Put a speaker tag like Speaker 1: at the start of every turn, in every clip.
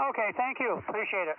Speaker 1: Okay, thank you. Appreciate it.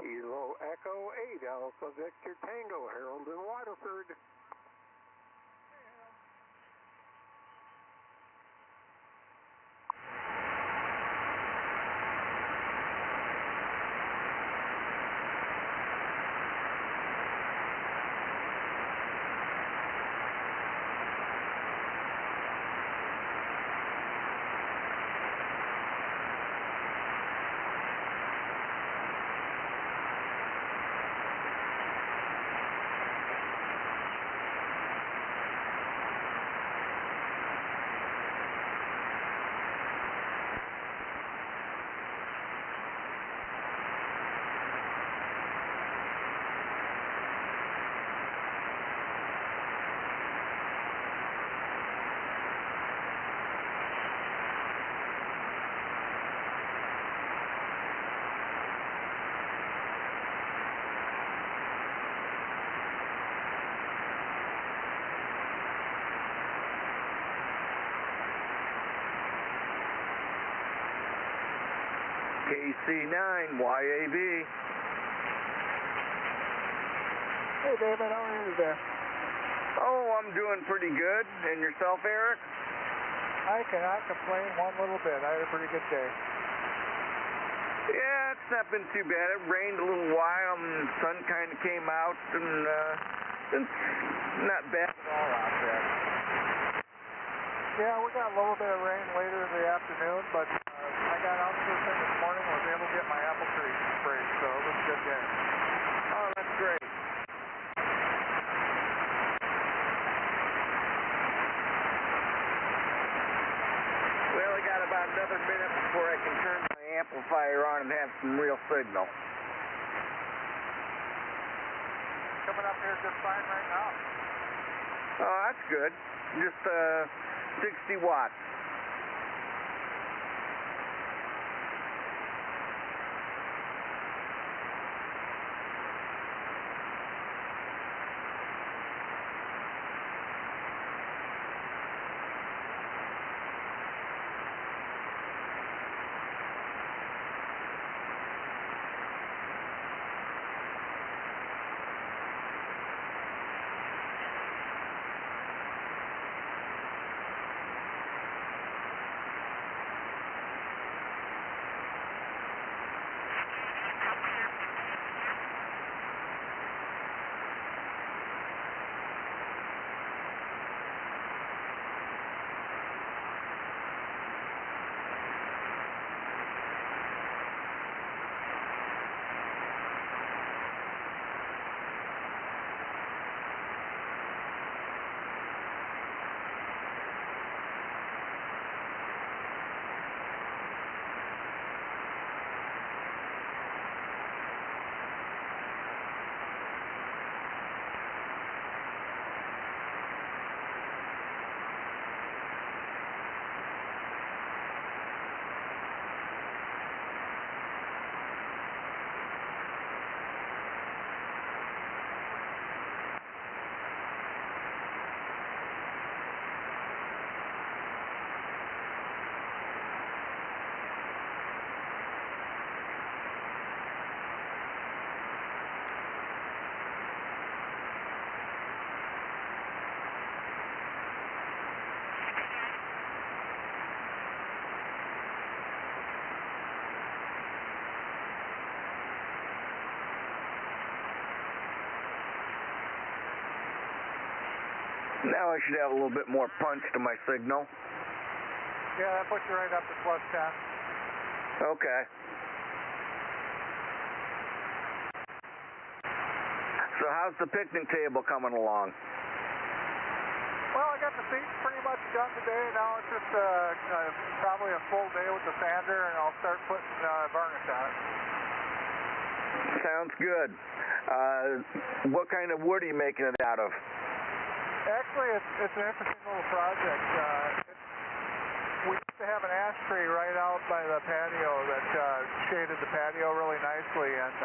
Speaker 2: Kilo Echo 8, Alpha Victor Tango, Harold and Waterford.
Speaker 3: KC9, YAB.
Speaker 1: Hey, David, how are you today?
Speaker 3: Oh, I'm doing pretty good. And yourself, Eric?
Speaker 1: I cannot complain one little bit. I had a pretty good day.
Speaker 3: Yeah, it's not been too bad. It rained a little while and the sun kind of came out, and it's not bad at all out there.
Speaker 1: Yeah, we got a little bit of rain later in the afternoon, but I got out first thing this morning and was able to get my apple tree sprayed, so it was a good day.
Speaker 3: Oh, that's great. Well, I got about another minute before I can turn my amplifier on and have some real signal.
Speaker 1: Coming up here just fine right now.
Speaker 3: Oh, that's good. Just 60 watts. Now I should have a little bit more punch to my signal.
Speaker 1: Yeah, that puts you right up to plus 10.
Speaker 3: Okay. So how's the picnic table coming along?
Speaker 1: Well, I got the seats pretty much done today. Now it's just probably a full day with the sander, and I'll start putting varnish on it.
Speaker 3: Sounds good. What kind of wood are you making it out of?
Speaker 1: Actually, it's an interesting little project. We used to have an ash tree right out by the patio that shaded the patio really nicely, and so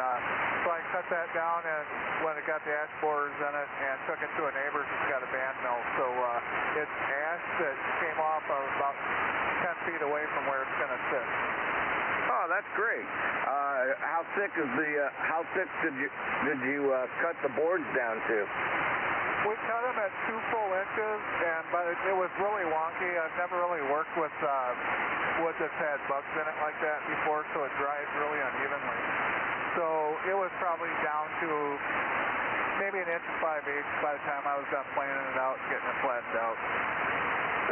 Speaker 1: I cut that down and when it got the ash borers in it and took it to a neighbor's that's got a band mill. So it's ash that came off of about 10 feet away from where it's going to sit.
Speaker 3: Oh, that's great. How thick did you cut the boards down to?
Speaker 1: We cut them at 2 full inches, but it was really wonky. I've never really worked with wood that's had bugs in it like that before, so it dries really unevenly. So it was probably down to maybe 1 5/8 inches by the time I was done planing it out and getting it flattened out.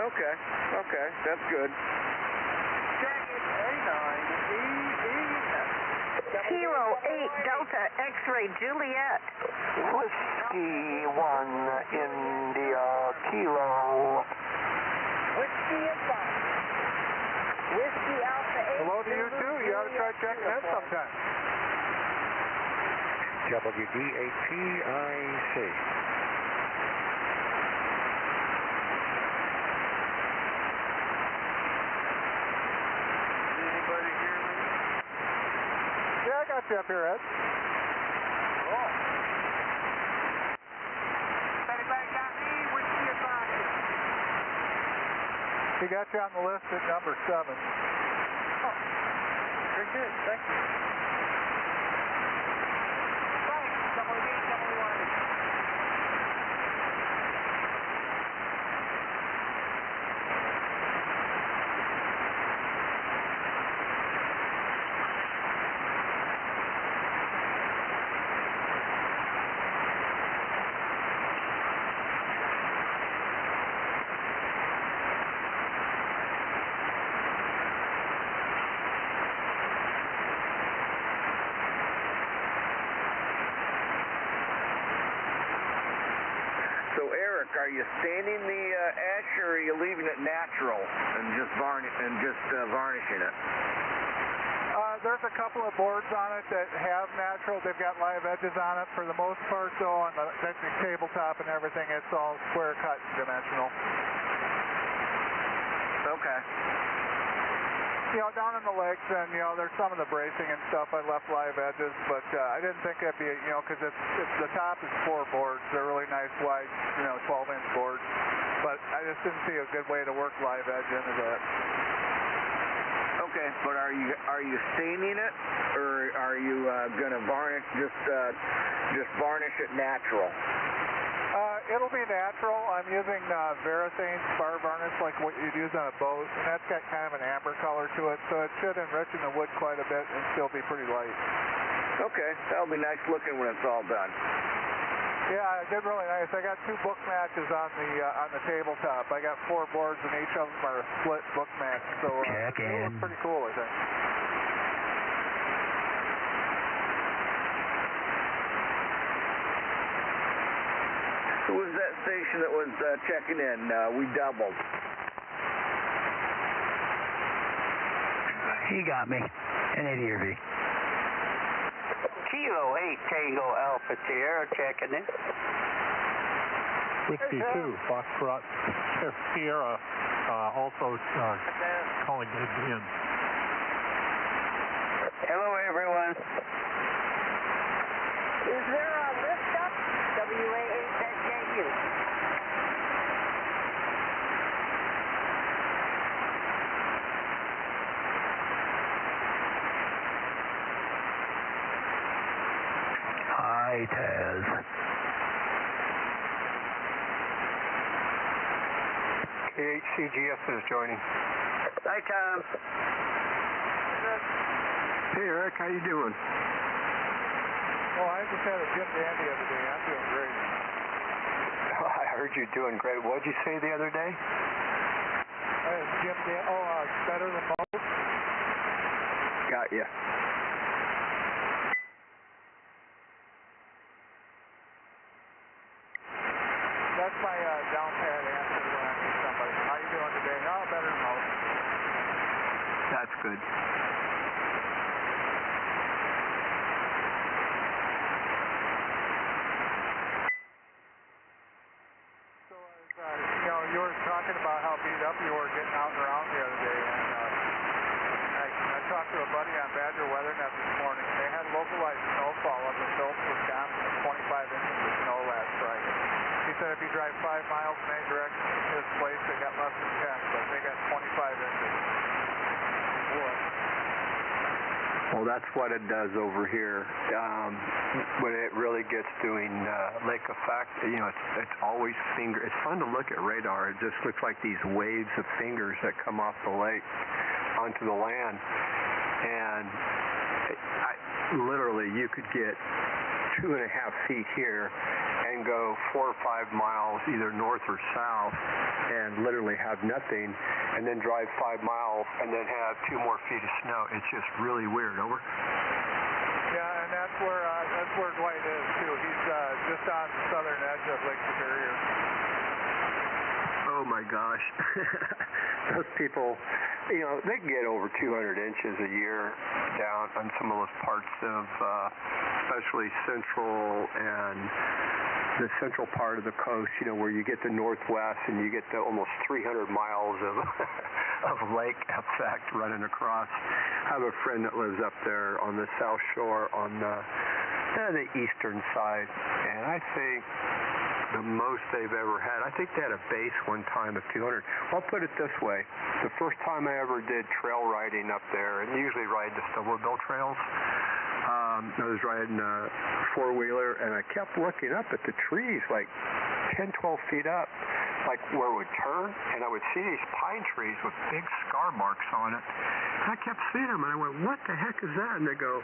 Speaker 3: Okay, that's good.
Speaker 4: Kilo 8 Delta X-ray Juliet.
Speaker 2: Whiskey 1 India Kilo.
Speaker 4: Whiskey Alpha 8.
Speaker 1: Hello to you too. You ought to try checking in sometime.
Speaker 2: WDATIC.
Speaker 3: Anybody hear me?
Speaker 1: Yeah, I got you up here, Ed.
Speaker 3: Oh. Anybody got me? Whiskey advisor.
Speaker 1: He got you on the list at number 7.
Speaker 3: Oh, very good. Thank you. So Eric, are you staining the ash or are you leaving it natural and just varnishing it?
Speaker 1: There's a couple of boards on it that have natural. They've got live edges on it. For the most part, though, on the tabletop and everything, it's all square cut and dimensional.
Speaker 3: Okay.
Speaker 1: You know, down in the legs, and there's some of the bracing and stuff. I left live edges, but I didn't think that'd be, because it's the top is 4 boards. They're really nice, wide, 12-inch boards. But I just didn't see a good way to work live edge into that.
Speaker 3: Okay, but are you staining it, or are you gonna varnish just varnish it natural?
Speaker 1: It'll be natural. I'm using Verithane spar varnish like what you'd use on a boat, and that's got kind of an amber color to it, so it should enrich in the wood quite a bit and still be pretty light.
Speaker 3: Okay, that'll be nice looking when it's all done.
Speaker 1: Yeah, it did really nice. I got 2 book matches on the tabletop. I got 4 boards, and each of them are a split book match, so it looks pretty cool, I think.
Speaker 3: Who was that station that was checking in? We doubled.
Speaker 5: He got me. An idiot.
Speaker 6: Kilo 8 Tango Alpha Sierra checking in.
Speaker 7: Whiskey 2 Foxtrot Sierra also calling it in.
Speaker 6: Hello, everyone.
Speaker 4: Is there a lift up? WA8ZJU.
Speaker 5: Hi, Taz.
Speaker 2: KHCGS is joining.
Speaker 6: Hi, Tom.
Speaker 2: Hey, Eric, how you doing?
Speaker 1: Oh, I just had a Jim Dandy the other day. I'm doing great.
Speaker 2: I heard you doing great. What'd you say the other day?
Speaker 1: Jim Dandy. Oh, better than most.
Speaker 2: Got you.
Speaker 1: That's my down pat answer when I meet somebody. How you doing today? Oh, better than most.
Speaker 2: That's good.
Speaker 1: You were talking about how beat up you were getting out and around the other day, and I talked to a buddy on Badger WeatherNet this morning. They had localized snowfall up in Phillips, Wisconsin, of 25 inches of snow last Friday. He said if you drive 5 miles in any direction from his place, they got less than 10, but they got 25 inches. Boy.
Speaker 2: Well, that's what it does over here. When it really gets doing lake effect, it's always finger. It's fun to look at radar. It just looks like these waves of fingers that come off the lake onto the land. And literally, you could get 2.5 feet here and go 4 or 5 miles either north or south and literally have nothing, and then drive 5 miles and then have 2 more feet of snow. It's just really weird. Over.
Speaker 1: Yeah, and that's where Dwight is too. He's just on the southern edge of Lake Superior.
Speaker 2: Oh my gosh. Those people, they can get over 200 inches a year down on some of those parts of especially central and the central part of the coast, where you get the northwest and you get the almost 300 miles of of lake effect running across. I have a friend that lives up there on the south shore on the eastern side, and I think the most they've ever had, I think they had a base one time of 200. I'll put it this way. The first time I ever did trail riding up there, and usually ride the snowmobile trails, I was riding a four-wheeler, and I kept looking up at the trees like 10, 12 feet up, like where it would turn, and I would see these pine trees with big scar marks on it. And I kept seeing them, and I went, what the heck is that? And they go,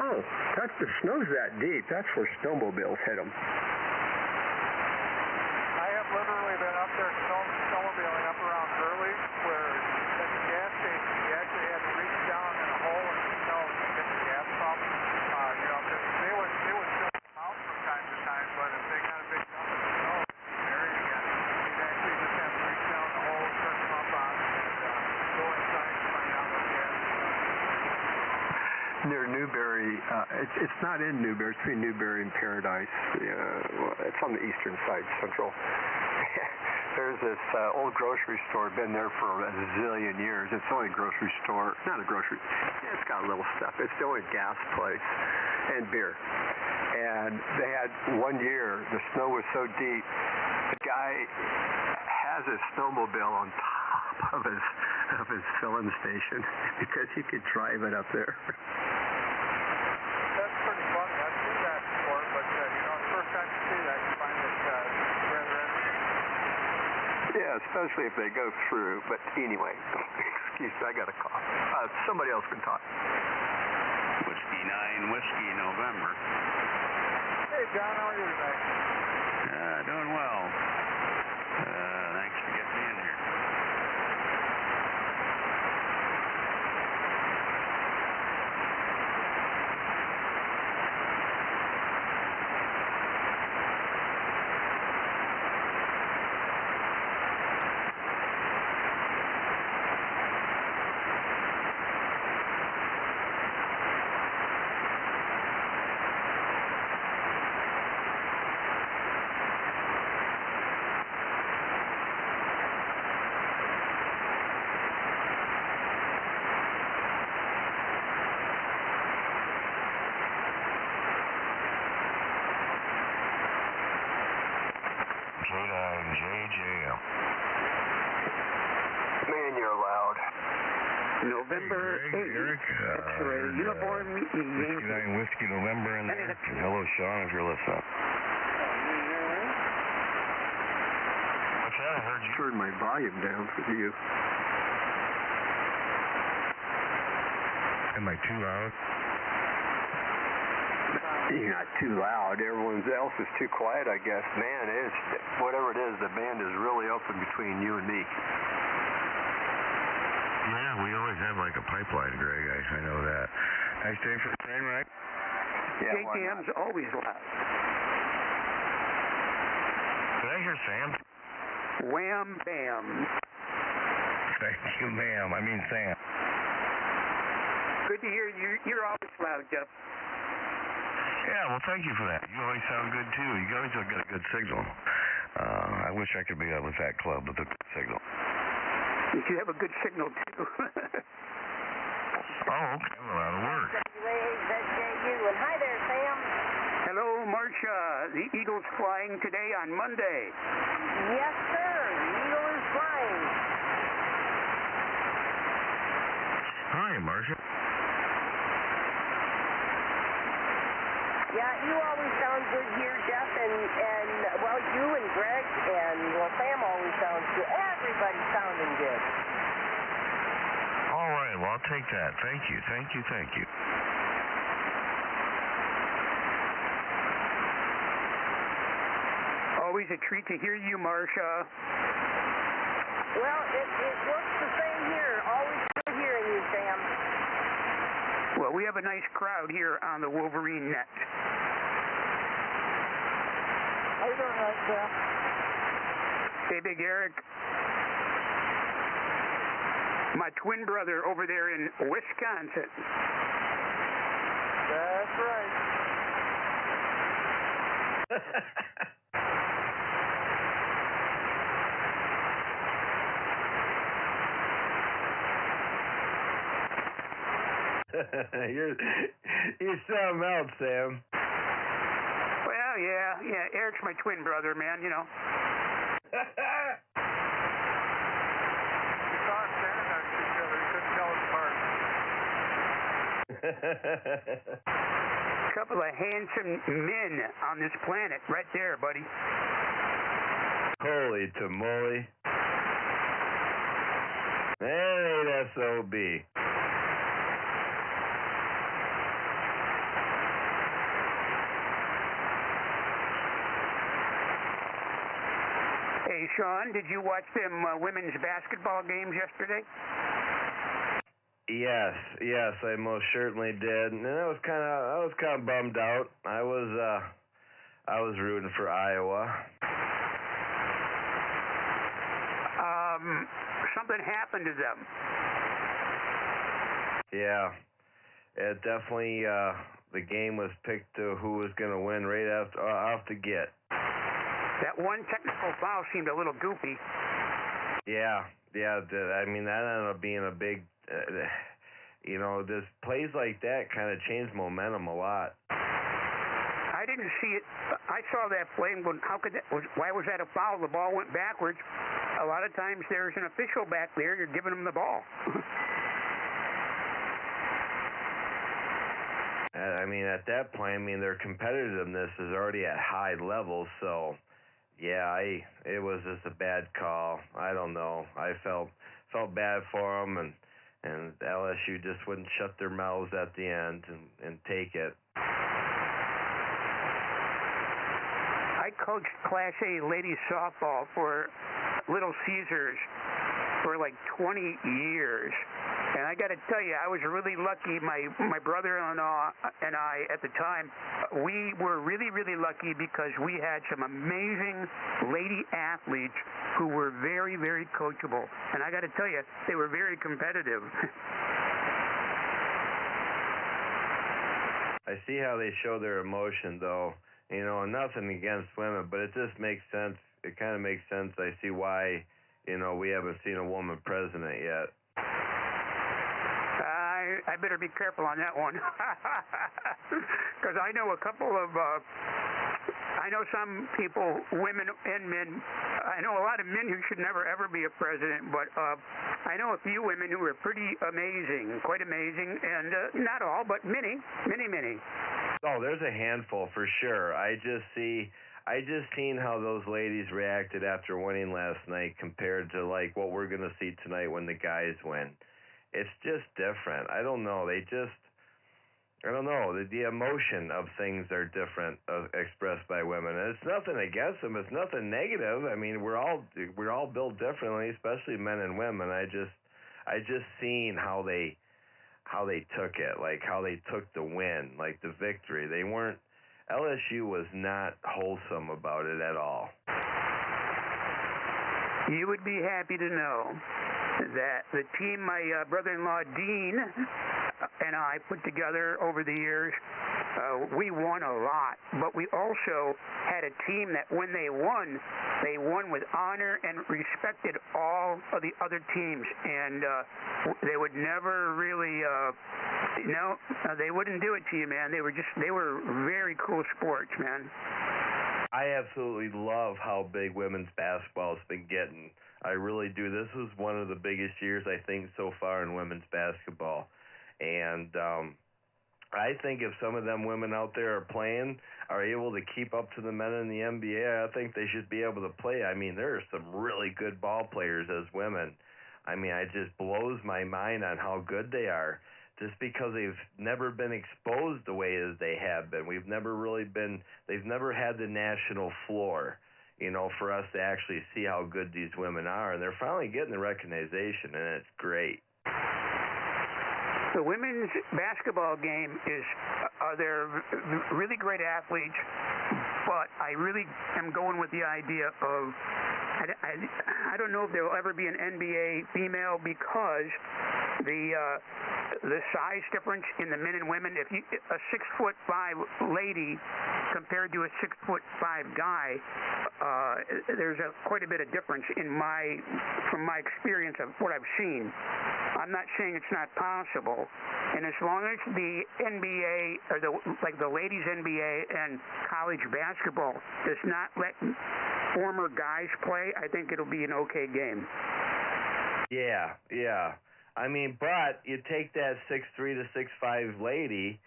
Speaker 2: oh, that's the snow's that deep. That's where snowmobiles hit them.
Speaker 1: I have literally been up there snowmobiling up around Burley, where at the gas station you actually had to reach down in a hole in the snow to get the gas pump. They would fill them out from time to time, but if they got a big dump of snow, buried again, you'd actually just have to reach down the hole, turn the pump on, and go inside and find out what gas is.
Speaker 2: Near Newberry, it's not in Newberry, it's between Newberry and Paradise. It's on the eastern side, central. There's this old grocery store, been there for a zillion years. It's the only grocery store, not a grocery, it's got little stuff. It's the only gas place and beer. And they had one year, the snow was so deep, the guy has his snowmobile on top of his filling station because he could drive it up there.
Speaker 1: That's pretty funny. I've seen that before, but the first time you see that, you find it rather interesting.
Speaker 2: Yeah, especially if they go through. But anyway, excuse me, I got a cough. Somebody else can talk.
Speaker 8: Whiskey 9, Whiskey November.
Speaker 1: Hey, John, how are you tonight?
Speaker 8: Doing well. Thanks for getting me in here.
Speaker 9: JJM.
Speaker 2: Man, you're loud.
Speaker 6: November 8th. X-ray uniform
Speaker 9: Whiskey 9 Whiskey November in there. Hello, Sean, if you're listening. What's that? I heard you.
Speaker 2: Turned my volume down for you.
Speaker 9: Am I too loud?
Speaker 2: You're not too loud. Everyone else is too quiet, I guess. Man, whatever it is, the band is really open between you and me.
Speaker 9: Yeah, we always have like a pipeline, Greg. I know that. Nice day for the train ride?
Speaker 2: Yeah,
Speaker 6: JJM's always loud.
Speaker 9: Did I hear Sam?
Speaker 6: Wham bam.
Speaker 9: Thank you, ma'am. I mean Sam.
Speaker 6: Good to hear you. You're always loud, Jeff.
Speaker 9: Yeah, well, thank you for that. You always sound good, too. You always get a good signal. I wish I could be with that club with a good signal.
Speaker 6: You have a good signal, too.
Speaker 9: Oh, okay. Well, that'll work.
Speaker 4: WAZJU. And hi there, Sam.
Speaker 6: Hello, Marcia. The Eagle's flying today on Monday.
Speaker 4: Yes, sir. The Eagle is flying.
Speaker 9: Hi, Marcia.
Speaker 4: Yeah, you always sound good here, Jeff, and well, you and Greg and well, Sam always sounds good. Everybody's sounding good.
Speaker 9: All right, well, I'll take that. Thank you, thank you, thank you.
Speaker 6: Always a treat to hear you, Marcia.
Speaker 4: Well, it works the same here. Always good hearing you, Sam.
Speaker 6: Well, we have a nice crowd here on the Wolverine Net.
Speaker 1: How you doing tonight, Sam?
Speaker 6: Hey, Big Eric. My twin brother over there in Wisconsin.
Speaker 1: That's right.
Speaker 10: You're something else, Sam.
Speaker 6: Well, yeah, Eric's my twin brother, man, you know.
Speaker 1: We saw him standing next to each other. He couldn't tell us apart.
Speaker 6: Couple of handsome men on this planet right there, buddy.
Speaker 10: Holy tamale. That ain't SOB.
Speaker 6: Hey, Sean, did you watch them women's basketball games yesterday?
Speaker 10: Yes, I most certainly did, and I was kind of bummed out. I was rooting for Iowa.
Speaker 6: Something happened to them.
Speaker 10: Yeah, it definitely. The game was picked to who was going to win right off the get.
Speaker 6: That one technical foul seemed a little goofy.
Speaker 10: Yeah. I mean, that ended up being a big. This plays like that kind of changed momentum a lot.
Speaker 6: I didn't see it. I saw that play and going, why was that a foul? The ball went backwards. A lot of times there's an official back there. You're giving them the ball.
Speaker 10: I mean, at that point, their competitiveness is already at high levels. So, yeah, it was just a bad call. I don't know. I felt bad for them, and LSU just wouldn't shut their mouths at the end and take it.
Speaker 6: I coached Class A ladies softball for Little Caesars for like 20 years. And I got to tell you, I was really lucky. My brother-in-law and I, at the time, we were really, really lucky because we had some amazing lady athletes who were very, very coachable. And I got to tell you, they were very competitive.
Speaker 10: I see how they show their emotion, though. Nothing against women, but it just makes sense. It kind of makes sense. I see why, we haven't seen a woman president yet.
Speaker 6: I better be careful on that one. Because I know a couple of, I know some people, women and men, I know a lot of men who should never ever be a president, but I know a few women who are pretty amazing, quite amazing, and not all, but many.
Speaker 10: Oh, there's a handful for sure. I just seen how those ladies reacted after winning last night compared to like what we're gonna see tonight when the guys win. It's just different. I don't know. The emotion of things are different expressed by women. And it's nothing against them. It's nothing negative. I mean, we're all built differently, especially men and women. I just seen how they took it, like how they took the win, like the victory. LSU was not wholesome about it at all.
Speaker 6: You would be happy to know that the team my brother-in-law Dean and I put together over the years, we won a lot, but we also had a team that when they won with honor and respected all of the other teams, and they would never really, they wouldn't do it to you, man. They were very cool sports, man.
Speaker 10: I absolutely love how big women's basketball has been getting. I really do. This was one of the biggest years, I think, so far in women's basketball. And I think if some of them women out there are able to keep up to the men in the NBA, I think they should be able to play. I mean, there are some really good ball players as women. I mean, it just blows my mind on how good they are, just because they've never been exposed the way as they have been. They've never had the national floor, for us to actually see how good these women are. And they're finally getting the recognition, and it's great.
Speaker 6: The women's basketball game they're really great athletes, but I really am going with the idea of, I don't know if there will ever be an NBA female, because the size difference in the men and women, a 6'5" lady compared to a 6'5" guy, there's quite a bit of difference from my experience of what I've seen. I'm not saying it's not possible, and as long as the NBA or the ladies NBA and college basketball does not let former guys play, I think it'll be an okay game.
Speaker 10: Yeah. I mean, but you take that 6'3" to 6'5" lady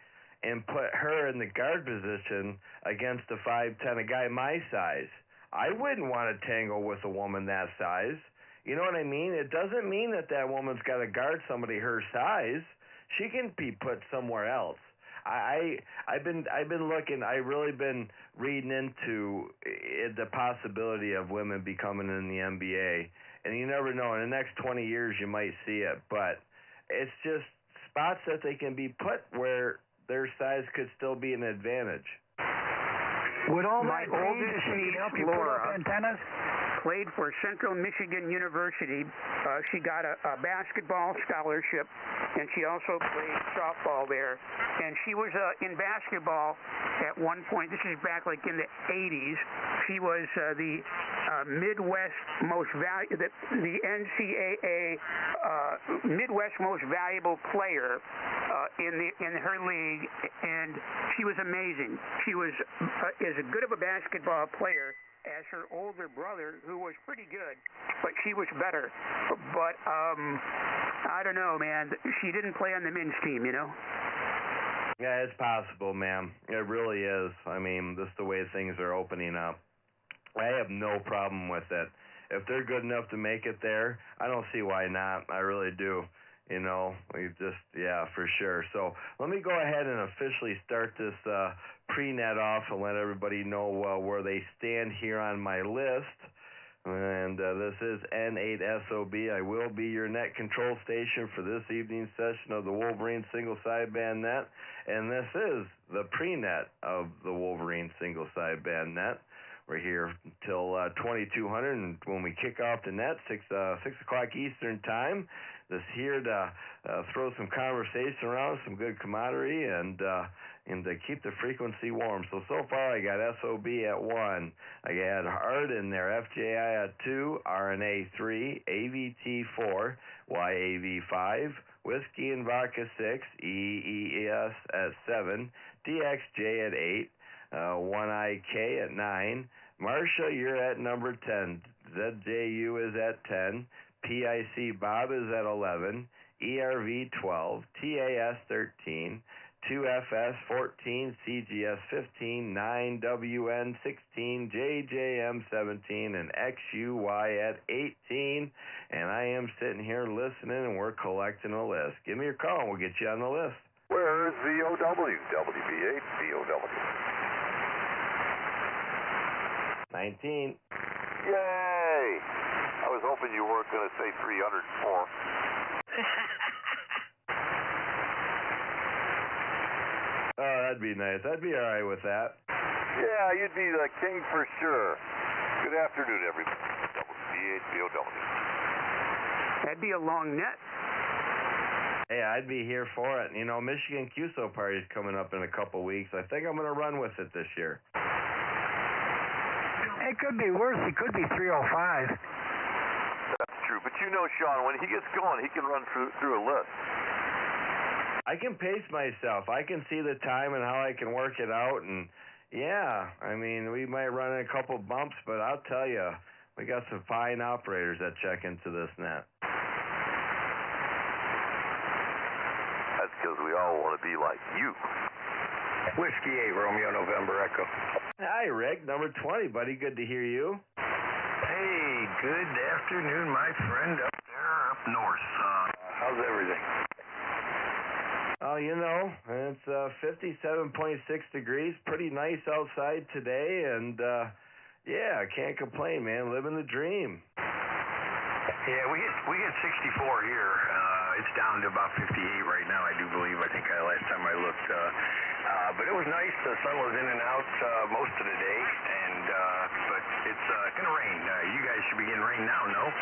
Speaker 10: and put her in the guard position against a 5'10", a guy my size. I wouldn't want to tangle with a woman that size. You know what I mean? It doesn't mean that woman's got to guard somebody her size. She can be put somewhere else. I've been looking. I've really been reading into the possibility of women becoming in the NBA, and you never know. In the next 20 years, you might see it, but it's just spots that they can be put where their size could still be an advantage.
Speaker 5: Would all
Speaker 6: my
Speaker 5: that change
Speaker 6: oldest
Speaker 5: if she
Speaker 6: niece,
Speaker 5: could help you put
Speaker 6: Laura,
Speaker 5: up antennas?
Speaker 6: played for Central Michigan University. She got a basketball scholarship, and she also played softball there. And she was in basketball at one point. This is back like in the 80s. She was the Midwest most the NCAA Midwest most valuable player in her league, and she was amazing. She was as good of a basketball player as her older brother, who was pretty good, but she was better. But I don't know, man. She didn't play on the men's team, you know?
Speaker 10: Yeah, it's possible, man. It really is. I mean, this is the way things are opening up. I have no problem with it. If they're good enough to make it there, I don't see why not. I really do. You know, yeah, for sure. So let me go ahead and officially start this pre-net off and let everybody know where they stand here on my list. And this is N8SOB. I will be your net control station for this evening's session of the Wolverine single sideband net. And this is the pre-net of the Wolverine single sideband net. We're here until 2200, and when we kick off the net, 6 o'clock Eastern time, just here to throw some conversation around, some good camaraderie, and to keep the frequency warm. So far I got SOB at 1. I got Art in there, FJI at 2, RNA 3, AVT 4, YAV 5, Whiskey and Vodka 6, EES at 7, DXJ at 8, 1IK at 9, Marsha, you're at number 10, ZJU is at 10, PIC Bob is at 11, ERV 12, TAS 13, 2FS 14, CGS 15, 9WN 16, JJM 17, and XUY at 18. And I am sitting here listening, and we're collecting a list. Give me your call, and we'll get you on the list.
Speaker 11: Where's VOW? WB8, VOW.
Speaker 10: 19.
Speaker 11: Yay! I was hoping you weren't going to say 304.
Speaker 10: Oh, that'd be nice. I'd be all right with that.
Speaker 11: Yeah, you'd be the king for sure. Good afternoon, everybody. WB8, VOW.
Speaker 6: That'd be a long net.
Speaker 10: Hey, I'd be here for it. You know, Michigan QSO party's coming up in a couple weeks. I think I'm going to run with it this year.
Speaker 5: It could be worse. It could be 305.
Speaker 11: That's true. But you know, Sean, when he gets going, he can run through a list.
Speaker 10: I can pace myself. I can see the time and how I can work it out. And, yeah, I mean, we might run in a couple bumps, but I'll tell you, we got some fine operators that check into this net.
Speaker 11: That's because we all want to be like you.
Speaker 2: Whiskey 8, Romeo, November, Echo.
Speaker 10: Hi, Rick. Number 20, buddy. Good to hear you.
Speaker 2: Hey, good afternoon, my friend up there up north. How's everything?
Speaker 10: Oh, you know, it's 57.6 degrees. Pretty nice outside today, and yeah, I can't complain, man. Living the dream.
Speaker 2: Yeah, we get 64 here. It's down to about 58 right now, I do believe. I think last time I looked. But it was nice. The sun was in and out most of the day, and but it's gonna rain. You guys should be getting rain now, no?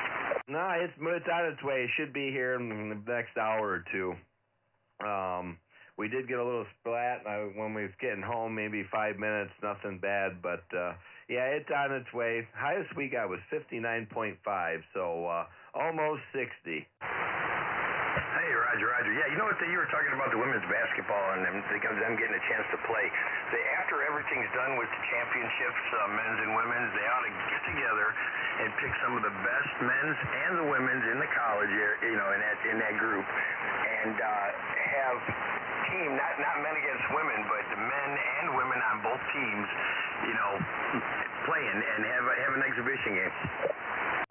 Speaker 10: No, it's on its way. It should be here in the next hour or two. We did get a little splat when we was getting home, maybe 5 minutes, nothing bad, but yeah, it's on its way. Highest we got was 59.5, so almost 60.
Speaker 2: Hey, Roger. Yeah, you know what? You were talking about the women's basketball and them getting a chance to play. After everything's done with the championships, men's and women's, they ought to get together and pick some of the best men's and the women's in the college, in that group, and have team, not men against women, but the men and women on both teams, playing and have an exhibition game.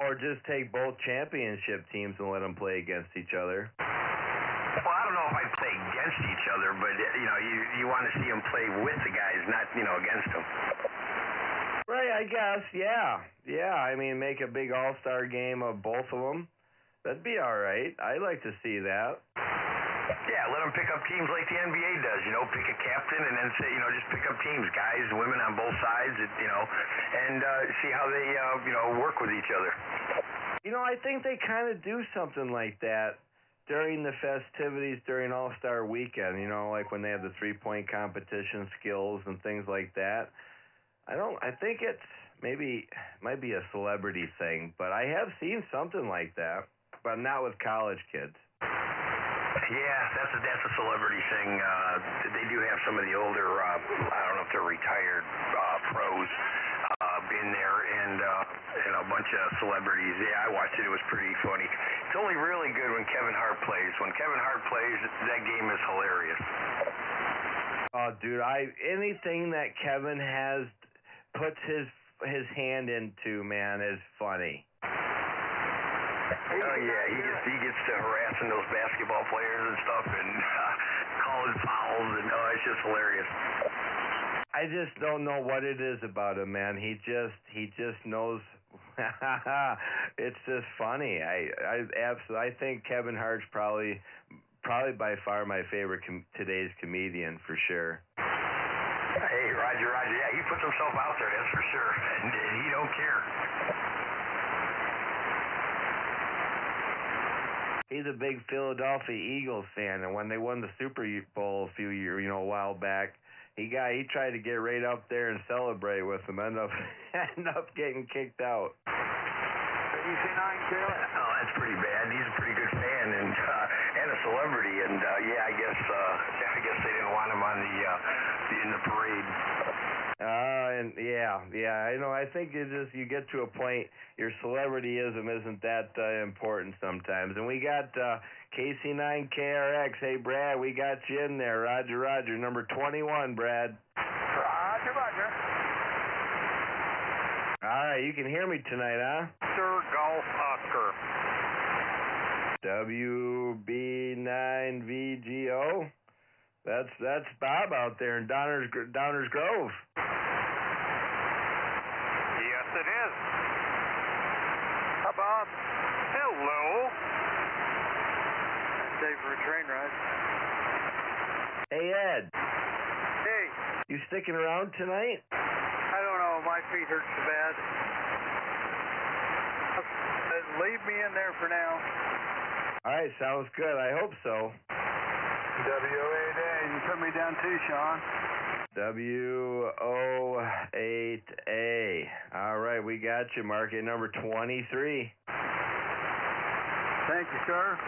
Speaker 10: Or just take both championship teams and let them play against each other.
Speaker 2: Well, I don't know if I'd play against each other, but you want to see them play with the guys, not against them.
Speaker 10: Right, I guess. Yeah. I mean, make a big all-star game of both of them. That'd be all right. I'd like to see that.
Speaker 2: Yeah, let them pick up teams like the NBA does. Pick a captain and then say, just pick up teams, guys, women on both sides, and see how they, work with each other.
Speaker 10: I think they kind of do something like that during the festivities during All-Star Weekend, like when they have the three-point competition skills and things like that. I think it's might be a celebrity thing, but I have seen something like that, but not with college kids.
Speaker 2: Yeah, that's a celebrity thing. They do have some of the older, I don't know if they're retired pros in there, and a bunch of celebrities. Yeah, I watched it. It was pretty funny. It's only really good when Kevin Hart plays. When Kevin Hart plays, that game is hilarious.
Speaker 10: Oh, dude, anything that Kevin has puts his hand into, man, is funny.
Speaker 2: Oh yeah, he gets to harassing those basketball players and stuff, and calling fouls, and it's just hilarious.
Speaker 10: I just don't know what it is about him, man. He just knows. It's just funny. I think Kevin Hart's probably by far my favorite today's comedian for sure.
Speaker 2: Hey, Roger. Yeah, he puts himself out there, that's for sure, and he don't care.
Speaker 10: He's a big Philadelphia Eagles fan, and when they won the Super Bowl a while back, he tried to get right up there and celebrate with them, end up getting kicked out.
Speaker 2: You say 9 kill? Oh, that's pretty bad. He's a pretty good fan and a celebrity, and I guess they didn't want him on in the parade.
Speaker 10: And I know. I think you get to a point, your celebrityism isn't that important sometimes. And we got KC9KRX. Hey, Brad, we got you in there. Roger. Number 21, Brad.
Speaker 1: Roger.
Speaker 10: All right, you can hear me tonight, huh?
Speaker 1: Sir Golf Oscar.
Speaker 10: WB9VGO. That's Bob out there in Downers Grove.
Speaker 1: Yes, it is. Hi, Bob. Hello. Stay for a train ride.
Speaker 10: Hey, Ed.
Speaker 1: Hey.
Speaker 10: You sticking around tonight?
Speaker 1: I don't know. My feet hurt so bad. Leave me in there for now.
Speaker 10: All right, sounds good. I hope so.
Speaker 1: WO8A, you put me down too, Sean.
Speaker 10: WO8A. All right, we got you. Market number 23.
Speaker 1: Thank you, sir.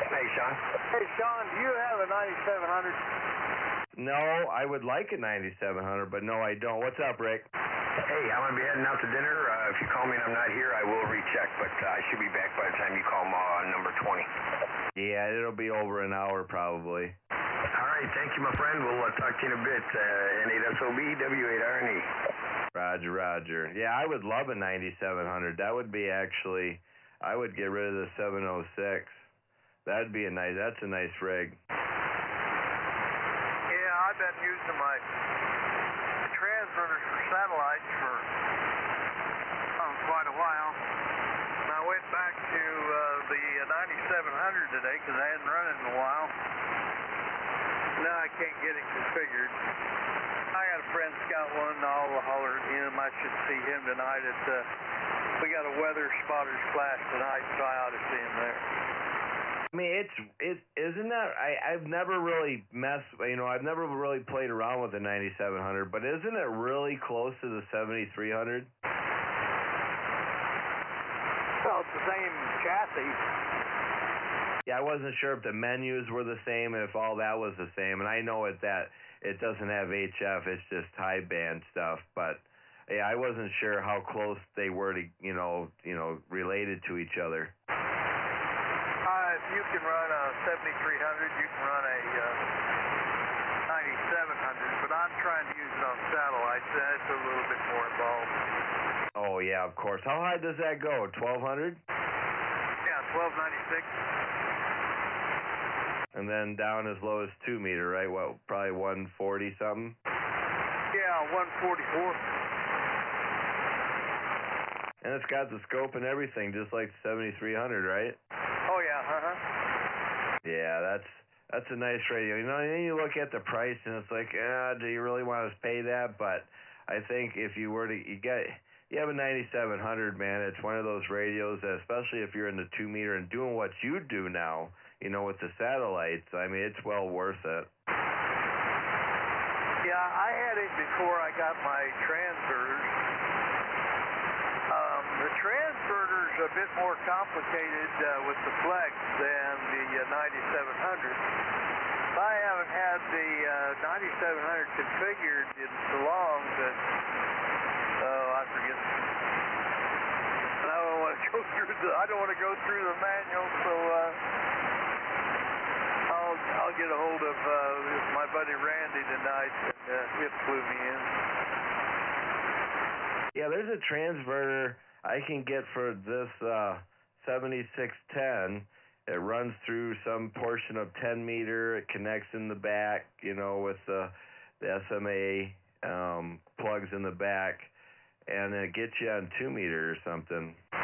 Speaker 2: Hey, Sean.
Speaker 1: Hey, Sean, do you have a 9700?
Speaker 10: No, I would like a 9700, but no, I don't. What's up, Rick?
Speaker 2: Hey, I'm going to be heading out to dinner. If you call me and I'm not here, I will recheck, but I should be back by the time you call number 20.
Speaker 10: Yeah, it'll be over an hour probably.
Speaker 12: All right, thank you, my friend. We'll talk to you in a bit. N8SOB, W8RNE.
Speaker 10: Roger, Roger. Yeah, I would love a 9700. That would be actually, I would get rid of the 706. That'd be that's a nice rig.
Speaker 1: Yeah, I've been using my transmitters for satellites for quite a while. And I went back to the 9700 today because I hadn't run it in a while. Now I can't get it configured. I got a friend Scout one, I'll holler at him. I should see him tonight we got a weather spotters class tonight, so I ought to see him there.
Speaker 10: I mean, isn't that, I've never really I've never really played around with the 9700, but isn't it really close to the 7300?
Speaker 1: Well, it's the same chassis.
Speaker 10: Yeah, I wasn't sure if the menus were the same and if all that was the same. And I know that it doesn't have HF, it's just high band stuff. But yeah, I wasn't sure how close they were to, related to each other.
Speaker 1: If you can run a 7300, you can run a 9700, but I'm trying to use it on satellites, and it's a little bit more involved.
Speaker 10: Oh, yeah, of course. How high does that go? 1200?
Speaker 1: Yeah, 1296.
Speaker 10: And then down as low as 2 meter, right? What, probably 140 something?
Speaker 1: Yeah, 144.
Speaker 10: And it's got the scope and everything, just like the 7300, right?
Speaker 1: Oh, yeah,
Speaker 10: Yeah, that's a nice radio. And then you look at the price, and it's like, do you really want to pay that? But I think if you were to, you have a 9700, man, it's one of those radios that, especially if you're in the 2 meter and doing what you do now, with the satellites, I mean, it's well worth it.
Speaker 1: Yeah, I had it before I got my transverters. The transverter's a bit more complicated with the Flex than the 9700. I haven't had the 9700 configured in so long that, I forget. And I don't want to go through the manual, so I'll get a hold of my buddy Randy tonight, and he'll clue me in.
Speaker 10: Yeah, there's a transverter I can get for this 7610. It runs through some portion of 10 meter. It connects in the back, with the SMA plugs in the back, and then it gets you on 2 meter or something.
Speaker 1: Yeah,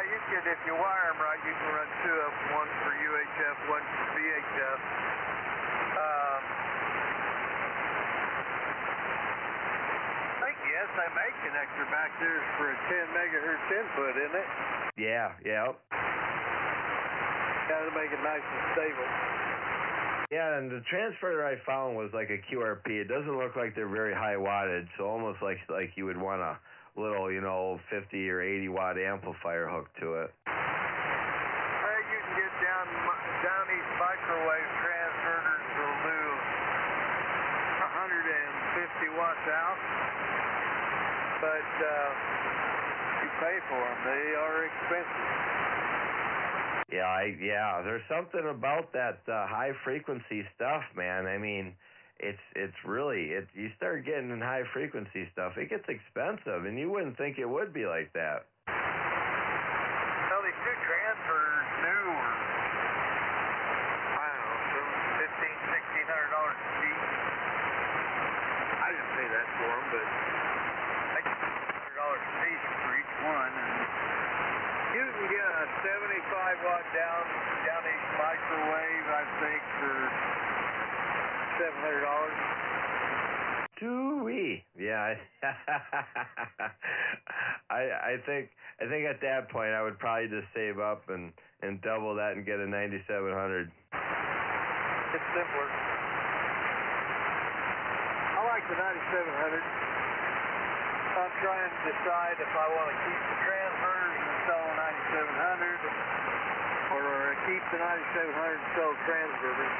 Speaker 1: you could, if you wire them right, you can run two of them, one for UHF, one for VHF. SMA connector back there is for a 10 megahertz input, isn't it?
Speaker 10: Yeah.
Speaker 1: Got to make it nice and stable.
Speaker 10: Yeah, and the transverter I found was like a QRP. It doesn't look like they're very high wattage, so almost like you would want a little, 50 or 80 watt amplifier hooked to it.
Speaker 1: You can get down these microwave transverters will do 150 watts out. But you pay for them. They are expensive.
Speaker 10: Yeah. There's something about that high frequency stuff, man. I mean, it's really you start getting in high frequency stuff, it gets expensive, and you wouldn't think it would be like that.
Speaker 1: Well, these two transfers new were, I don't know, $1,500, $1,600 each. I didn't pay that for them, but $100 a piece for each one, and you can get a 75 watt down each microwave, I think, for $700.
Speaker 10: Too-wee. Yeah. I think at that point I would probably just save up and double that and get a 9700.
Speaker 1: It's simpler. I like the 9700. I'm trying to decide if I want to keep the transverters and sell a 9700 or keep the 9700 and sell transverters.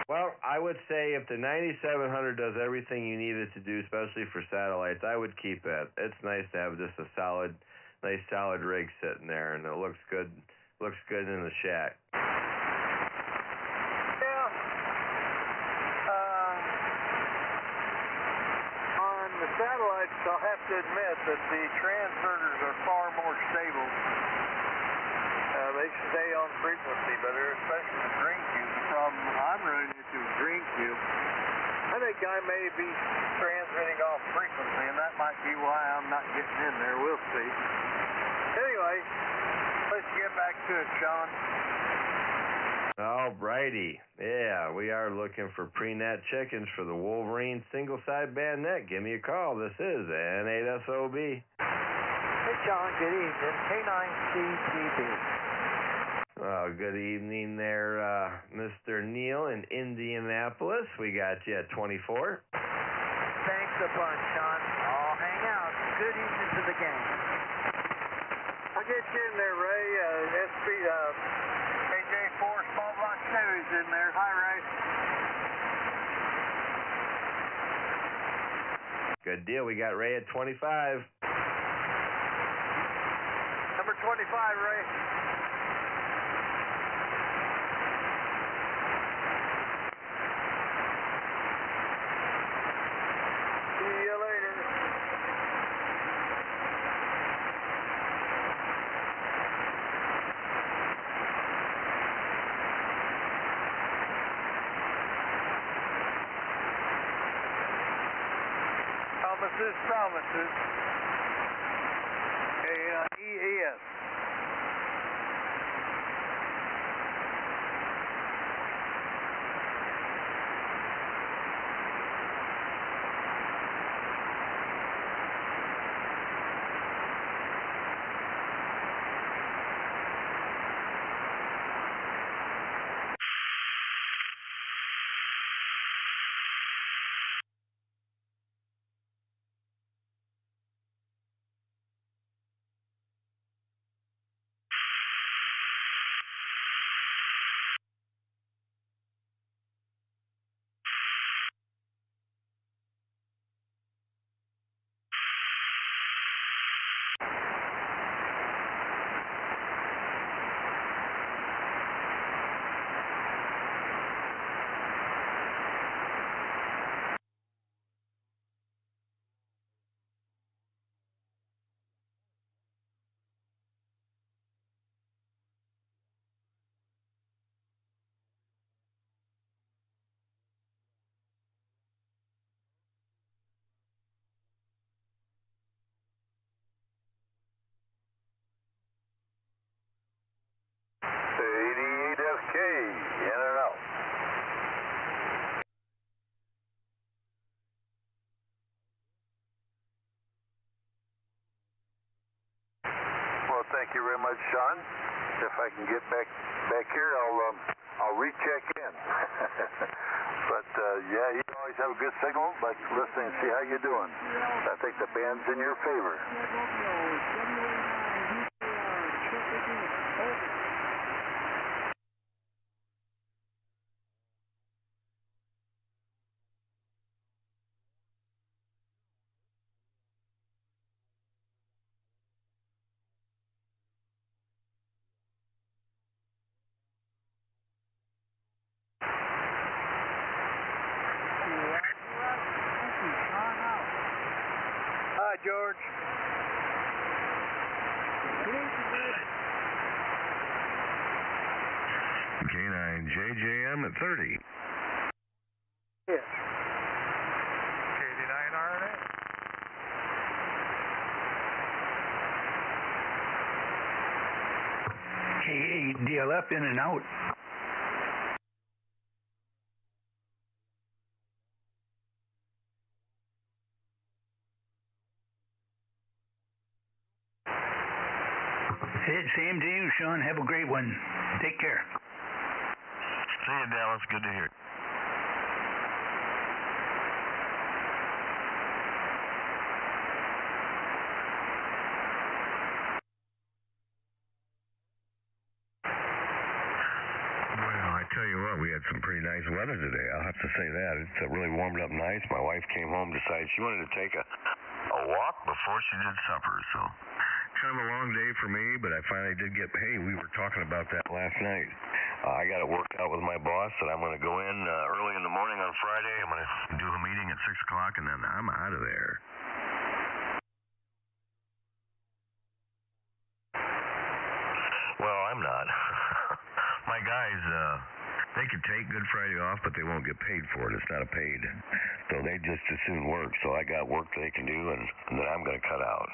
Speaker 10: Well, I would say if the 9700 does everything you need it to do, especially for satellites, I would keep it. It's nice to have just a nice solid rig sitting there, and it looks good looks good in the shack.
Speaker 1: On the satellites, I'll have to admit that the transverters are far more stable. They stay on frequency, but especially the green cube. The problem I'm running into is green cube. I think I may be transmitting off frequency, and that might be why I'm not getting in there. We'll see. Anyway, let's get back to it, Sean.
Speaker 10: All righty. Yeah, we are looking for pre-net chickens for the Wolverine single-sideband net. Give me a call. This is N8SOB.
Speaker 13: Hey, Sean. Good evening. K9CCB.
Speaker 10: Good evening there, Mr. Neil in Indianapolis. We got you at 24.
Speaker 13: Thanks a bunch, Sean. I'll hang out. Good evening to the gang.
Speaker 1: I'll get you in there, Ray. KJ4 Small Block News in there. Hi, Ray.
Speaker 10: Good deal. We got Ray at 25.
Speaker 1: Number 25, Ray. See you later. Promises. EES.
Speaker 11: Thank you very much, Sean. If I can get back here, I'll recheck in. But yeah, you always have a good signal. Like listening, see how you're doing. I think the band's in your favor.
Speaker 1: George.
Speaker 9: K9JJM at 30.
Speaker 1: Yes. KD9 RNA.
Speaker 5: K8 DLF in and out. Same to you, Sean. Have a great one. Take care.
Speaker 9: See you, Dallas. Good to hear. Well, I tell you what, we had some pretty nice weather today. I'll have to say that. It's really warmed up nice. My wife came home, decided she wanted to take a walk before she did supper, so kind of a long day for me, but I finally did get paid. We were talking about that last night. I got it worked out with my boss that I'm going to go in early in the morning on Friday. I'm going to do a meeting at 6 o'clock, and then I'm out of there. Well, I'm not. My guys, they could take Good Friday off, but they won't get paid for it. It's not a paid. So they just as soon work. So I got work they can do, and then I'm going to cut out.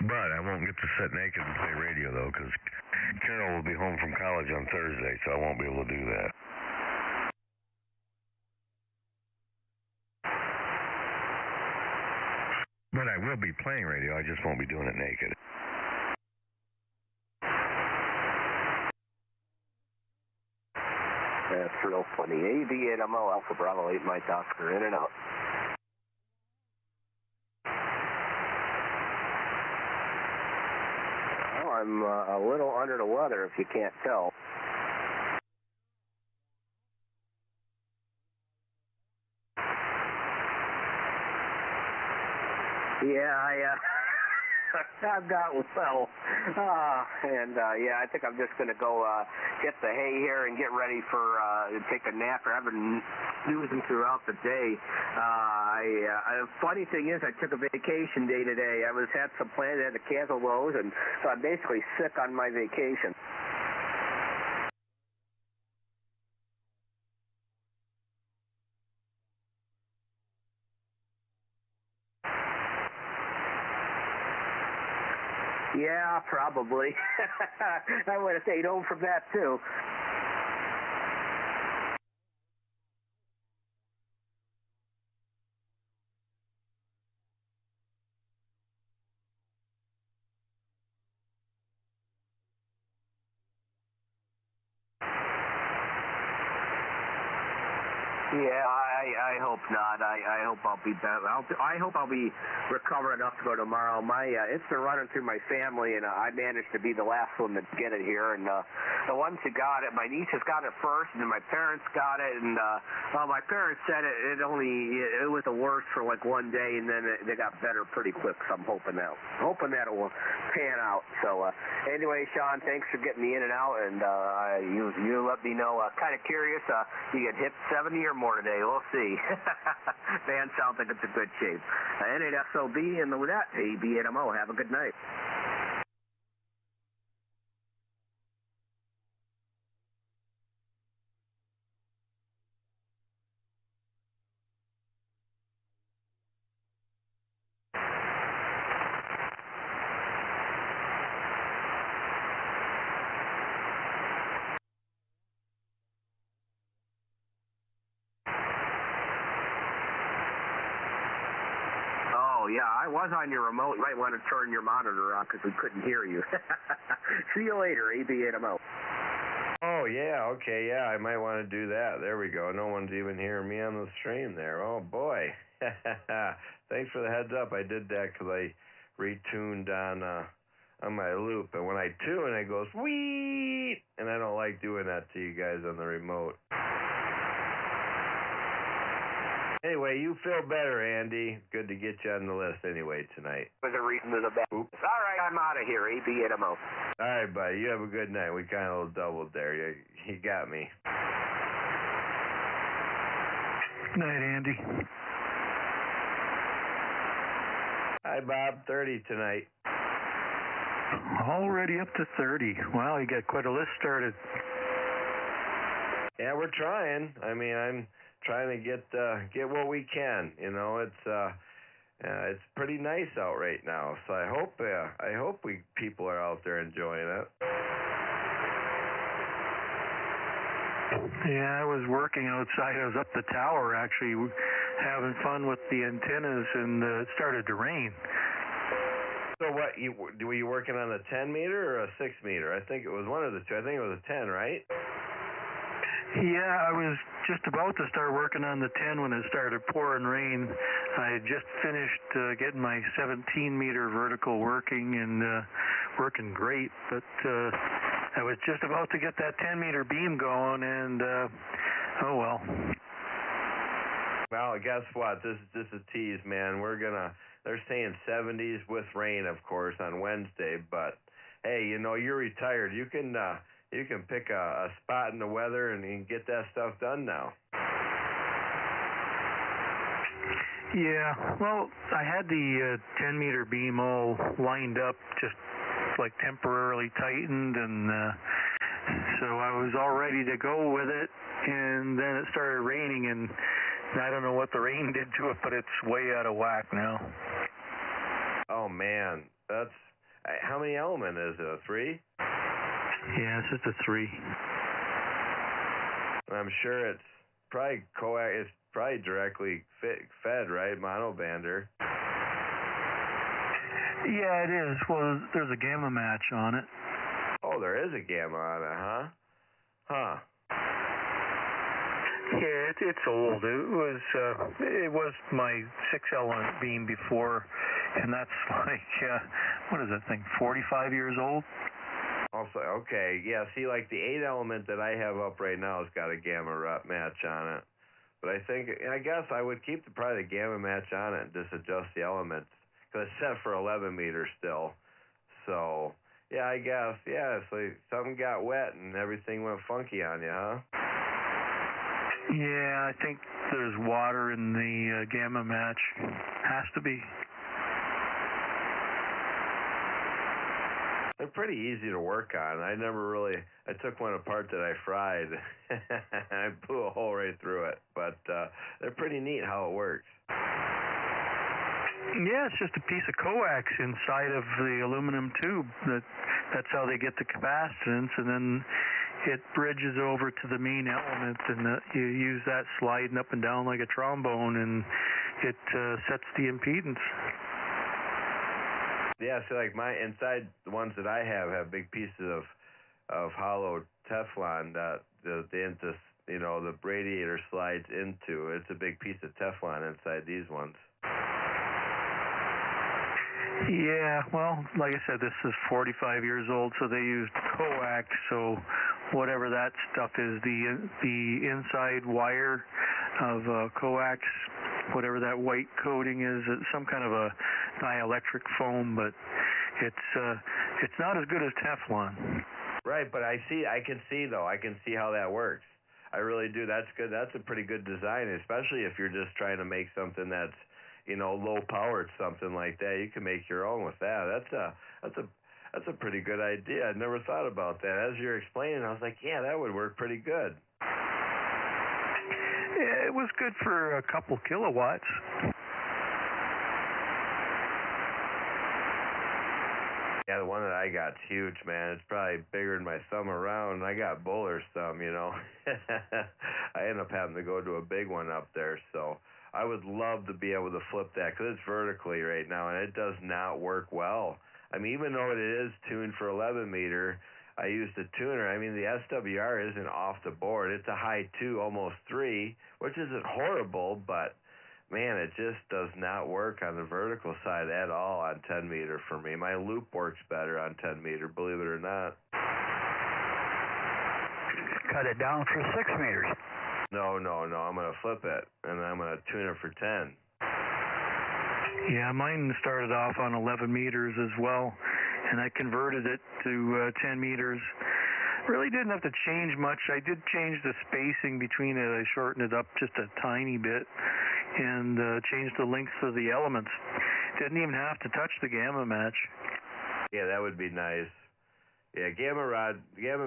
Speaker 9: But I won't get to sit naked and play radio, though, because Carol will be home from college on Thursday, so I won't be able to do that. But I will be playing radio, I just won't be doing it naked.
Speaker 14: That's real funny. AV8MO, Alpha Bravo 8, Mike Oscar, in and out. I'm a little under the weather, if you can't tell. Yeah, I've got well. Yeah, I think I'm just going to go get the hay here and get ready for take a nap. I've been snoozing throughout the day. Funny thing is, I took a vacation day today. Had some plans. I had to cancel those, and so I'm basically sick on my vacation. Yeah, probably. I would have stayed home from that, too. Yeah, I hope not. I hope I'll be better. I hope I'll be recovered enough to go tomorrow. It's been running through my family, and I managed to be the last one to get it here. And the ones who got it, my nieces got it first, and then my parents got it. And my parents said it was the worst for like one day, and then they got better pretty quick. So I'm hoping that'll pan out. So anyway, Sean, thanks for getting me in and out, and you let me know. Kind of curious. You get hit 70 or more today. We'll see. Man, sounds like it's in good shape. N8SOB, and with that, AV8MO. Have a good night. Yeah, I was on your remote. You might want to turn your monitor on because we couldn't hear you. See you later, AV8MO.
Speaker 10: Oh, yeah, okay, yeah, I might want to do that. There we go. No one's even hearing me on the stream there. Oh, boy. Thanks for the heads up. I did that because I retuned on my loop. And when I tune, it goes, wheet, and I don't like doing that to you guys on the remote. Anyway, you feel better, Andy. Good to get you on the list anyway tonight.
Speaker 14: For the reason of the back. All right, I'm out of here. AV8MO.
Speaker 10: All right, buddy. You have a good night. We kind of doubled there. You got me.
Speaker 5: Good night, Andy.
Speaker 10: Hi, Bob. 30 tonight.
Speaker 5: Already up to 30. Wow, you got quite a list started.
Speaker 10: Yeah, we're trying. I mean, I'm trying to get what we can. You know, it's pretty nice out right now. So I hope people are out there enjoying it.
Speaker 5: Yeah, I was working outside. I was up the tower actually, having fun with the antennas, and it started to rain.
Speaker 10: So were you working on a 10 meter or a 6 meter? I think it was one of the two. I think it was a 10, right?
Speaker 5: Yeah, I was just about to start working on the 10 when it started pouring rain. I had just finished getting my 17-meter vertical working and working great, but I was just about to get that 10-meter beam going, and oh well.
Speaker 10: Well, guess what? This is just a tease, man. They're saying 70s with rain, of course, on Wednesday, but hey, you know, you're retired. You can pick a spot in the weather and you can get that stuff done now.
Speaker 5: Yeah, well, I had the 10-meter beam all lined up, just like temporarily tightened, and so I was all ready to go with it, and then it started raining, and I don't know what the rain did to it, but it's way out of whack now.
Speaker 10: Oh, man. How many element is it, a 3?
Speaker 5: Yeah, it's just a 3.
Speaker 10: I'm sure it's probably it's probably directly fed, right? Monobander.
Speaker 5: Yeah, it is. Well, there's a gamma match on it.
Speaker 10: Oh, there is a gamma on it, huh? Huh.
Speaker 5: Yeah, it's old. It was my 6-element beam before, and that's like what is that thing? 45 years old.
Speaker 10: Also, okay, yeah. See, like the 8-element that I have up right now has got a gamma match on it, but I guess I would keep probably the gamma match on it and just adjust the elements because it's set for 11 meters still. So yeah, I guess So something got wet and everything went funky on you, huh?
Speaker 5: Yeah, I think there's water in the gamma match. Has to be.
Speaker 10: They're pretty easy to work on. I took one apart that I fried. I blew a hole right through it. But they're pretty neat how it works.
Speaker 5: Yeah, it's just a piece of coax inside of the aluminum tube. That's how they get the capacitance, and then it bridges over to the main element, and you use that sliding up and down like a trombone, and it sets the impedance.
Speaker 10: Yeah, so like my inside, the ones that I have big pieces of hollow Teflon that the radiator slides into. It's a big piece of Teflon inside these ones.
Speaker 5: Yeah, well, like I said, this is 45 years old, so they used coax, so whatever that stuff is, the inside wire of coax, whatever that white coating is, it's some kind of a dielectric foam, but it's not as good as Teflon.
Speaker 10: Right, but I can see how that works. I really do. That's good. That's a pretty good design, especially if you're just trying to make something that's, low powered, something like that. You can make your own with that. That's a pretty good idea. I never thought about that. As you're explaining, I was like, yeah, that would work pretty good.
Speaker 5: Yeah, it was good for a couple kilowatts.
Speaker 10: Yeah, the one that I got's huge, man. It's probably bigger than my thumb around, and I got Bowler's thumb, I end up having to go to a big one up there, so I would love to be able to flip that because it's vertically right now, and it does not work well. I mean, even though it is tuned for 11 meter, I used a tuner. I mean, the SWR isn't off the board. It's a high 2, almost 3, which isn't horrible, but man, it just does not work on the vertical side at all on 10 meter for me. My loop works better on 10 meter, believe it or not.
Speaker 6: Cut it down for 6 meters.
Speaker 10: No. I'm going to flip it, and I'm going to tune it for 10.
Speaker 5: Yeah, mine started off on 11 meters as well, and I converted it to 10 meters. Really didn't have to change much. I did change the spacing between it. I shortened it up just a tiny bit and changed the lengths of the elements. Didn't even have to touch the gamma match.
Speaker 10: Yeah, that would be nice. Yeah, gamma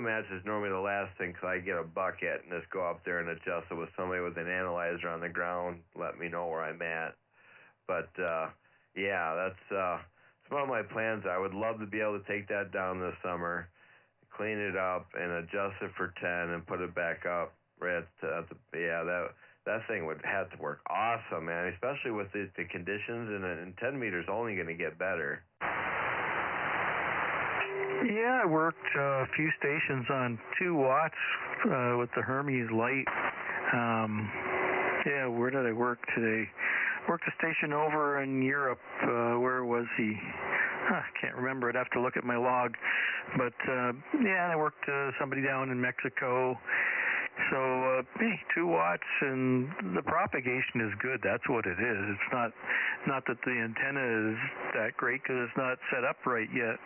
Speaker 10: match is normally the last thing because I get a bucket and just go up there and adjust it with somebody with an analyzer on the ground, let me know where I'm at. But, yeah, that's one of my plans. I would love to be able to take that down this summer, clean it up, and adjust it for 10 and put it back up. That thing would have to work awesome, man, especially with the conditions, and 10 meters only going to get better.
Speaker 5: Yeah, I worked a few stations on 2 watts with the Hermes light. Yeah, where did I work today? worked a station over in Europe. Where was he? I can't remember. I'd have to look at my log. But, I worked somebody down in Mexico. So, 2 watts, and the propagation is good. That's what it is. It's not that the antenna is that great because it's not set up right yet.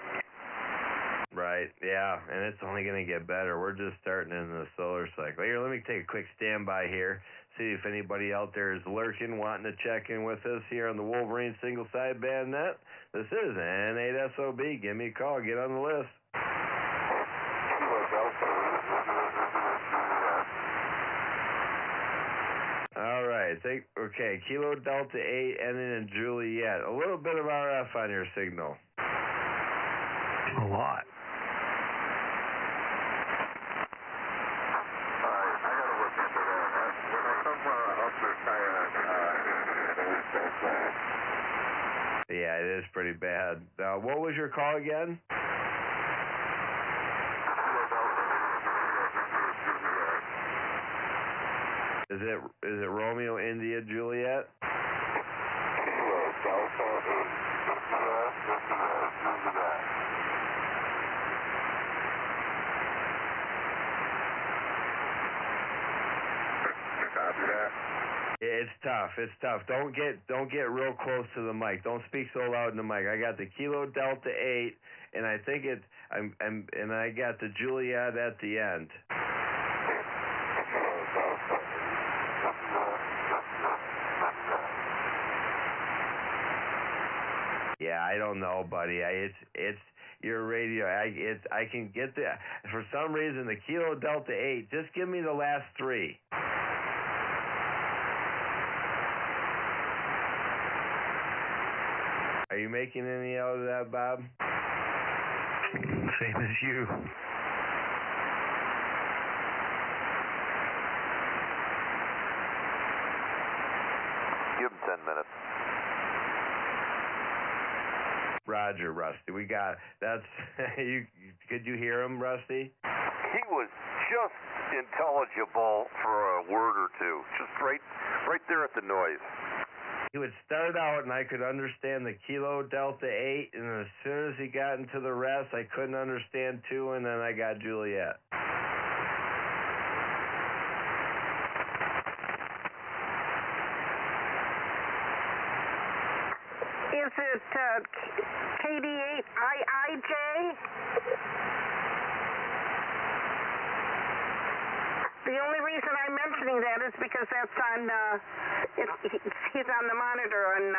Speaker 10: Right, yeah, and it's only going to get better. We're just starting in the solar cycle. Here, let me take a quick standby here, see if anybody out there is lurking, wanting to check in with us here on the Wolverine Single Sideband Net. This is N8SOB. Give me a call. Get on the list. All right, okay, Kilo Delta 8 ending in Juliet. A little bit of RF on your signal.
Speaker 5: A lot.
Speaker 10: Yeah, it is pretty bad. What was your call again? Is it Romeo India Juliet? It's tough. It's tough. Don't get real close to the mic. Don't speak so loud in the mic. I got the Kilo Delta 8, and I think and I got the Juliet at the end. Yeah, I don't know, buddy. It's your radio. I can get the, for some reason, the Kilo Delta 8. Just give me the last 3. Are you making any out of that, Bob?
Speaker 5: Same as you.
Speaker 11: Give him 10 minutes.
Speaker 10: Roger, Rusty. We got that's you. Could you hear him, Rusty?
Speaker 11: He was just intelligible for a word or two, just right there at the noise.
Speaker 10: He would start out, and I could understand the Kilo Delta 8, and as soon as he got into the rest, I couldn't understand 2, and then I got Juliet.
Speaker 4: Is it KD8IIJ? The only reason I'm mentioning that is because that's on, he's on the monitor on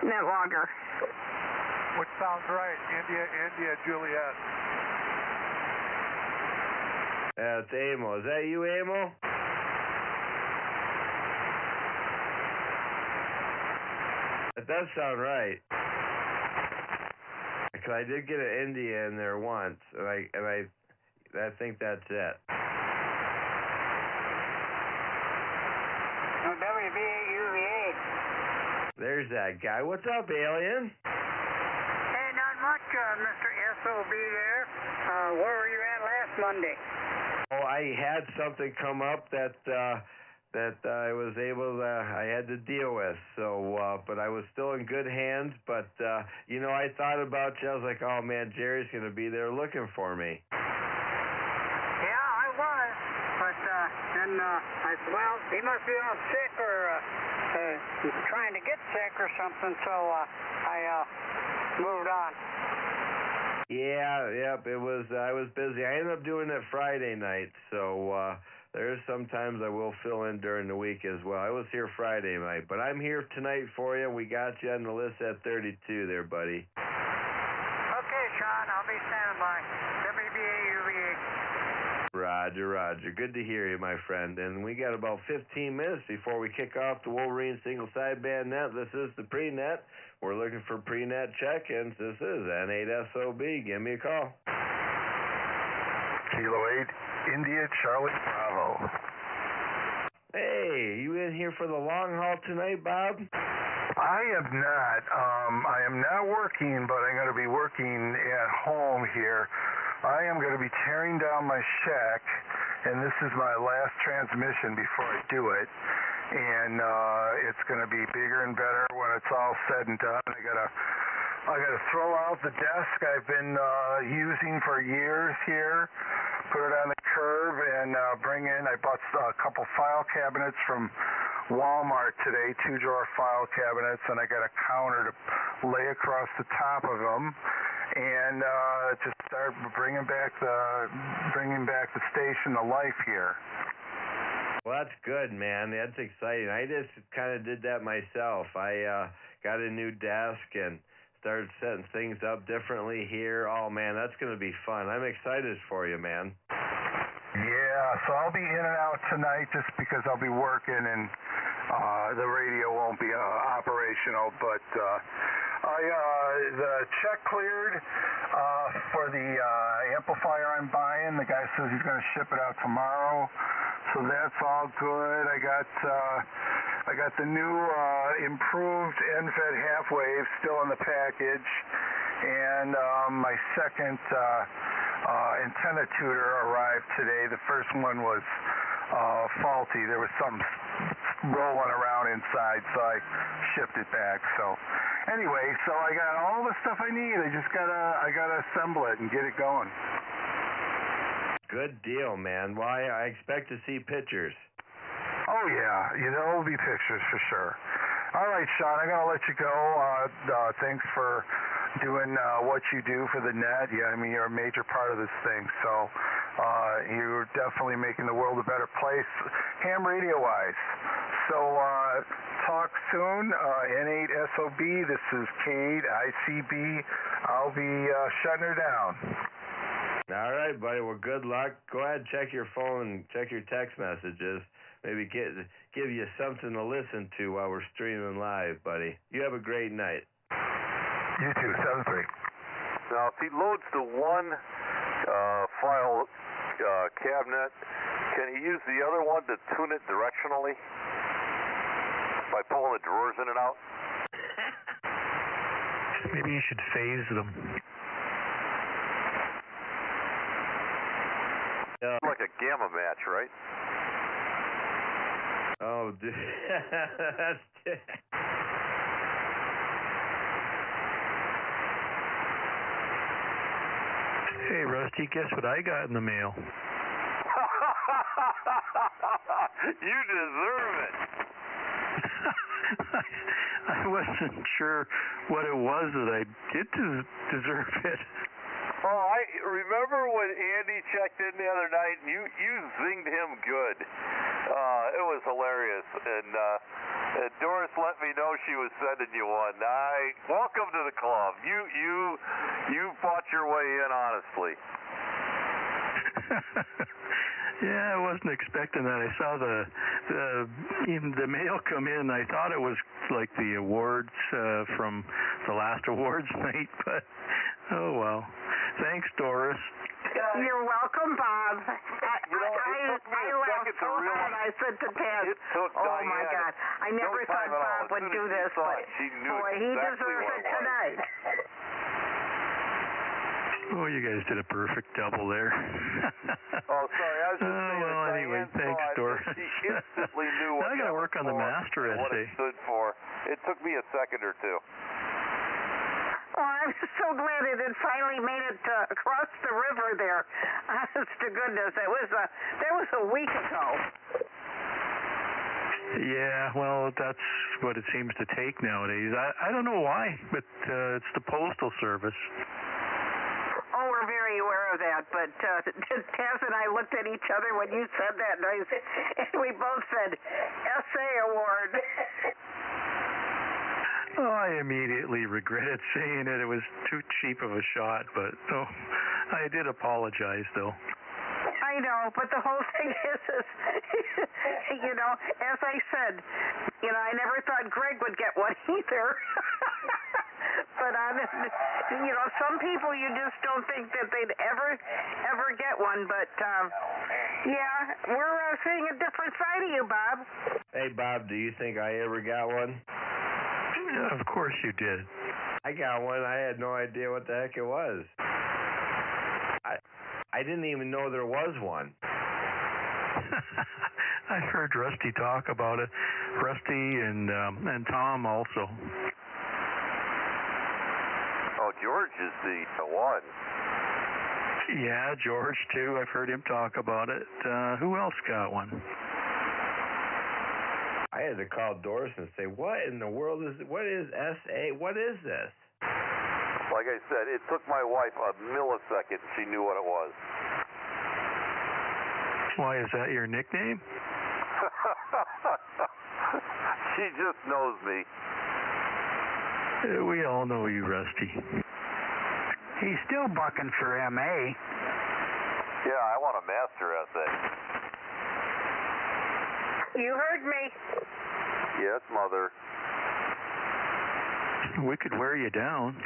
Speaker 4: NetLogger.
Speaker 1: Which sounds right. India, Juliet.
Speaker 10: It's Amo. Is that you, Amo? That does sound right. Because I did get an India in there once, and I think that's it.
Speaker 15: WBAUVA.
Speaker 10: There's that guy. What's up, alien?
Speaker 15: Hey, not much, Mr. SOB there. Where were you at last Monday?
Speaker 10: Oh, I had something come up that I was able to, I had to deal with. So, but I was still in good hands. But, I thought about you. I was like, oh, man, Jerry's going to be there looking for me.
Speaker 15: Yeah, I was. But then I said, well, he must be off sick or trying to get sick or something. So I moved on.
Speaker 10: Yeah, yep. It was. I was busy. I ended up doing it Friday night. So there's sometimes I will fill in during the week as well. I was here Friday night, but I'm here tonight for you. We got you on the list at 32 there, buddy.
Speaker 15: Okay, Sean. I'll be standing by. WBAUVA.
Speaker 10: Roger. Good to hear you, my friend. And we got about 15 minutes before we kick off the Wolverine Single Sideband Net. This is the pre-net. We're looking for pre-net check-ins. This is N8SOB. Give me a call.
Speaker 11: Kilo 8, India, Charlie, Bravo.
Speaker 10: Hey, you in here for the long haul tonight, Bob?
Speaker 11: I am not. I am not working, but I'm going to be working at home here. I am going to be tearing down my shack, and this is my last transmission before I do it.
Speaker 16: and it's going to be bigger and better when it's all said and done. I gotta throw out the desk I've been using for years here, put it on the curb, and bring in. I bought a couple file cabinets from Walmart today, 2-drawer file cabinets, and I got a counter to lay across the top of them, and just start bringing back the station to life here.
Speaker 10: Well, that's good, man. That's exciting. I just kind of did that myself. I got a new desk and started setting things up differently here. Oh, man, that's going to be fun. I'm excited for you, man.
Speaker 16: Yeah, so I'll be in and out tonight just because I'll be working and the radio won't be operational. But the check cleared for the amplifier I'm buying. The guy says he's going to ship it out tomorrow. So that's all good. I got the new improved end-fed half-wave still in the package, and my second antenna tutor arrived today. The first one was faulty. There was some rolling around inside, so I shipped it back. So anyway, so I got all the stuff I need. I gotta assemble it and get it going.
Speaker 10: Good deal, man. Why, I expect to see pictures.
Speaker 16: Oh, yeah. There will be pictures for sure. All right, Sean, I got to let you go. Thanks for doing what you do for the net. Yeah, I mean, you're a major part of this thing. So you're definitely making the world a better place, ham radio-wise. So talk soon. N8SOB, this is Kate, ICB. I'll be shutting her down.
Speaker 10: All right, buddy. Well, good luck. Go ahead and check your phone, check your text messages. Maybe give you something to listen to while we're streaming live, buddy. You have a great night.
Speaker 16: You too, 7-3.
Speaker 11: Now, if he loads the one file cabinet, can he use the other one to tune it directionally by pulling the drawers in and out?
Speaker 5: Maybe you should phase them.
Speaker 11: Like a gamma match, right?
Speaker 10: Oh, dude. That's...
Speaker 5: Hey, Rusty, guess what I got in the mail?
Speaker 11: You deserve it.
Speaker 5: I wasn't sure what it was that I did deserve it.
Speaker 11: Oh, I remember when Andy checked in the other night, and you zinged him good. It was hilarious, and Doris let me know she was sending you one. Welcome to the club. You fought your way in honestly.
Speaker 5: Yeah, I wasn't expecting that. I saw the mail come in. I thought it was like the awards from the last awards night, but oh well. Thanks, Doris.
Speaker 4: You're welcome, Bob. I laughed so hard I said to Ted, oh my God, I never thought Bob would do this, but boy, he deserves it tonight.
Speaker 5: Oh, you guys did a perfect double there.
Speaker 11: Oh, sorry, I was just saying.
Speaker 5: Well, anyway, thanks, Doris.
Speaker 11: She instantly knew what
Speaker 5: I got to work on the master
Speaker 11: what
Speaker 5: essay.
Speaker 11: it stood for. It took me a second or two.
Speaker 4: Oh, I'm so glad it had finally made it across the river there. Honest to goodness, that was a week ago.
Speaker 5: Yeah, well, that's what it seems to take nowadays. I don't know why, but it's the Postal Service.
Speaker 4: Oh, we're very aware of that, but Taz and I looked at each other when you said that, and we both said, Essay Award.
Speaker 5: Oh, I immediately regretted saying it. It was too cheap of a shot, but I did apologize, though.
Speaker 4: I know, but the whole thing is, as I said, I never thought Greg would get one either. But some people you just don't think that they'd ever get one. But yeah, we're seeing a different side of you, Bob.
Speaker 10: Hey, Bob, do you think I ever got one?
Speaker 5: Yeah, of course you did.
Speaker 10: I got one. I had no idea what the heck it was. I didn't even know there was one.
Speaker 5: I heard Rusty talk about it. Rusty and Tom also.
Speaker 11: Oh, George is the one.
Speaker 5: Yeah, George too. I've heard him talk about it. Who else got one?
Speaker 10: I had to call Doris and say, what in the world is, what is SA? What is this?
Speaker 11: Like I said, it took my wife a millisecond. She knew what it was.
Speaker 5: Why, is that your nickname?
Speaker 11: She just knows me.
Speaker 5: We all know you, Rusty.
Speaker 6: He's still bucking for MA.
Speaker 11: Yeah, I want a master essay.
Speaker 4: You heard me.
Speaker 11: Yes, Mother.
Speaker 5: We could wear you down.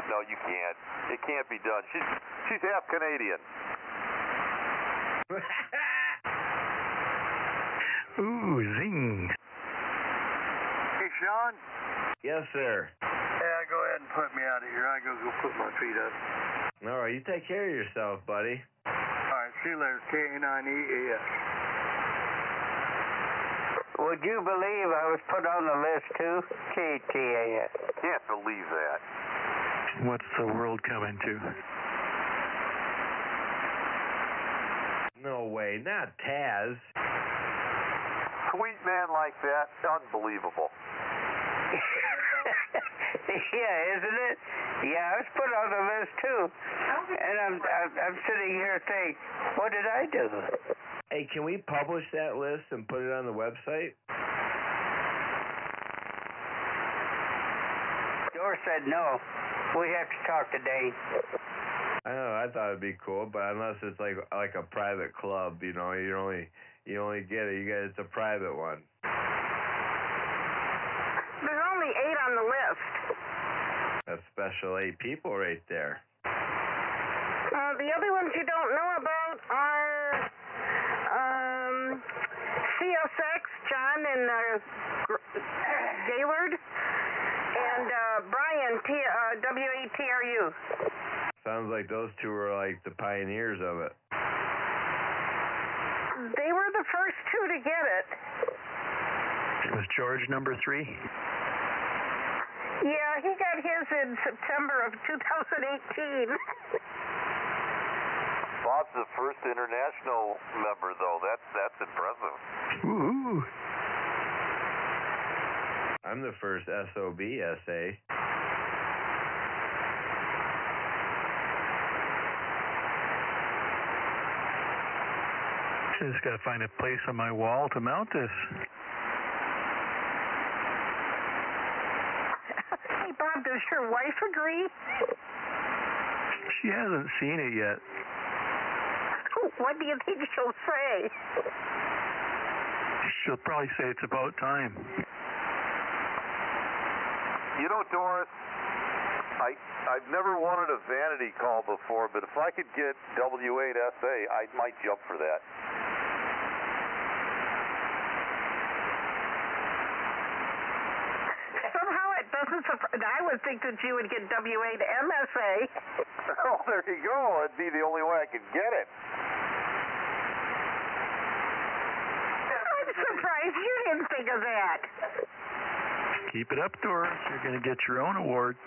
Speaker 11: No, you can't. It can't be done. She's half Canadian.
Speaker 5: Ooh, zing.
Speaker 16: Hey, Sean?
Speaker 10: Yes, sir.
Speaker 16: Yeah, go ahead and put me out of here. I go put my feet up.
Speaker 10: All right, you take care of yourself, buddy.
Speaker 16: All right, see you later. K-A-9-E-A-S.
Speaker 14: Would you believe I was put on the list too? KTAS.
Speaker 11: Can't believe that.
Speaker 5: What's the world coming to?
Speaker 10: No way, not Taz.
Speaker 11: Sweet man like that, unbelievable.
Speaker 14: Yeah, isn't it? Yeah, I was put on the list too, and I'm sitting here saying, what did I do?
Speaker 10: Hey, can we publish that list and put it on the website?
Speaker 14: Doris said no. We have to talk to Dave.
Speaker 10: I know. I thought it'd be cool, but unless it's like a private club, you know, you only get it. It's a private one.
Speaker 4: There's only 8 on the list.
Speaker 10: That's special 8 people right there.
Speaker 4: The other ones you don't know about are CSX, John and Gaylord, and Brian, WATRU.
Speaker 10: Sounds like those two were like the pioneers of it.
Speaker 4: They were the first 2 to get it.
Speaker 5: Was George number 3?
Speaker 4: Yeah, he got his in September of 2018.
Speaker 11: Bob's the first international member, though. That's impressive.
Speaker 5: Ooh.
Speaker 10: I'm the first SOB essay.
Speaker 5: Just gotta find a place on my wall to mount this.
Speaker 4: Hey, Bob, does your wife agree?
Speaker 5: She hasn't seen it yet.
Speaker 4: What do you think she'll say?
Speaker 5: She'll probably say it's about time.
Speaker 11: You know, Doris, I've never wanted a vanity call before, but if I could get W8SA, I might jump for that.
Speaker 4: Somehow it doesn't surprise. I would think that you would get W8MSA.
Speaker 11: Oh, there you go. It'd be the only way I could get it.
Speaker 4: I'm surprised you didn't think of that.
Speaker 5: Keep it up, Doris. You're going to get your own award.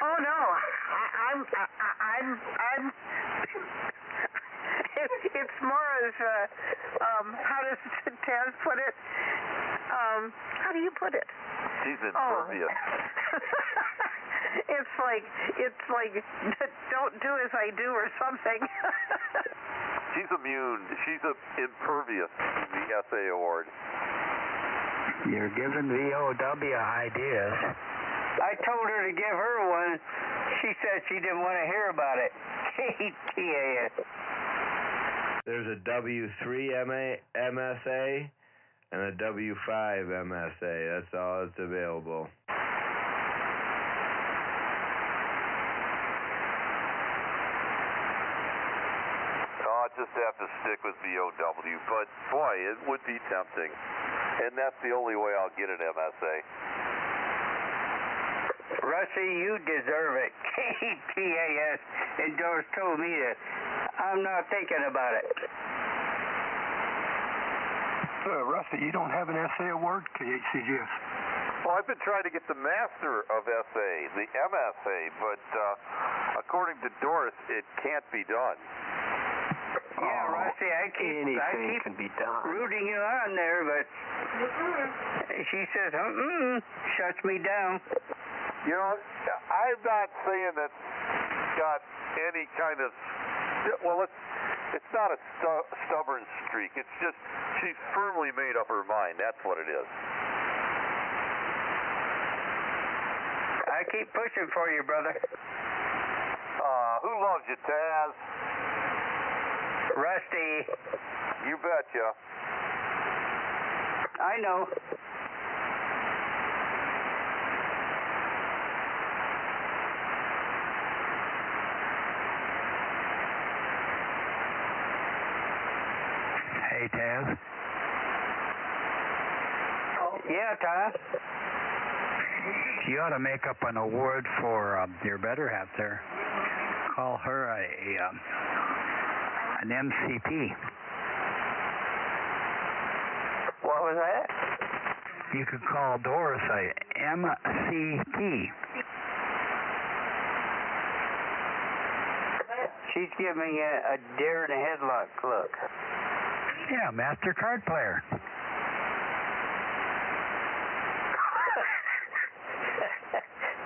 Speaker 4: Oh no, I'm. It's more as how does Taz put it? How do you put it?
Speaker 11: She's impervious.
Speaker 4: It's like don't do as I do or something.
Speaker 11: She's immune. She's impervious to the SA award.
Speaker 6: You're giving VOW ideas.
Speaker 14: I told her to give her one. She said she didn't want to hear about it. KTAS.
Speaker 10: There's a W3 MSA and a W5 MSA. That's all that's available.
Speaker 11: I'll just have to stick with VOW, but boy, it would be tempting. And that's the only way I'll get an MSA.
Speaker 14: Rusty, you deserve it. KTAS. And Doris told me that. I'm not thinking about it.
Speaker 16: Rusty, you don't have an SA award, KHCGS?
Speaker 11: Well, I've been trying to get the Master of SA, the MSA, but according to Doris, it can't be done.
Speaker 15: Yeah, Rusty, I keep
Speaker 2: can be done.
Speaker 15: rooting you on there, but she says, shuts me down.
Speaker 11: You know, I'm not saying that she's got any kind of, well, it's not a stubborn streak. It's just she's firmly made up her mind. That's what it is.
Speaker 15: I keep pushing for you, brother.
Speaker 11: Who loves you, Taz?
Speaker 15: Rusty.
Speaker 11: You betcha.
Speaker 15: I know.
Speaker 6: Hey, Taz.
Speaker 15: Yeah, Tom.
Speaker 6: You ought to make up an award for your better half there. Call her an MCP.
Speaker 15: What was that?
Speaker 6: You could call Doris a MCP.
Speaker 15: She's giving me a deer in the headlock look.
Speaker 6: Yeah, master card player.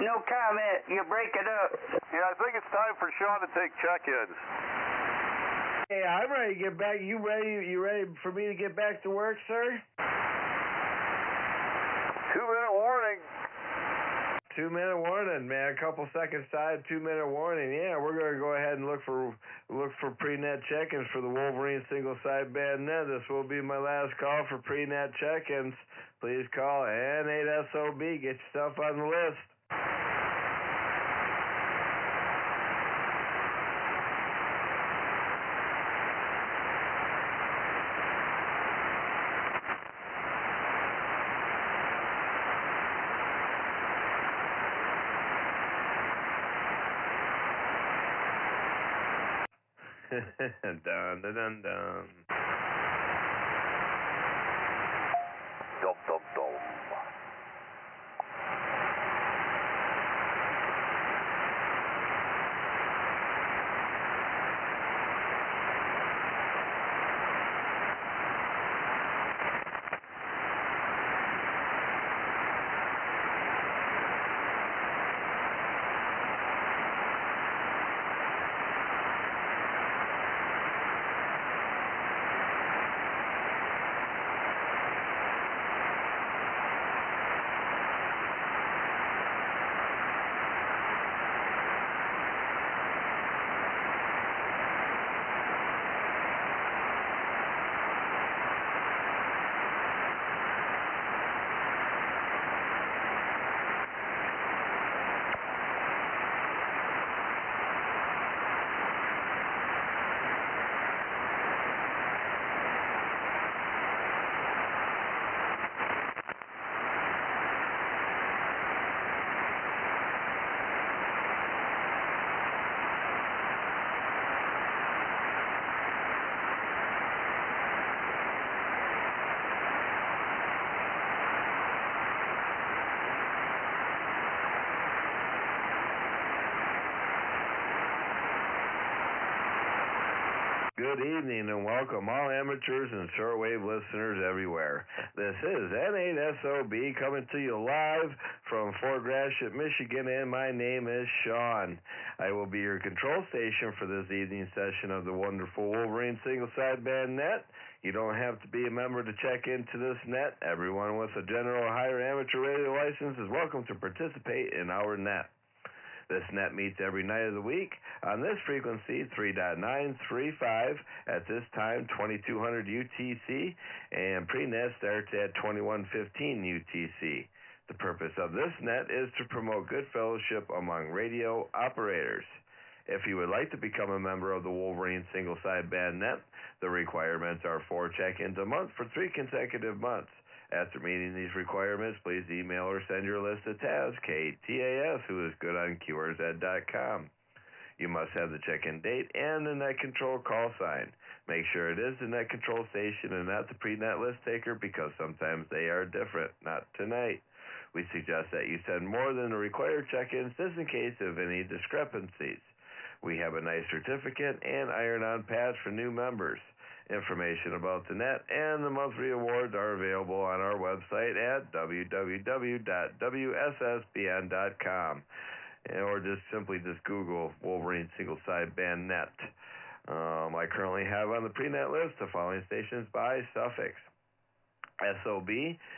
Speaker 15: No comment. You break it up.
Speaker 11: Yeah, I think it's time for Sean to take check-ins.
Speaker 10: Hey, I'm ready to get back. You ready for me to get back to work, sir?
Speaker 11: 2-minute warning.
Speaker 10: 2-minute warning, man. A couple seconds side, 2-minute warning. Yeah, we're going to go ahead and look for pre-net check-ins for the Wolverine single sideband net. This will be my last call for pre-net check-ins. Please call N8SOB. Get yourself on the list. Dun, dun, dun, dun.
Speaker 11: Dum, dum, dum.
Speaker 10: Good evening and welcome all amateurs and shortwave listeners everywhere. This is N8SOB coming to you live from Fort Gratiot, Michigan, and my name is Sean. I will be your control station for this evening session of the wonderful Wolverine single sideband net. You don't have to be a member to check into this net. Everyone with a general or higher amateur radio license is welcome to participate in our net. This net meets every night of the week on this frequency, 3.935, at this time, 2200 UTC, and pre-net starts at 2115 UTC. The purpose of this net is to promote good fellowship among radio operators. If you would like to become a member of the Wolverine single sideband net, the requirements are 4 check-ins a month for 3 consecutive months. After meeting these requirements, please email or send your list to Taz, K-T-A-S, who is good on QRZ.com. You must have the check-in date and the net control call sign. Make sure it is the net control station and not the pre-net list taker because sometimes they are different. Not tonight. We suggest that you send more than the required check-ins just in case of any discrepancies. We have a nice certificate and iron-on pads for new members. Information about the net and the monthly awards are available on our website at www.wssbn.com. Or simply Google Wolverine Single Side Band Net. I currently have on the pre-net list the following stations by suffix: SOB,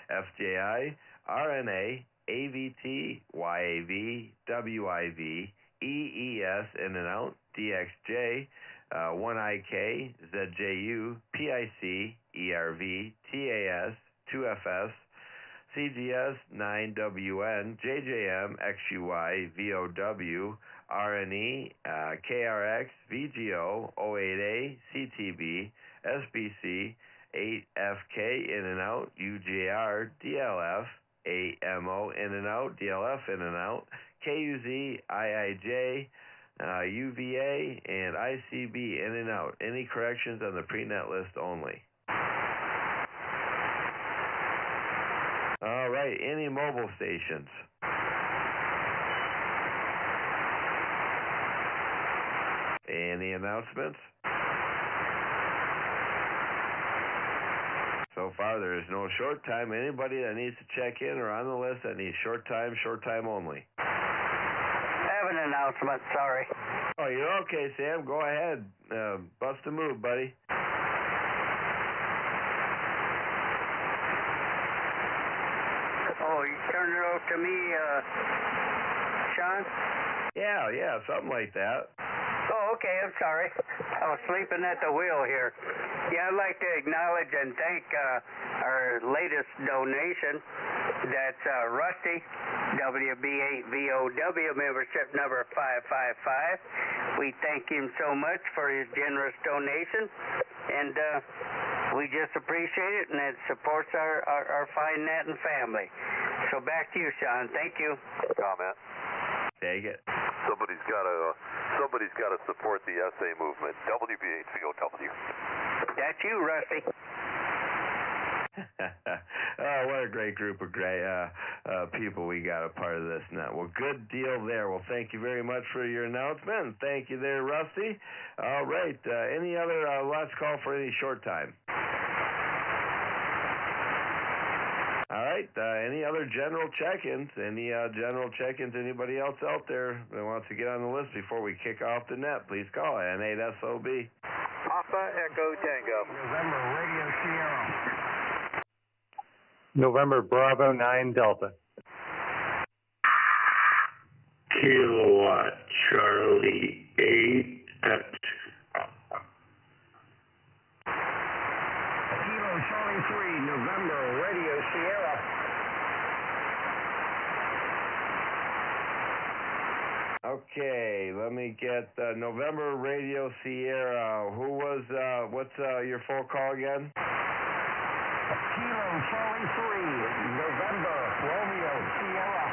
Speaker 10: FJI, RNA, AVT, YAV, WIV, EES, in and out, DXJ, 1IK, ZJU, PIC, ERV, TAS, 2FS, CGS, 9WN, JJM, XUY, VOW, RNE, KRX, VGO, 08A, CTB, SBC, 8FK, in and out, UJR, DLF, AMO, in and out, DLF, in and out, KUZ, IIJ, UVA, and ICB, in and out. Any corrections on the pre-net list only. All right, any mobile stations? Any announcements? So far, there is no short time. Anybody that needs to check in or on the list that needs short time only.
Speaker 15: I have an announcement, sorry.
Speaker 10: Oh, you're okay, Sam. Go ahead. Bust a move, buddy.
Speaker 15: Oh, you turned it over to me, Sean?
Speaker 10: Yeah, something like that.
Speaker 15: Oh, okay, I'm sorry. I was sleeping at the wheel here. Yeah, I'd like to acknowledge and thank our latest donation. That's Rusty, WB8VOW, membership number 555. We thank him so much for his generous donation, and we just appreciate it, and it supports our fine net and family. So back to you, Sean. Thank you.
Speaker 11: Comment.
Speaker 10: Take it.
Speaker 11: Somebody's got to support the SA movement. WB8VOW.
Speaker 15: That's you, Rusty.
Speaker 10: Oh, what a great group of great people we got a part of this net. Well, good deal there. Well, thank you very much for your announcement. And thank you there, Rusty. All right. Any other last call for any short time? All right. Any other general check-ins? Anybody else out there that wants to get on the list before we kick off the net? Please call N8SOB.
Speaker 11: Alpha Echo Tango.
Speaker 12: November Radio Sierra.
Speaker 7: November Bravo 9 Delta.
Speaker 9: Kilowatt Charlie 8 at
Speaker 12: Kilo Charlie 3, November Radio Sierra.
Speaker 10: Okay, let me get November Radio Sierra. Who was, what's your full call again?
Speaker 12: Kilo Charlie 3, November Romeo Sierra.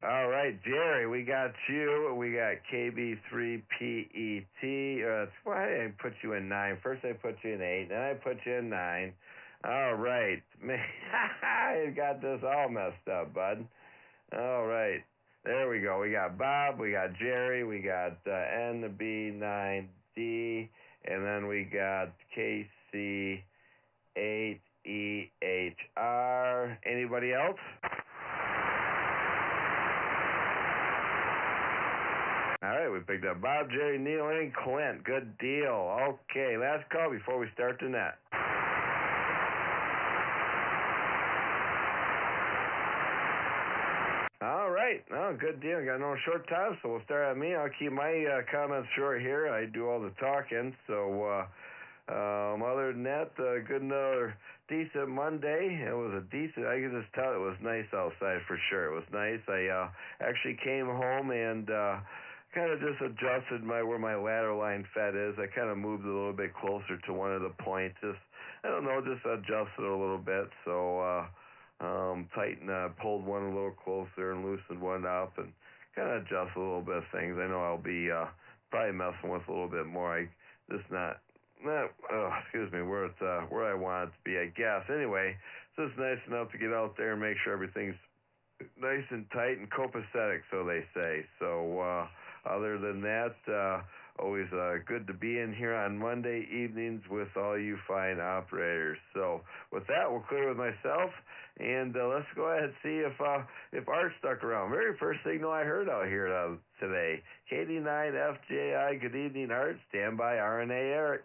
Speaker 10: All right, Jerry, we got you. We got KB3PET. Why did I put you in 9? First I put you in 8, then I put you in 9. All right. Man, you got this all messed up, bud. All right. There we go. We got Bob, we got Jerry, we got NB9D, and then we got KC8EHR. Anybody else? All right, we picked up Bob, Jerry, Neil, and Clint. Good deal. Okay, last call before we start the net. All right. Oh, good deal. Got no short time, so we'll start on me. I'll keep my comments short here. I do all the talking. So, other than that, another decent Monday. It was a decent, I can just tell it was nice outside for sure. It was nice. I actually came home and kind of just adjusted where my ladder line fed is. I kind of moved a little bit closer to one of the points. Just adjusted a little bit. So, pulled one a little closer and loosened one up and kind of adjust a little bit of things. I know I'll be probably messing with a little bit more. I just not where I want it to be, I guess. Anyway, so it's nice enough to get out there and make sure everything's nice and tight and copacetic, so they say. So other than that, always good to be in here on Monday evenings with all you fine operators. So with that, we'll clear with myself, and let's go ahead and see if Art stuck around. Very first signal I heard out here today. KD9FJI, good evening, Art. Stand by, RNA Eric.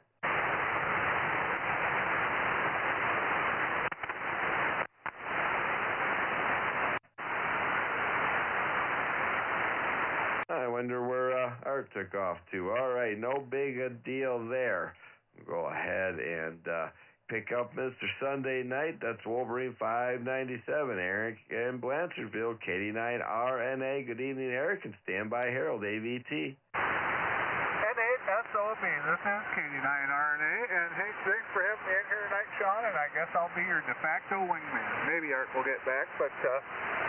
Speaker 10: I wonder where Art took off to. All right, no big a deal there. We'll go ahead and pick up Mr. Sunday Night. That's Wolverine 597, Eric in Blanchardville, KD9RNA. Good evening, Eric, and stand by, Harold, AVT.
Speaker 1: N8SOB, this is KD9RNA, and hey, thanks for having me in here tonight, Sean, and I guess I'll be your de facto wingman. Maybe Art will get back, but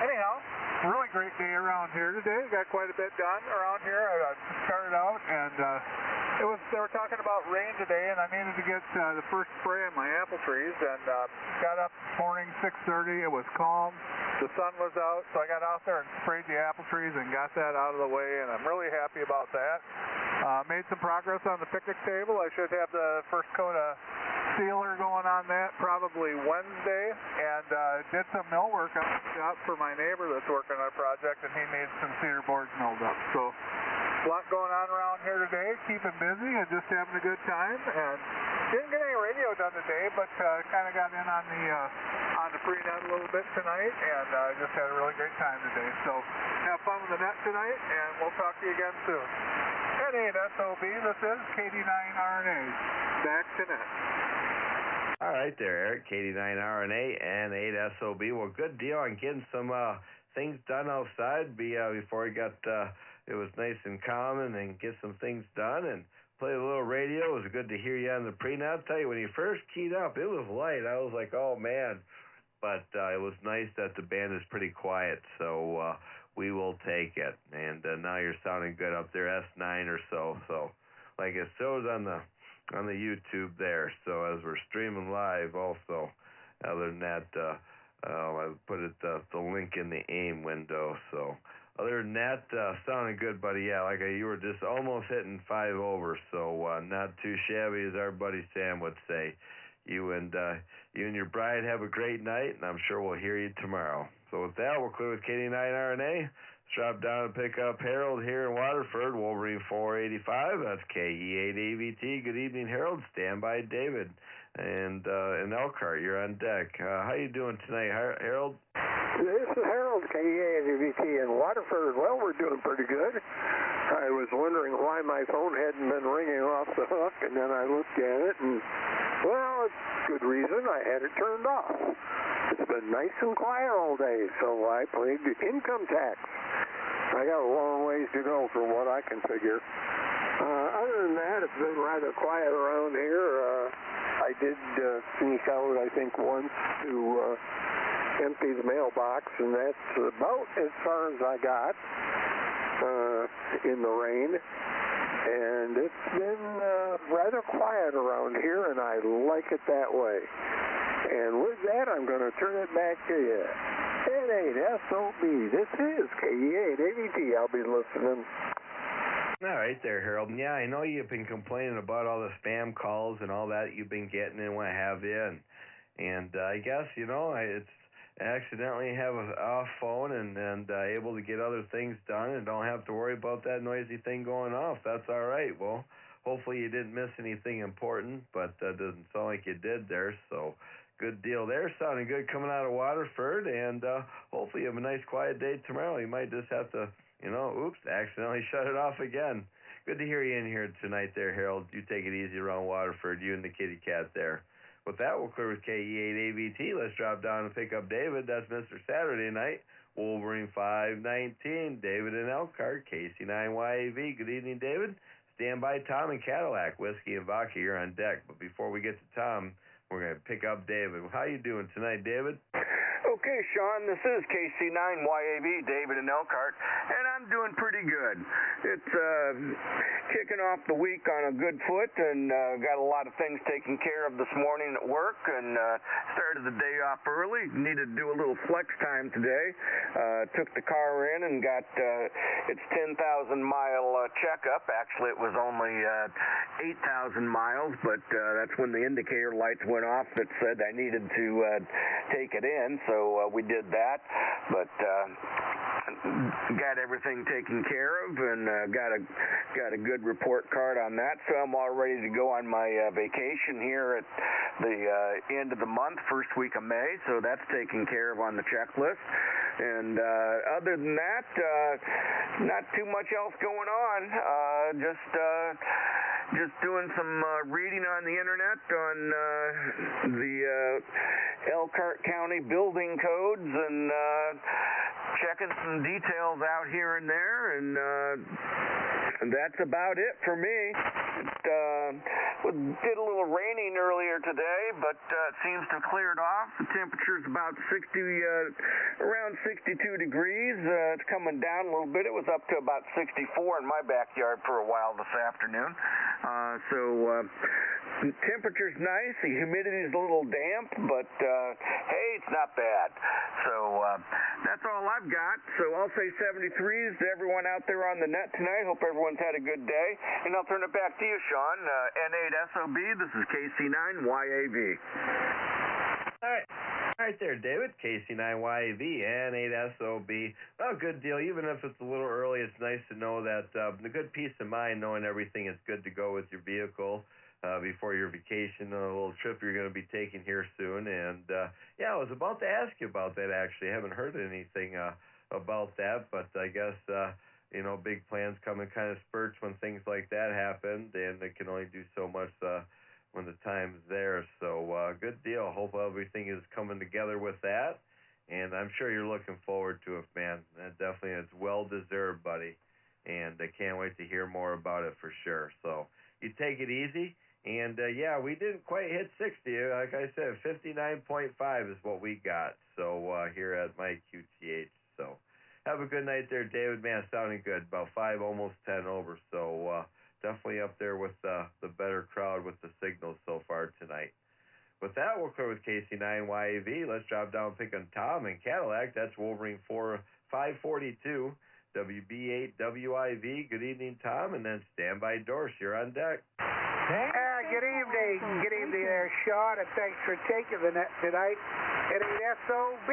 Speaker 1: anyhow, really great day around here today. Got quite a bit done around here. I started out, and they were talking about rain today, and I needed to get the first spray on my apple trees, and got up this morning, 6:30. It was calm. The sun was out, so I got out there and sprayed the apple trees and got that out of the way, and I'm really happy about that. Made some progress on the picnic table. I should have the first coat of sealer going on that probably Wednesday, and did some millwork on the shop for my neighbor that's working on a project, and he needs some cedar boards milled up. So a lot going on around here today, keeping busy and just having a good time. And didn't get any radio done today, but kind of got in on the pre-net a little bit tonight, and just had a really great time today. So have fun with the net tonight, and we'll talk to you again soon. N8SOB, this is KD9RNA. Back to net.
Speaker 10: All right there, Eric, KD9RNA and 8SOB. Well, good deal on getting some things done outside before it was nice and calm, and get some things done and play a little radio. It was good to hear you on the pre-net. I'll tell you, when you first keyed up, it was light. I was like, oh, man. But it was nice that the band is pretty quiet, so we will take it. And now you're sounding good up there, S9 or so. So, like it shows on the YouTube there. So as we're streaming live, also, other than that, I put the link in the AIM window. So other than that, sounding good, buddy. Yeah, like you were just almost hitting 5 over. So not too shabby, as our buddy Sam would say. You and your bride have a great night, and I'm sure we'll hear you tomorrow. So with that, we'll clear with KD9RNA. Let's drop down and pick up Harold here in Waterford, Wolverine 485. That's KE8AVT. Good evening, Harold. Stand by, David. And in Elkhart, you're on deck. How you doing tonight, Harold?
Speaker 2: This is Harold, KE8AVT in Waterford. Well, we're doing pretty good. I was wondering why my phone hadn't been ringing off the hook, and then I looked at it, and, well, it's good reason I had it turned off. It's been nice and quiet all day, so I played income tax. I got a long ways to go from what I can figure. Other than that, it's been rather quiet around here. I did sneak out, I think, once to empty the mailbox, and that's about as far as I got in the rain. And it's been rather quiet around here, and I like it that way. And with that, I'm going to turn it back to you. N8SOB, this is KE8AVT. I'll be listening.
Speaker 10: All right there, Harold. Yeah, I know you've been complaining about all the spam calls and all that you've been getting and what have you. And I guess, it's accidentally have an off phone and able to get other things done and don't have to worry about that noisy thing going off. That's all right. Well, hopefully you didn't miss anything important, but that doesn't sound like you did there. So good deal there. Sounding good coming out of Waterford, and hopefully you have a nice quiet day tomorrow. You might just have to, accidentally shut it off again. Good to hear you in here tonight there, Harold. You take it easy around Waterford, you and the kitty cat there. With that, we'll clear with KE8AVT. Let's drop down and pick up David. That's Mr. Saturday Night, Wolverine 519. David in Elkhart, KC9YAV. Good evening, David. Stand by, Tom and Cadillac. Whiskey and vodka, you're on deck. But before we get to Tom, we're going to pick up David. How you doing tonight, David?
Speaker 3: Okay, Sean, this is KC9YAV, David in Elkhart, and I'm
Speaker 12: I'm doing pretty good. It's kicking off the week on a good foot, and got a lot of things taken care of this morning at work, and started the day off early. Needed to do a little flex time today. Took the car in and got its 10,000-mile checkup. Actually, it was only 8,000 miles, but that's when the indicator lights went off that said I needed to take it in, so we did that. But got everything taken care of, and got a good report card on that, so I'm all ready to go on my vacation here at the end of the month, first week of May, so that's taken care of on the checklist. And other than that, not too much else going on. Just doing some reading on the internet on the Elkhart County building codes, and checking some details out here and there, and that's about it for me. It did a little raining earlier today, but it seems to have cleared off. The temperature's about around 62 degrees. It's coming down a little bit. It was up to about 64 in my backyard for a while this afternoon. The temperature's nice. The humidity's a little damp, but hey, it's not bad. So that's all I've got. So I'll say 73s to everyone out there on the net tonight. Hope everyone's had a good day. And I'll turn it back to you, Sean. N8SOB, this is KC9YAV.
Speaker 10: All right there, David. KC9YAV, N8SOB. Well, good deal. Even if it's a little early, it's nice to know that the good peace of mind knowing everything is good to go with your vehicle before your vacation, a little trip you're going to be taking here soon. And, yeah, I was about to ask you about that, actually. I haven't heard anything about that, but I guess, big plans come in kind of spurts when things like that happen, and they can only do so much when the time's there. So good deal. Hope everything is coming together with that, and I'm sure you're looking forward to it, man. Definitely, it's well-deserved, buddy, and I can't wait to hear more about it for sure. So you take it easy, and, yeah, we didn't quite hit 60. Like I said, 59.5 is what we got, so here at my QTH. So have a good night there, David. Man, sounding good. About 5, almost 10 over, so definitely up there with the better crowd with the signals so far tonight. With that, we'll clear with KC9YAV. Let's drop down and pick on Tom in Cadillac. That's Wolverine 542, WB8WIV. Good evening, Tom, and then standby Dorsch. You're on deck.
Speaker 17: Good evening. Good evening there, Sean, and thanks for taking the net tonight. N8SOB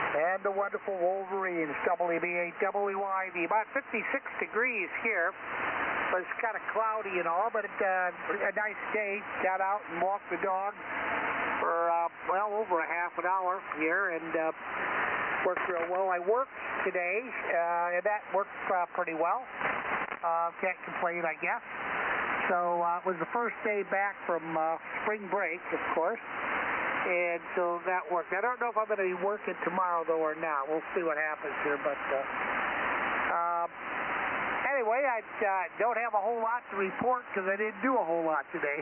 Speaker 17: and the wonderful Wolverines, WB8WIV. About 56 degrees here. But it's kind of cloudy and all, but it's a nice day. Got out and walked the dog for, over a half an hour here, and worked real well. I worked today, and that worked pretty well. Can't complain, I guess. So it was the first day back from spring break, of course, and so that worked. I don't know if I'm going to be working tomorrow, though, or not. We'll see what happens here, but anyway, I don't have a whole lot to report because I didn't do a whole lot today.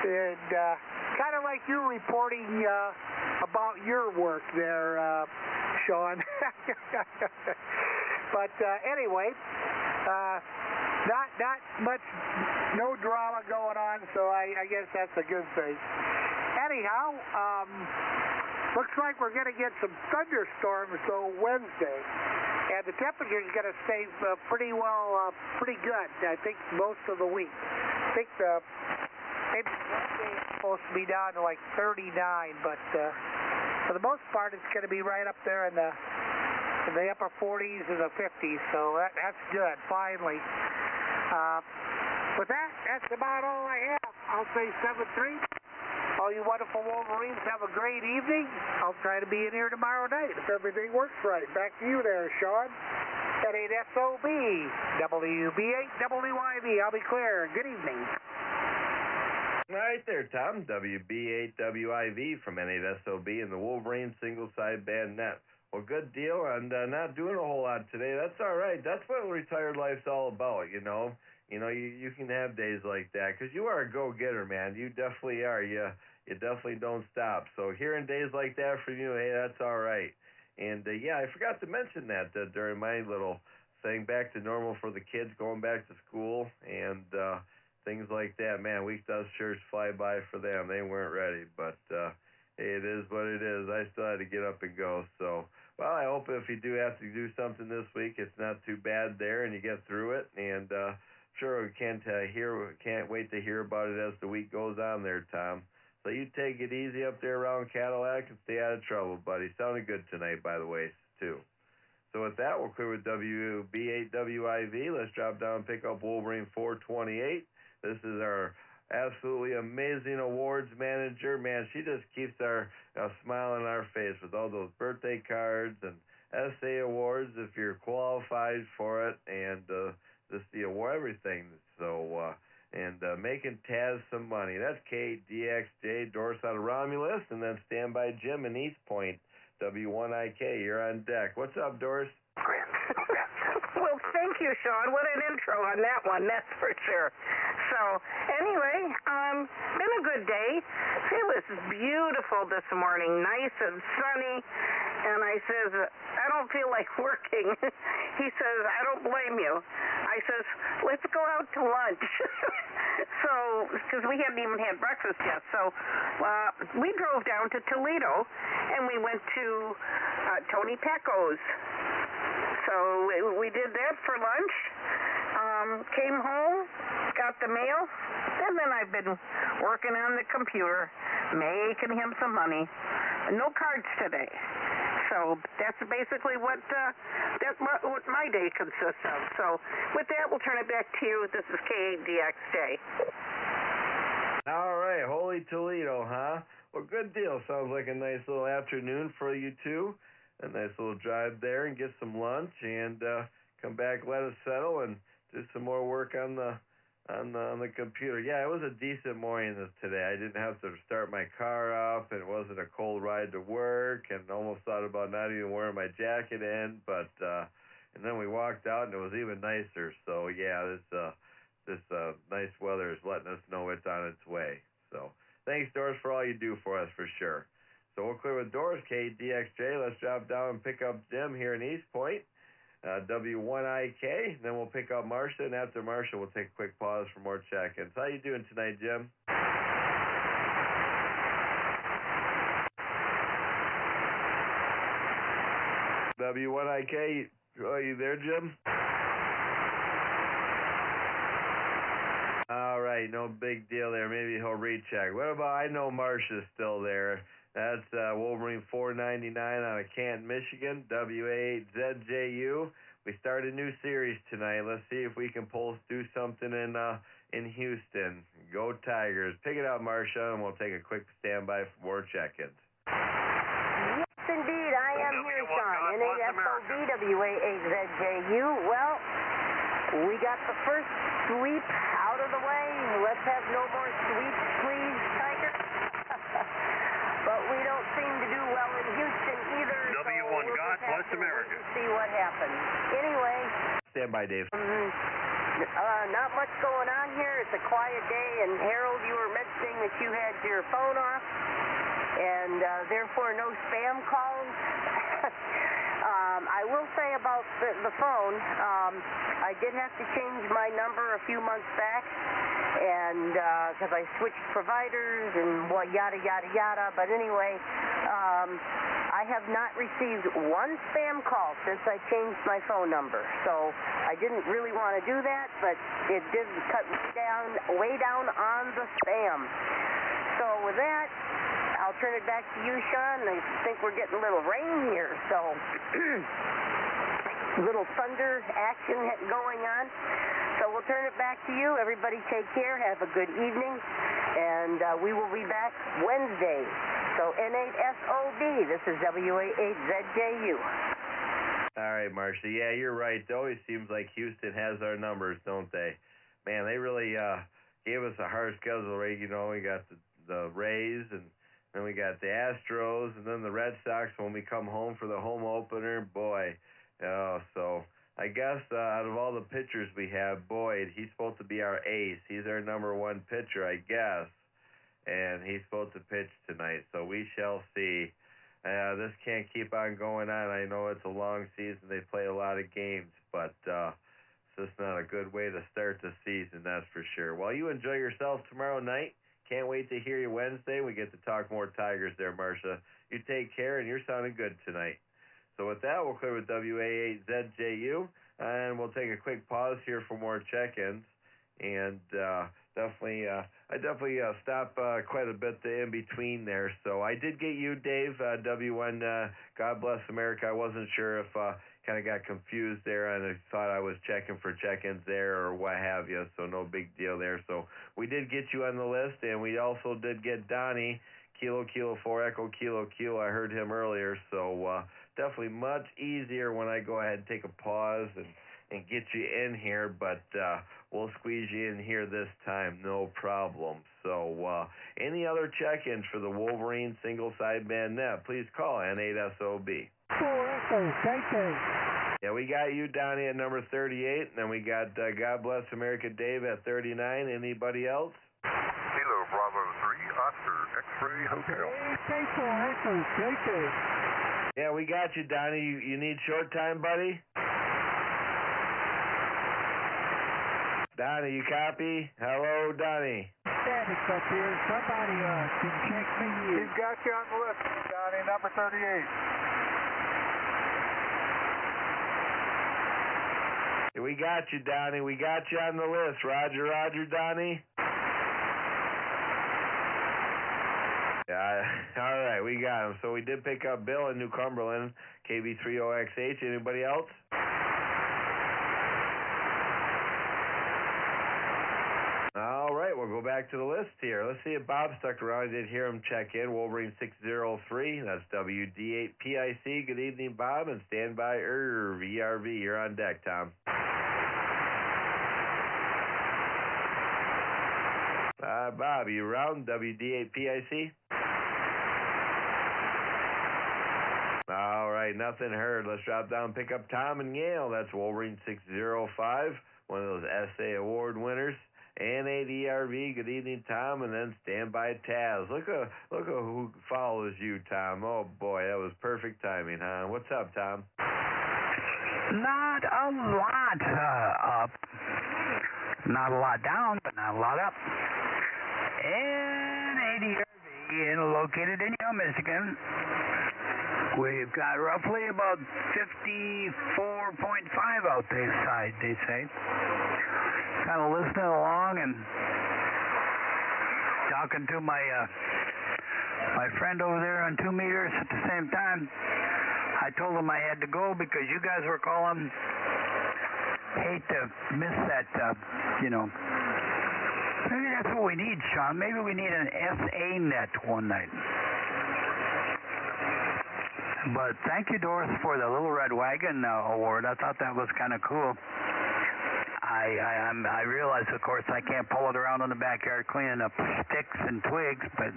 Speaker 17: And kind of like you reporting about your work there, Sean. But anyway, not much, no drama going on, so I guess that's a good thing. Anyhow, looks like we're going to get some thunderstorms, though, Wednesday. And the temperature is going to stay pretty good, I think, most of the week. I think maybe Wednesday is supposed to be down to like 39, but for the most part, it's going to be right up there in the upper 40s and the 50s, so that's good, finally. With that, that's about all I have. I'll say 7-3. All you wonderful Wolverines, have a great evening. I'll try to be in here tomorrow night if everything works right. Back to you there, Sean. N8SOB, WB8WIV. I'll be clear. Good evening.
Speaker 10: All right there, Tom. WB8WIV from N8SOB and the Wolverine single sideband net. Well, good deal, and not doing a whole lot today. That's all right. That's what retired life's all about, you know. You can have days like that because you are a go-getter, man. You definitely are. You definitely don't stop. So hearing days like that from you, hey, that's all right. And yeah, I forgot to mention that during my little thing, back to normal for the kids going back to school and things like that. Man, week does sure fly by for them. They weren't ready, but hey, it is what it is. I still had to get up and go. So, well, I hope if you do have to do something this week, it's not too bad there and you get through it. And sure, we can't wait to hear about it as the week goes on there, Tom. So you take it easy up there around Cadillac and stay out of trouble, buddy. Sounded good tonight, by the way, too. So with that, we'll clear with WB8WIV. Let's drop down and pick up Wolverine 428. This is our absolutely amazing awards manager. Man, she just keeps our smile on our face with all those birthday cards and essay awards if you're qualified for it, and just the award, everything. So, and making Taz some money. That's KDXJ, Doris out of Romulus, and then Standby Jim in East Point, W1IK. You're on deck. What's up, Doris?
Speaker 4: Well, thank you, Sean. What an intro on that one, that's for sure. So, anyway, been a good day. It was beautiful this morning, nice and sunny. And I says, I don't feel like working. He says, I don't blame you. I says, let's go out to lunch. So, because we hadn't even had breakfast yet. So, we drove down to Toledo, and we went to Tony Pecco's. So, we did that for lunch. Came home, got the mail, and then I've been working on the computer, making him some money. No cards today. So that's basically what my day consists of. So with that, we'll turn it back to you. This is KDXJ.
Speaker 10: All right, Holy Toledo, huh? Well, good deal. Sounds like a nice little afternoon for you two. A nice little drive there and get some lunch and come back, let us settle, and do some more work on the computer. Yeah, it was a decent morning today. I didn't have to start my car up, and it wasn't a cold ride to work, and almost thought about not even wearing my jacket in, but and then we walked out, and it was even nicer. So yeah, this nice weather is letting us know it's on its way. So thanks, Doris, for all you do for us, for sure. So we'll clear with Doris, KDXJ. Let's drop down and pick up Jim here in East Point. W1IK, then we'll pick up Marcia, and after Marcia, we'll take a quick pause for more check-ins. How you doing tonight, Jim? W1IK, are you there, Jim? All right, no big deal there. Maybe he'll recheck. What about, I know Marcia's still there. That's Wolverine 499 out of Canton, Michigan, WA8ZJU. We start a new series tonight. Let's see if we can do something in Houston. Go Tigers. Pick it up, Marcia, and we'll take a quick standby for more check-ins.
Speaker 18: Yes, indeed. I am here, Sean. N8SOB, WA8ZJU. Well, we got the first sweep out of the way. Let's have no more sweeps, please, Tiger. But we don't seem to do well in Houston either.
Speaker 8: W1,
Speaker 18: so
Speaker 8: God bless America.
Speaker 18: See what happens. Anyway.
Speaker 10: Stand by, Dave.
Speaker 18: Not much going on here. It's a quiet day. And Harold, you were mentioning that you had your phone off, and therefore no spam calls. I will say about the phone, I did have to change my number a few months back, and because I switched providers and yada, yada, yada. But anyway, I have not received one spam call since I changed my phone number. So I didn't really want to do that, but it did cut way down on the spam. So with that, I'll turn it back to you, Sean. I think we're getting a little rain here, so little thunder action going on. So we'll turn it back to you. Everybody take care. Have a good evening. And we will be back Wednesday. So N8SOB, this is WA8ZJU.
Speaker 10: All right, Marcia. Yeah, you're right. It always seems like Houston has our numbers, don't they? Man, they really gave us a hard schedule, right? You know, we got the Rays, and then we got the Astros, and then the Red Sox when we come home for the home opener. Boy, so I guess out of all the pitchers we have, Boyd, he's supposed to be our ace. He's our number one pitcher, I guess, and he's supposed to pitch tonight, so we shall see. This can't keep on going on. I know it's a long season. They play a lot of games, but it's just not a good way to start the season, that's for sure. Well, you enjoy yourself tomorrow night. Can't wait to hear you Wednesday. We get to talk more Tigers there, Marcia. You take care, and you're sounding good tonight. So with that, we'll clear with WA8ZJU, and we'll take a quick pause here for more check-ins. And I definitely stop quite a bit in between there. So I did get you, Dave, W1, God Bless America. I wasn't sure if kind of got confused there and I thought I was checking for check-ins there or what have you, so no big deal there. So we did get you on the list, and we also did get Donnie, Kilo 4 Echo Kilo. I heard him earlier, so definitely much easier when I go ahead and take a pause and get you in here, but we'll squeeze you in here this time, no problem. So any other check-ins for the Wolverine single sideband net, please call N8SOB.
Speaker 17: 4 Echo,
Speaker 10: Yeah, we got you, Donnie, at number 38, and then we got God Bless America Dave at 39. Anybody else?
Speaker 11: Kilo Bravo 3, Oscar, X-Ray Hotel.
Speaker 10: Yeah, we got you, Donnie. You need short time, buddy? Donnie, you copy? Hello, Donnie.
Speaker 17: Static up here. Somebody can check me in.
Speaker 1: He's got you on the list, Donnie, number 38.
Speaker 10: We got you, Donnie. We got you on the list. Roger, Donnie. Yeah, all right, we got him. So we did pick up Bill in New Cumberland, KB30XH. Anybody else? All right, we'll go back to the list here. Let's see if Bob stuck around. I did hear him check in. Wolverine 603, that's WD8PIC. Good evening, Bob, and stand by ERV. You're on deck, Tom. Bob, you around? WD8PIC? All right, nothing heard. Let's drop down and pick up Tom and Yale. That's Wolverine 605, one of those SA award winners. N8ERV, good evening, Tom, and then stand by Taz. Look at who follows you, Tom. Oh, boy, that was perfect timing, huh? What's up, Tom?
Speaker 6: Not a lot up. Not a lot down, but not a lot up. N8ERV, located in Yale, Michigan. We've got roughly about 54.5 out this side, they say. Kind of listening along and talking to my friend over there on 2 meters at the same time. I told him I had to go because you guys were calling. Hate to miss that, Maybe that's what we need, Sean. Maybe we need an SA net one night. But thank you, Doris, for the Little Red Wagon award. I thought that was kind of cool. I realize, of course, I can't pull it around in the backyard cleaning up sticks and twigs, but,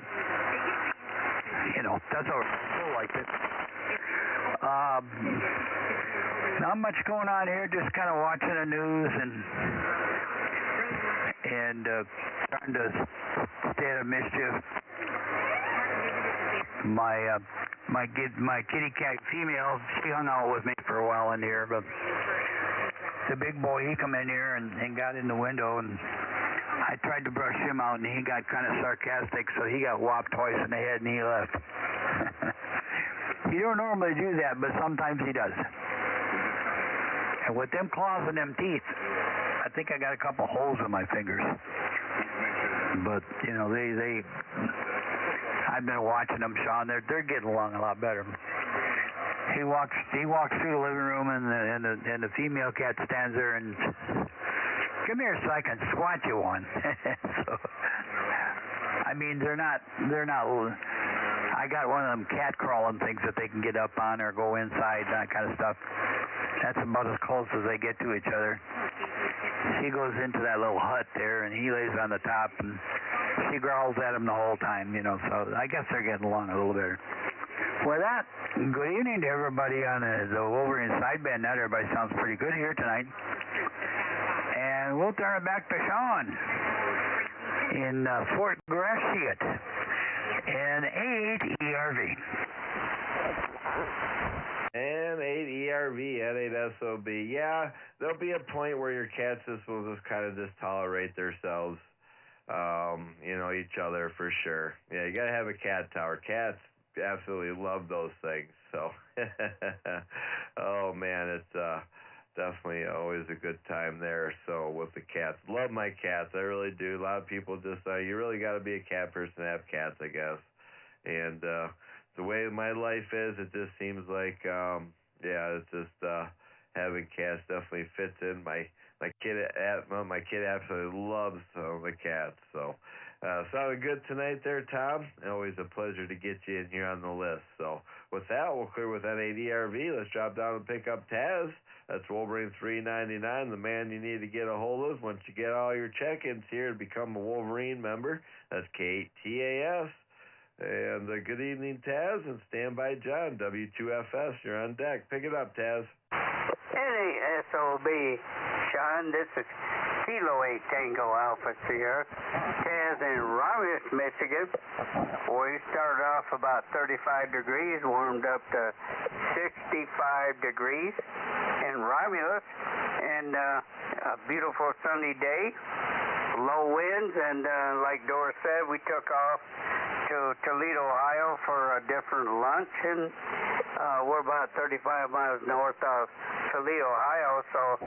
Speaker 6: that's all right. I still like it. Not much going on here, just kind of watching the news and trying to stay out of mischief. My kitty cat female, she hung out with me for a while in here, but the big boy, he come in here and got in the window, and I tried to brush him out, and he got kind of sarcastic, so he got whopped twice in the head, and he left. He don't normally do that, but sometimes he does. And with them claws and them teeth, I think I got a couple holes in my fingers. But, I've been watching them, Sean. They're getting along a lot better. He walks through the living room, and the female cat stands there and, come here so I can swat you one. So, I mean, they're not. I got one of them cat crawling things that they can get up on or go inside, that kind of stuff. That's about as close as they get to each other. She goes into that little hut there, and he lays on the top, and she growls at him the whole time, so I guess they're getting along a little better. With that, good evening to everybody on the Wolverine sideband net. Everybody sounds pretty good here tonight. And we'll turn it back to Sean in Fort Gratiot, N8ERV.
Speaker 10: And 8 ERV, N8 SOB. Yeah, there'll be a point where your cats will just kind of just tolerate themselves, each other for sure. Yeah, you gotta have a cat tower. Cats absolutely love those things. So, oh man, it's definitely always a good time there. So with the cats, love my cats. I really do. A lot of people just you really got to be a cat person to have cats, I guess. And the way my life is, it just seems like it's just having cats definitely fits in. My kid absolutely loves the cats. So sounded good tonight there, Tom. Always a pleasure to get you in here on the list. So with that, we'll clear with that 8 ERV. Let's drop down and pick up Taz. That's Wolverine 399, the man you need to get a hold of once you get all your check-ins here to become a Wolverine member. That's KTAS. And good evening, Taz, and stand by John, W2FS. You're on deck. Pick it up, Taz.
Speaker 15: NASOB, Sean, this is Kilo 8 Tango Alpha Sierra. Taz in Romulus, Michigan. We started off about 35 degrees, warmed up to 65 degrees in Romulus, and a beautiful sunny day, low winds, and like Doris said, we took off to Toledo, Ohio for a different lunch, and we're about 35 miles north of Toledo, Ohio, so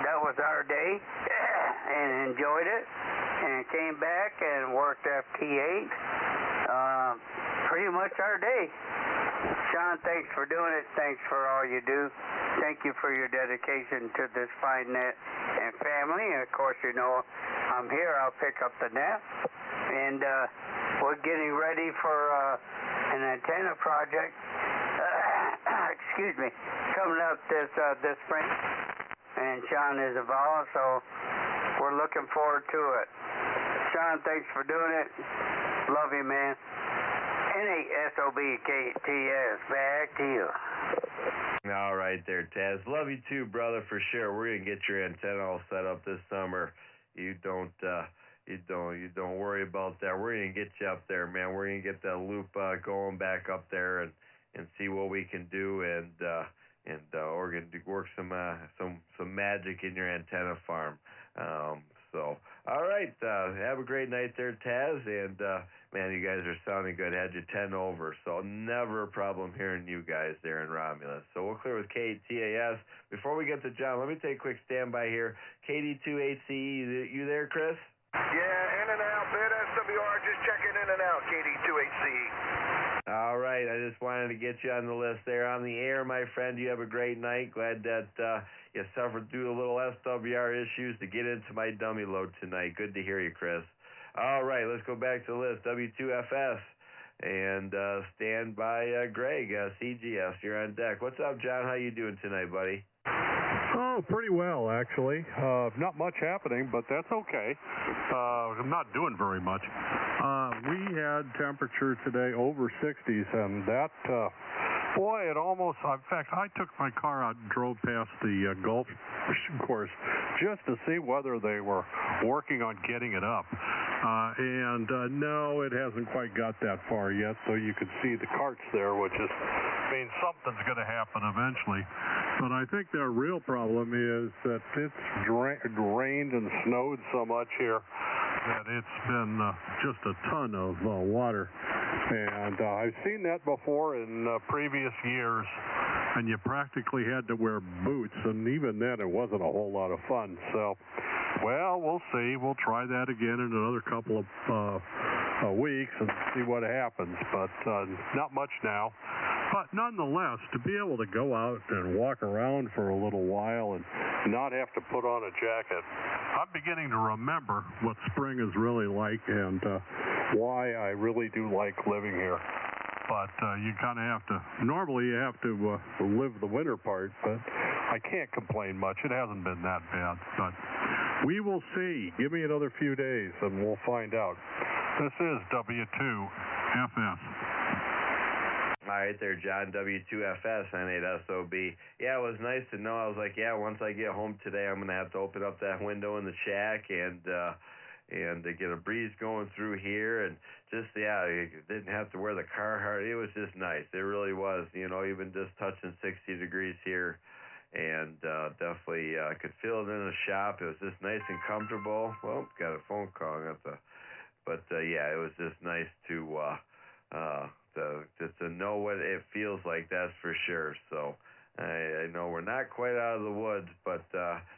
Speaker 15: that was our day, and enjoyed it, and came back and worked FT8. Pretty much our day. Sean, thanks for doing it. Thanks for all you do. Thank you for your dedication to this fine net and family. And of course, I'm here. I'll pick up the net. And we're getting ready for an antenna project. Excuse me, coming up this spring. And Sean is involved, so we're looking forward to it. Sean, thanks for doing it. Love you, man. NASOBKTS, back to you.
Speaker 10: All right there, Taz. Love you too, brother, for sure. We're gonna get your antenna all set up this summer. You don't worry about that. We're gonna get you up there, man. We're gonna get that loop going back up there and see what we can do, and we're gonna work some magic in your antenna farm. So, all right, have a great night there, Taz, and man, you guys are sounding good. Had you 10 over, so never a problem hearing you guys there in Romulus. So we'll clear with KTAS. Before we get to John, let me take a quick standby here. KD2HCE, you there, Chris?
Speaker 19: Yeah, in and out, bid SWR, just checking in and out, KD2HCE.
Speaker 10: All right, I just wanted to get you on the list there. On the air, my friend, you have a great night. Glad that you suffered through a little SWR issues to get into my dummy load tonight. Good to hear you, Chris. All right, let's go back to the list. W2FS and stand by Greg, CGS. You're on deck. What's up, John? How you doing tonight, buddy?
Speaker 20: Oh, pretty well, actually. Not much happening, but that's okay. I'm not doing very much. We had temperature today over 60s, and that, boy, it almost, in fact, I took my car out and drove past the golf course just to see whether they were working on getting it up. No, it hasn't quite got that far yet, so you can see the carts there, which means something's going to happen eventually. But I think their real problem is that it's rained and snowed so much here that it's been just a ton of water. And I've seen that before in previous years, and you practically had to wear boots, and even then it wasn't a whole lot of fun. So, well, we'll see. We'll try that again in another couple of weeks and see what happens, but not much now. But nonetheless, to be able to go out and walk around for a little while and not have to put on a jacket, I'm beginning to remember what spring is really like and why I really do like living here. But you kind of have to, normally you have to live the winter part, but I can't complain much. It hasn't been that bad. But we will see. Give me another few days and we'll find out. This is W2FS.
Speaker 10: All right there, John, W2FS, N8SOB. Yeah, it was nice to know. I was like, yeah, once I get home today, I'm going to have to open up that window in the shack and and to get a breeze going through here, and just, yeah, you didn't have to wear the Carhartt. It was just nice. It really was, even just touching 60 degrees here, and definitely could feel it in the shop. It was just nice and comfortable. Well, got a phone call. But yeah, it was just nice to know what it feels like, that's for sure. So I know we're not quite out of the woods, but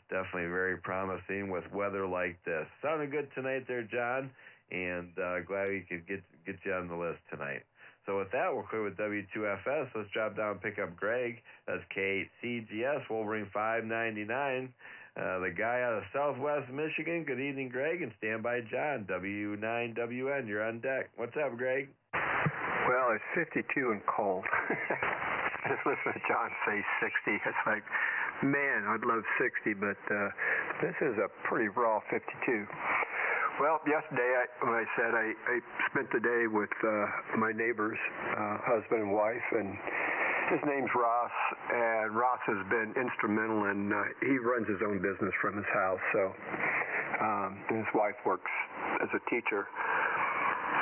Speaker 10: definitely very promising with weather like this. Sounded good tonight there, John, and glad we could get you on the list tonight. So with that, we'll clear with W2FS. Let's drop down and pick up Greg. That's K8CGS, Wolverine 599. The guy out of Southwest Michigan. Good evening, Greg, and stand by John, W9WN. You're on deck. What's up, Greg?
Speaker 2: Well, it's 52 and cold. Just listen to John say 60. It's like, man, I'd love 60, but this is a pretty raw 52. Well, yesterday, when I said I spent the day with my neighbor's husband and wife, and his name's Ross, and Ross has been instrumental in, he runs his own business from his house, so, and his wife works as a teacher,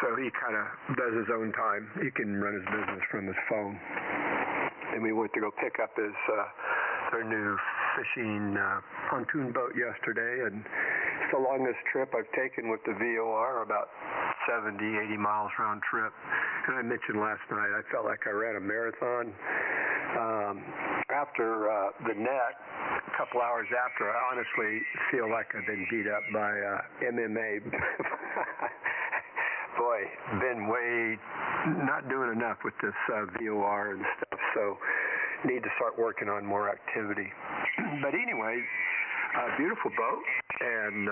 Speaker 2: so he kind of does his own time. He can run his business from his phone. And we went to go pick up their new fishing pontoon boat yesterday, and it's the longest trip I've taken with the VOR, about 70, 80 miles round trip. And I mentioned last night, I felt like I ran a marathon. After the net, a couple hours after, I honestly feel like I've been beat up by MMA. Boy, been not doing enough with this VOR and stuff, so need to start working on more activity. But anyway, beautiful boat, and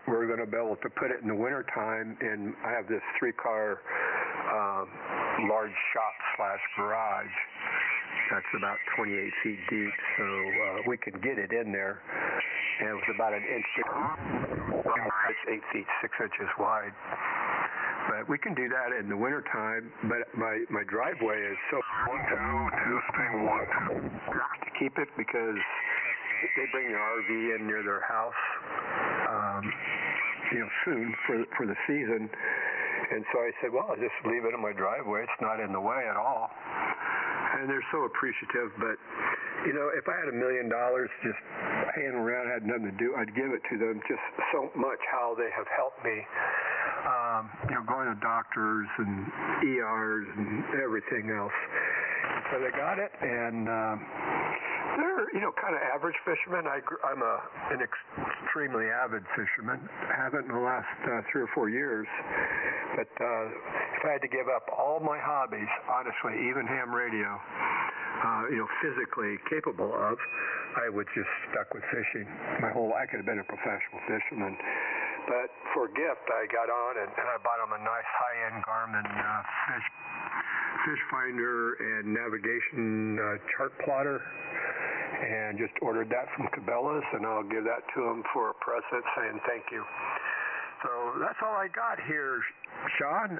Speaker 2: we're going to be able to put it in the wintertime, and I have this 3-car large shop/garage that's about 28 feet deep, so we can get it in there, and it was about an inch deep. It's 8 feet 6 inches wide. But we can do that in the wintertime, but my driveway is so to keep it, because they bring their RV in near their house, soon for the season. And so I said, well, I'll just leave it in my driveway. It's not in the way at all. And they're so appreciative. But, if I had $1 million just hanging around, had nothing to do, I'd give it to them. Just so much how they have helped me. Going to doctors and ERs and everything else. So they got it, and they're, kind of average fishermen. I'm an extremely avid fisherman. Haven't in the last 3 or 4 years. But if I had to give up all my hobbies, honestly, even ham radio, physically capable of, I would just stuck with fishing. I could have been a professional fisherman. But for a gift, I got on and I bought them a nice high-end Garmin fish finder and navigation chart plotter, and just ordered that from Cabela's, and I'll give that to them for a present, saying thank you. So that's all I got here, Sean.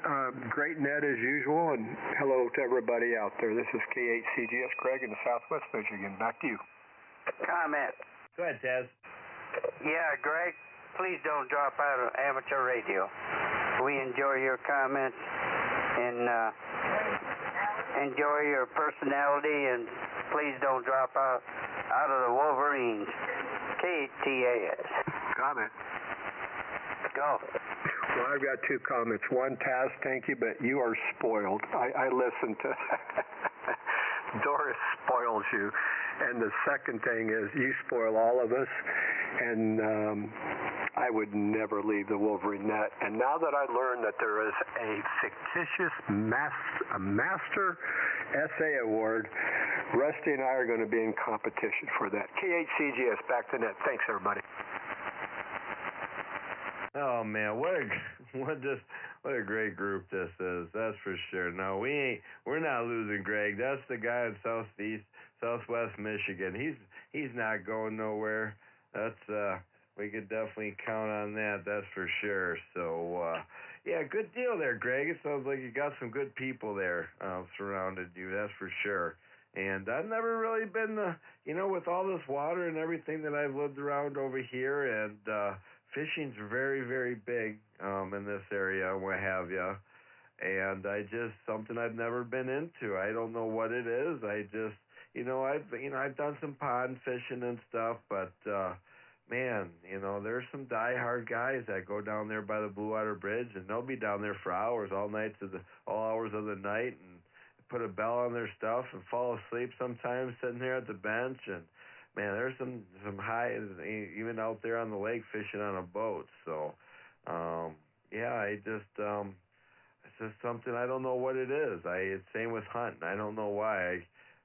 Speaker 2: Great net as usual, and hello to everybody out there. This is K8CGS Greg in the Southwest Michigan. Back to you.
Speaker 21: Comment.
Speaker 10: Go ahead, Taz.
Speaker 21: Yeah, Greg, please don't drop out of amateur radio. We enjoy your comments and enjoy your personality, and please don't drop out of the Wolverines. KTAS.
Speaker 2: Comment.
Speaker 21: Go.
Speaker 2: Well, I've got 2 comments. One, Taz, thank you, but you are spoiled. I listen to Doris spoils you. And the second thing is you spoil all of us, and I would never leave the Wolverine net. And now that I learned that there is a fictitious Master Essay Award, Rusty and I are going to be in competition for that. K8CGS, back to net. Thanks, everybody.
Speaker 10: Oh man, what a great group this is. That's for sure. No, we're not losing Greg. That's the guy in Southwest Michigan. He's not going nowhere. That's we could definitely count on that. That's for sure. So yeah, good deal there, Greg. It sounds like you got some good people there surrounded you. That's for sure. And I've never really been, with all this water and everything that I've lived around over here, and fishing's very, very big in this area and what have you. And something I've never been into. I don't know what it is. I've done some pond fishing and stuff, but man, there's some diehard guys that go down there by the Blue Water Bridge, and they'll be down there for hours, all hours of the night, and put a bell on their stuff and fall asleep sometimes sitting there at the bench. And man, there's some high, even out there on the lake fishing on a boat. So it's just something, I don't know what it is. It's same with hunting. I don't know why.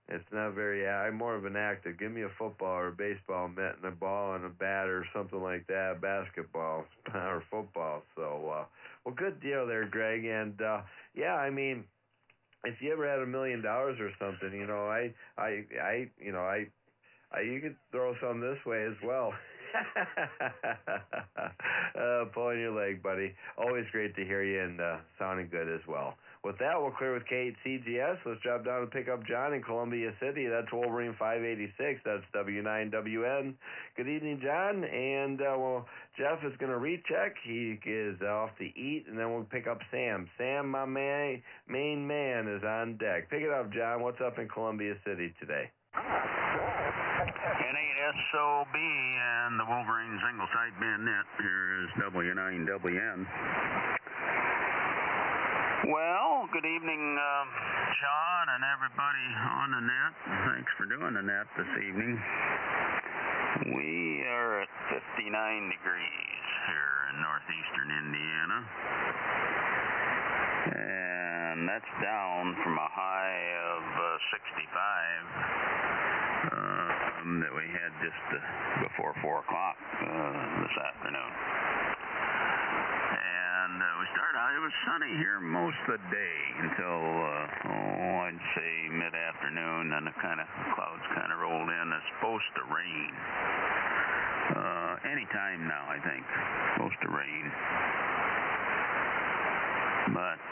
Speaker 10: It's not very. I'm more of an active. Give me a football or a baseball mitt and a ball and a bat or something like that, basketball or football. So, well, good deal there, Greg. And if you ever had $1 million or something, you could throw some this way as well. Pulling your leg, buddy. Always great to hear you and sounding good as well. With that, we'll clear with K8CGS. Let's drop down and pick up John in Columbia City. That's Wolverine 586. That's W9WN. Good evening, John. And, Jeff is going to recheck. He is off to eat, and then we'll pick up Sam. Sam, my main man, is on deck. Pick it up, John. What's up in Columbia City today?
Speaker 8: N8SOB and the Wolverine single sideband net. Here is W9WN. Well, good evening, Sean and everybody on the net. Thanks for doing the net this evening. We are at 59 degrees here in northeastern Indiana. And that's down from a high of 65 that we had just before 4 o'clock this afternoon. And we started out, it was sunny here most of the day until, I'd say mid-afternoon, and the clouds kind of rolled in. It's supposed to rain. Any time now, I think. Supposed to rain. But,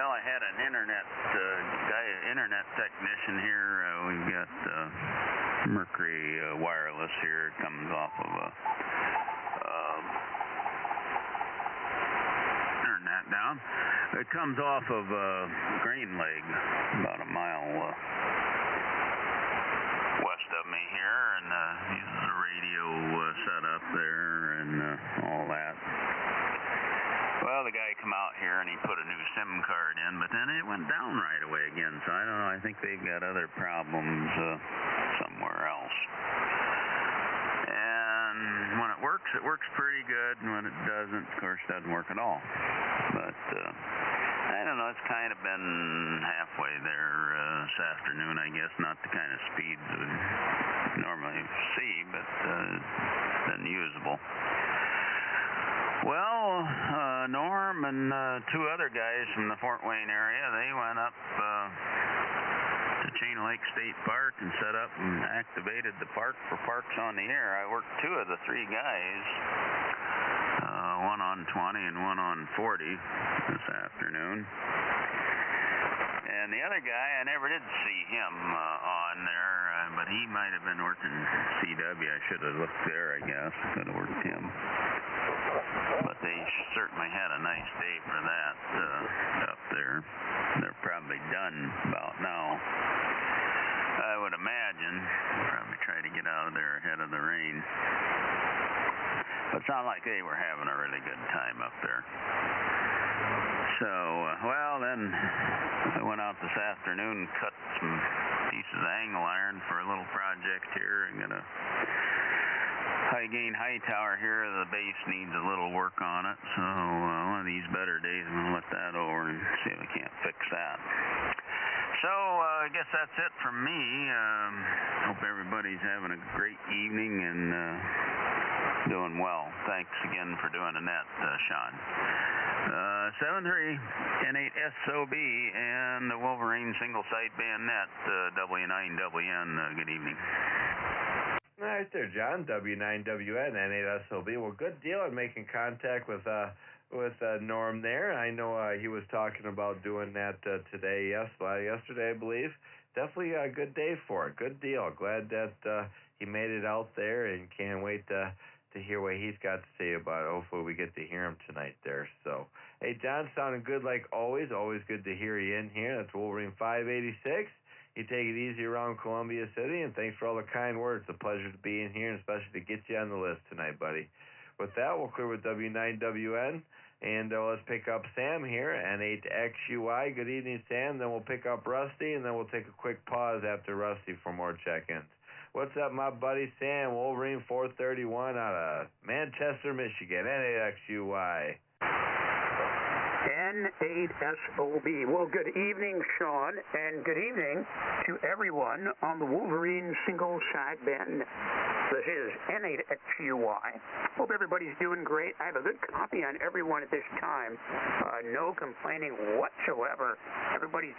Speaker 8: I had an internet technician here. We've got Mercury Wireless here. It comes off of turn that down. It comes off of Green Leg, about a mile west of me here, and uses a radio setup there and all that. Well, the guy come out here and he put a new SIM card in, but then it went down right away again. So I don't know. I think they've got other problems somewhere else. And when it works pretty good. And when it doesn't, of course, it doesn't work at all. But I don't know. It's kind of been halfway there this afternoon, I guess. Not the kind of speeds we normally see, but it's been usable. Well, Norm and 2 other guys from the Fort Wayne area, they went up to Chain Lake State Park and set up and activated the park for Parks on the Air. I worked 2 of the 3 guys, one on 20 and one on 40 this afternoon. And the other guy, I never did see him on there, but he might have been working CW. I should have looked there, I guess. Could have worked him. But they certainly had a nice day for that up there. They're probably done about now. I would imagine. Probably try to get out of there ahead of the rain. But it sounded like they were having a really good time up there. So, then I went out this afternoon and cut some pieces of angle iron for a little project here. I'm going to high gain high tower here. The base needs a little work on it. So, one of these better days, I'm going to let that over and see if we can't fix that. So, I guess that's it from me. Hope everybody's having a great evening and doing well. Thanks again for doing the net, Sean. 73 N8SOB and the Wolverine single sideband net, W9WN. Good evening.
Speaker 10: Nice there, John. W9WN, N8SOB. Well, good deal on making contact with Norm there. I know he was talking about doing that today, yesterday, I believe. Definitely a good day for it. Good deal. Glad that he made it out there and can't wait to to hear what he's got to say about it. Hopefully we get to hear him tonight there. So, hey, John, sounding good like always. Always good to hear you in here. That's Wolverine 586. You take it easy around Columbia City, and thanks for all the kind words. It's a pleasure to be in here, and especially to get you on the list tonight, buddy. With that, we'll clear with W9WN, and let's pick up Sam here, N8XUI. Good evening, Sam. Then we'll pick up Rusty, and then we'll take a quick pause after Rusty for more check-ins. What's up, my buddy Sam? Wolverine 431 out of Manchester, Michigan, N8XUI.
Speaker 6: N8SOB. Well, good evening, Sean, and good evening to everyone on the Wolverine single sideband. This is N8XUI. Hope everybody's doing great. I have a good copy on everyone at this time. No complaining whatsoever. Everybody's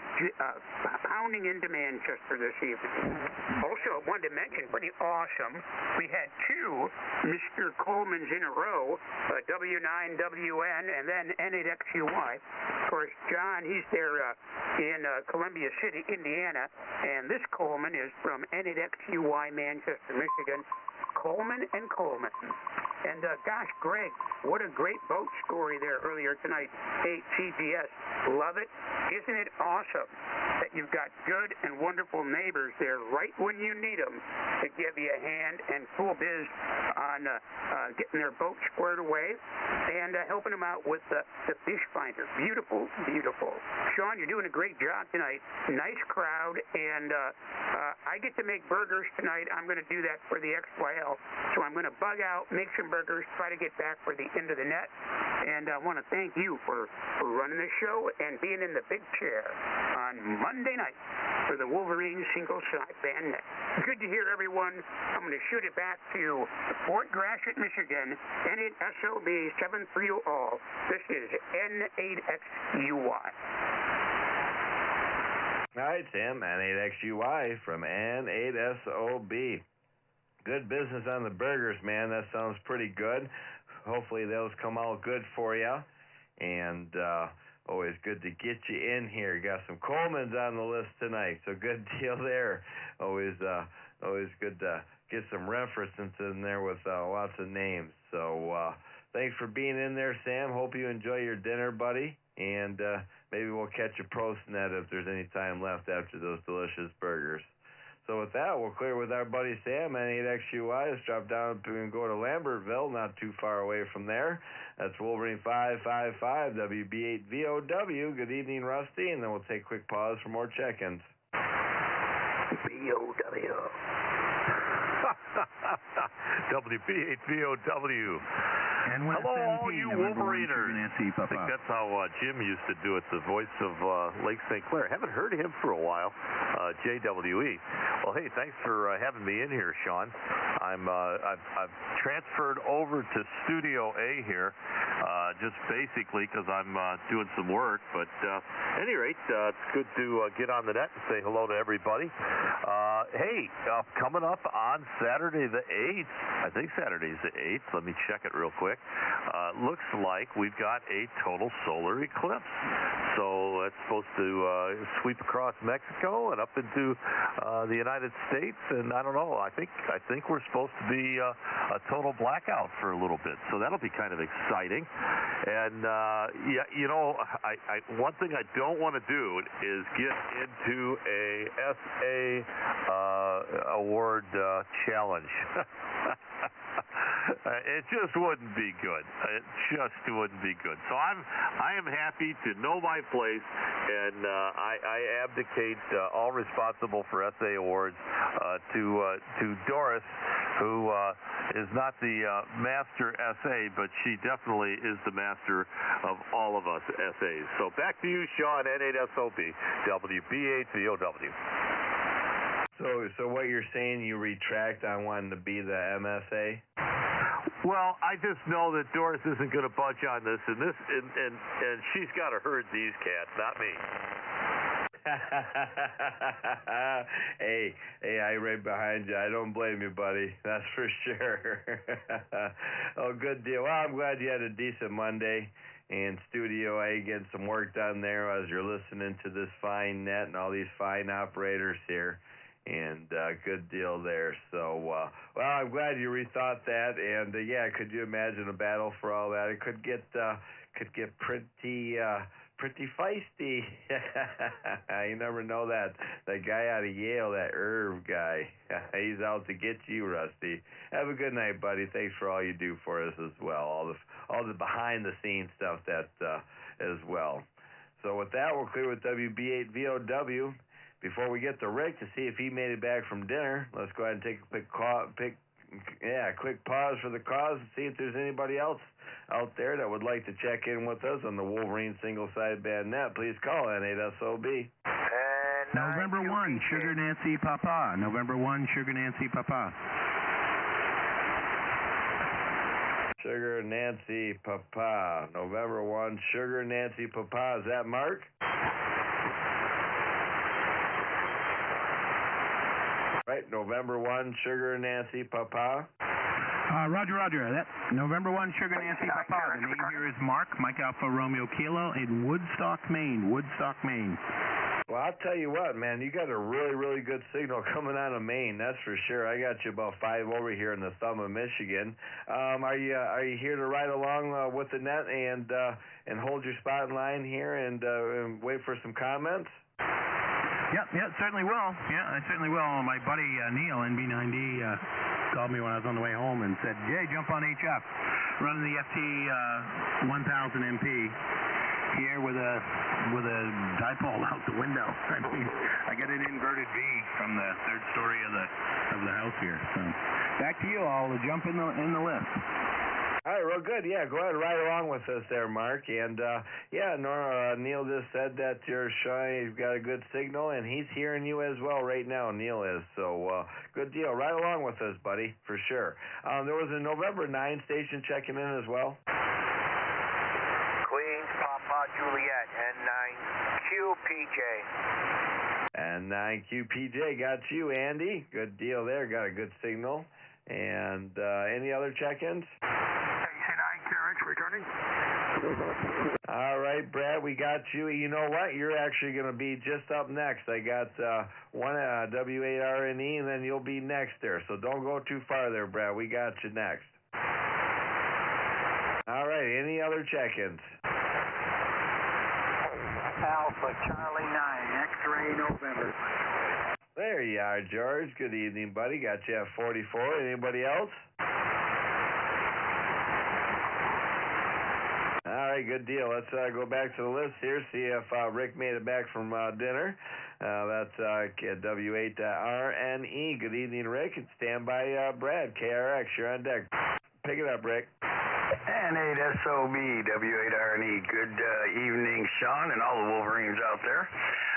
Speaker 6: pounding into Manchester this evening. Also, I wanted to mention, pretty awesome, we had two Mr. Colemans in a row, W9WN and then N8XUI. Of course, John, he's there in Columbia City, Indiana, and this Coleman is from N8XUI, Manchester, Michigan. Coleman and Coleman. And gosh, Greg, what a great boat story there earlier tonight. Hey, CGS, love it. Isn't it awesome that you've got good and wonderful neighbors there right when you need them to give you a hand and full biz on getting their boat squared away and helping them out with the fish finder. Beautiful, beautiful. Sean, you're doing a great job tonight. Nice crowd, and I get to make burgers tonight. I'm going to do that for the XYL. So I'm going to bug out, make some burgers, try to get back for the end of the net. And I want to thank you for running the show and being in the big chair on Monday night for the Wolverine single sideband net. Good to hear, everyone. I'm going to shoot it back to Fort Gratiot, Michigan, N8SOB 730 all. This is N8XUI.
Speaker 10: All right, Sam, N8XUI from N8SOB. Good business on the burgers, man. That sounds pretty good. Hopefully those come out good for you. And always good to get you in here. You got some Colemans on the list tonight, so good deal there. Always good to get some references in there with lots of names. So thanks for being in there, Sam. Hope you enjoy your dinner, buddy. And maybe we'll catch a post-net if there's any time left after those delicious burgers. So with that, we'll clear with our buddy Sam, N8XUI. Let's drop down and go to Lambertville, not too far away from there. That's Wolverine 555, WB8VOW. Good evening, Rusty, and then we'll take a quick pause for more check-ins.
Speaker 6: VOW.
Speaker 13: WB8VOW. And hello, all you Wolveriners. I think that's how Jim used to do it, the voice of Lake St. Clair. Haven't heard him for a while, JWE. Well, hey, thanks for having me in here, Sean. I've transferred over to Studio A here, just basically because I'm doing some work. But at any rate, it's good to get on the net and say hello to everybody. Hey, coming up on Saturday the 8th, I think Saturday's the 8th. Let me check it real quick. Looks like we've got a total solar eclipse. So it's supposed to sweep across Mexico and up into the United States. And I don't know. I think we're supposed to be a total blackout for a little bit. So that'll be kind of exciting. And yeah, you know, one thing I don't want to do is get into a SA award challenge. It just wouldn't be good. It just wouldn't be good. So I am happy to know my place, and I abdicate all responsible for SA awards to Doris, who is not the master SA, but she definitely is the master of all of us SAs. So back to you, Sean, N8SOB, WB8VOW.
Speaker 10: So what you're saying, you retract on wanting to be the MSA?
Speaker 13: Well, I just know that Doris isn't going to budge on this, and she's got to herd these cats, not me. Hey,
Speaker 10: I'm right behind you. I don't blame you, buddy. That's for sure. Oh, good deal. Well, I'm glad you had a decent Monday. And Studio A getting some work done there as you're listening to this fine net and all these fine operators here. And good deal there. So, well, I'm glad you rethought that. And yeah, could you imagine a battle for all that? It could get pretty feisty. You never know that. That guy out of Yale, that Irv guy, he's out to get you, Rusty. Have a good night, buddy. Thanks for all you do for us as well. All the behind the scenes stuff that as well. So with that, we'll clear with WB8VOW. Before we get to Rick to see if he made it back from dinner, let's go ahead and take a quick pause for the cause and see if there's anybody else out there that would like to check in with us on the Wolverine single sideband net. Please call N8SOB.
Speaker 5: November 1, Sugar Nancy Papa. November 1, Sugar Nancy Papa.
Speaker 10: Sugar Nancy Papa. November 1, Sugar Nancy Papa. Is that Mark? Right, November 1, Sugar Nancy Papa.
Speaker 5: Roger. That's November 1, Sugar Nancy Papa. The name here is Mark, Mike Alpha Romeo Kilo in Woodstock, Maine.
Speaker 10: Well, I'll tell you what, man, you got a really, really good signal coming out of Maine, that's for sure. I got you about 5 over here in the thumb of Michigan. Are you here to ride along with the net and hold your spot in line here and wait for some comments?
Speaker 5: Yeah, certainly will. Yeah, I certainly will. My buddy Neil, NB9D, called me when I was on the way home and said, "Jay, jump on HF, running the FT 1000 MP here with a dipole out the window. I mean, I get an inverted V from the third story of the house here. So back to you. I'll jump in the lift."
Speaker 10: All right, real good. Yeah, go ahead and ride along with us there, Mark. And, yeah, Neil just said that you're showing you've got a good signal, and he's hearing you as well right now, Neil is. So, good deal. Ride along with us, buddy, for sure. There was a November 9 station checking in as well.
Speaker 19: Queens, Papa, Juliet, N9QPJ.
Speaker 10: N9QPJ, got you, Andy. Good deal there. Got a good signal. And any other check-ins?
Speaker 17: Returning.
Speaker 10: All right, Brad, we got you. You know what? You're actually going to be just up next. I got one W8RNE, and then you'll be next there. So don't go too far there, Brad. We got you next. All right, any other check-ins?
Speaker 17: Alpha Charlie 9, X-ray November.
Speaker 10: There you are, George. Good evening, buddy. Got you at 44. Anybody else? All right, good deal. Let's go back to the list here, see if Rick made it back from dinner. That's W8RNE. Good evening, Rick. And stand by Brad, KRX. You're on deck. Pick it up, Rick.
Speaker 12: N8SOB, W8RNE. Good evening, Sean, and all the Wolverines out there.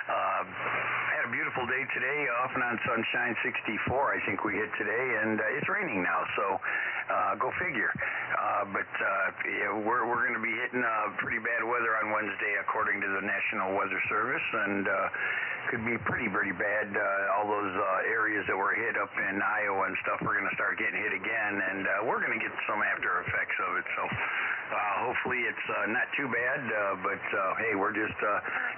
Speaker 12: Had a beautiful day today, off and on sunshine, 64 I think we hit today, and it's raining now, so go figure. But yeah, we're going to be hitting pretty bad weather on Wednesday according to the National Weather Service, and could be pretty bad. All those areas that were hit up in Iowa and stuff, we're going to start getting hit again, and we're going to get some after effects of it, so hopefully it's not too bad, but hey, we're just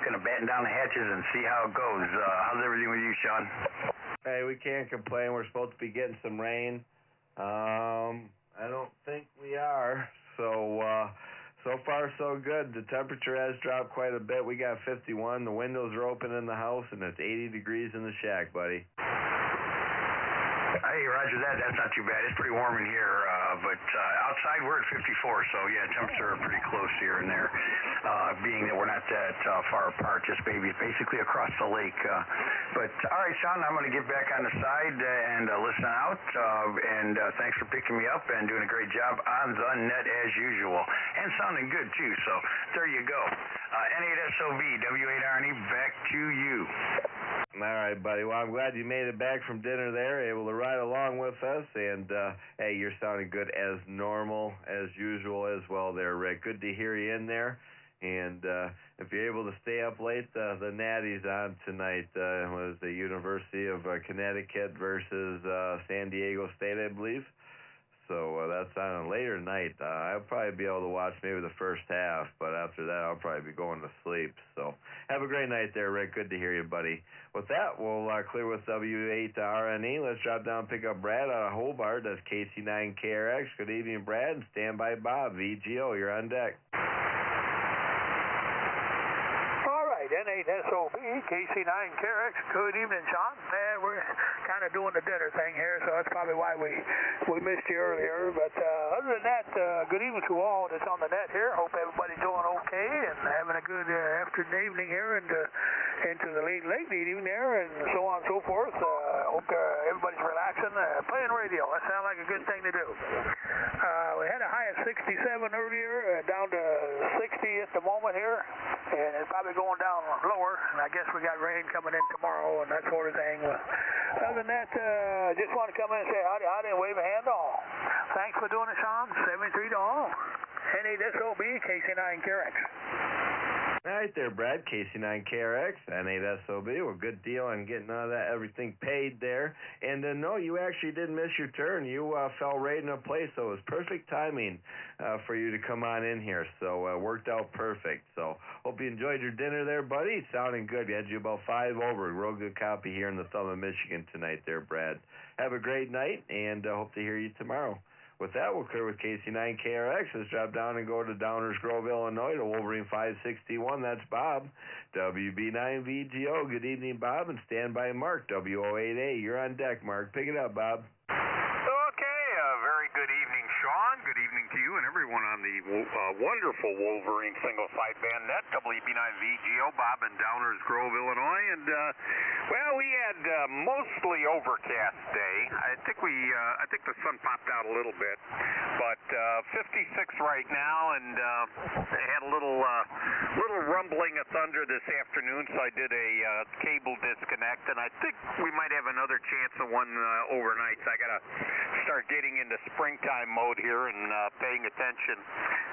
Speaker 12: going to batten down the hatches and see how it goes. How's everything with you, Sean?
Speaker 10: Hey, we can't complain. We're supposed to be getting some rain. I don't think we are. So far so good. The temperature has dropped quite a bit. We got 51. The windows are open in the house, and it's 80 degrees in the shack, buddy.
Speaker 12: Hey, Roger that. That's not too bad. It's pretty warm in here, but outside we're at 54, so yeah, temperature are pretty close here and there, being that we're not that far apart, just basically across the lake. But all right, Sean, I'm going to get back on the side and listen out, and thanks for picking me up and doing a great job on the net as usual, and sounding good too, so there you go. N8SOB, W8RNE, back to you.
Speaker 10: All right, buddy. Well, I'm glad you made it back from dinner there, able to ride along with us. And, hey, you're sounding good as normal, as usual as well there, Rick. Good to hear you in there. And if you're able to stay up late, the Natty's on tonight. Was the University of Connecticut versus San Diego State, I believe. So that's on a later night. I'll probably be able to watch maybe the first half, but after that I'll probably be going to sleep. So have a great night there, Rick. Good to hear you, buddy. With that, we'll clear with W8RNE. Let's drop down and pick up Brad out of Hobart. That's KC9KRX. Good evening, Brad. And stand by Bob. VGO, you're on deck.
Speaker 14: N8SOB, KC9KRX. Good evening, Sean. We're kind of doing the dinner thing here, so that's probably why we missed you earlier. But other than that, good evening to all that's on the net here. Hope everybody's doing okay and having a good afternoon, evening here, and into the late evening there, and so on and so forth. Hope everybody's relaxing, playing radio. That sounds like a good thing to do. We had a high of 67 earlier, down to 60 at the moment here, and it's probably going down lower, and I guess we got rain coming in tomorrow and that sort of thing. Other than that, just want to come in and say howdy and wave a hand to all. Thanks for doing it, Sean. 73 to all. N8SOB, KC9KRX.
Speaker 10: All right there, Brad. KC9KRX, N8SOB. Well, good deal on getting all that, everything paid there. And no, you actually didn't miss your turn. You fell right into place, so it was perfect timing for you to come on in here. So worked out perfect. So hope you enjoyed your dinner there, buddy. Sounding good. We had you about 5 over. Real good copy here in the thumb of Michigan tonight there, Brad. Have a great night, and hope to hear you tomorrow. With that, we'll clear with KC9KRX. Let's drop down and go to Downers Grove, Illinois, to Wolverine 561. That's Bob, WB9VGO. Good evening, Bob, and stand by Mark, WO8A. You're on deck, Mark. Pick it up, Bob.
Speaker 22: Okay, very good evening, Sean. Good evening to you and everyone on the wonderful Wolverine single sideband net, WB9VGO, Bob in Downers Grove, Illinois. And, well, we had mostly overcast day. I think the sun popped out a little bit, but 56 right now, and I had a little rumbling of thunder this afternoon, so I did a cable disconnect, and I think we might have another chance of one overnight. So I got to start getting into springtime mode here and paying attention.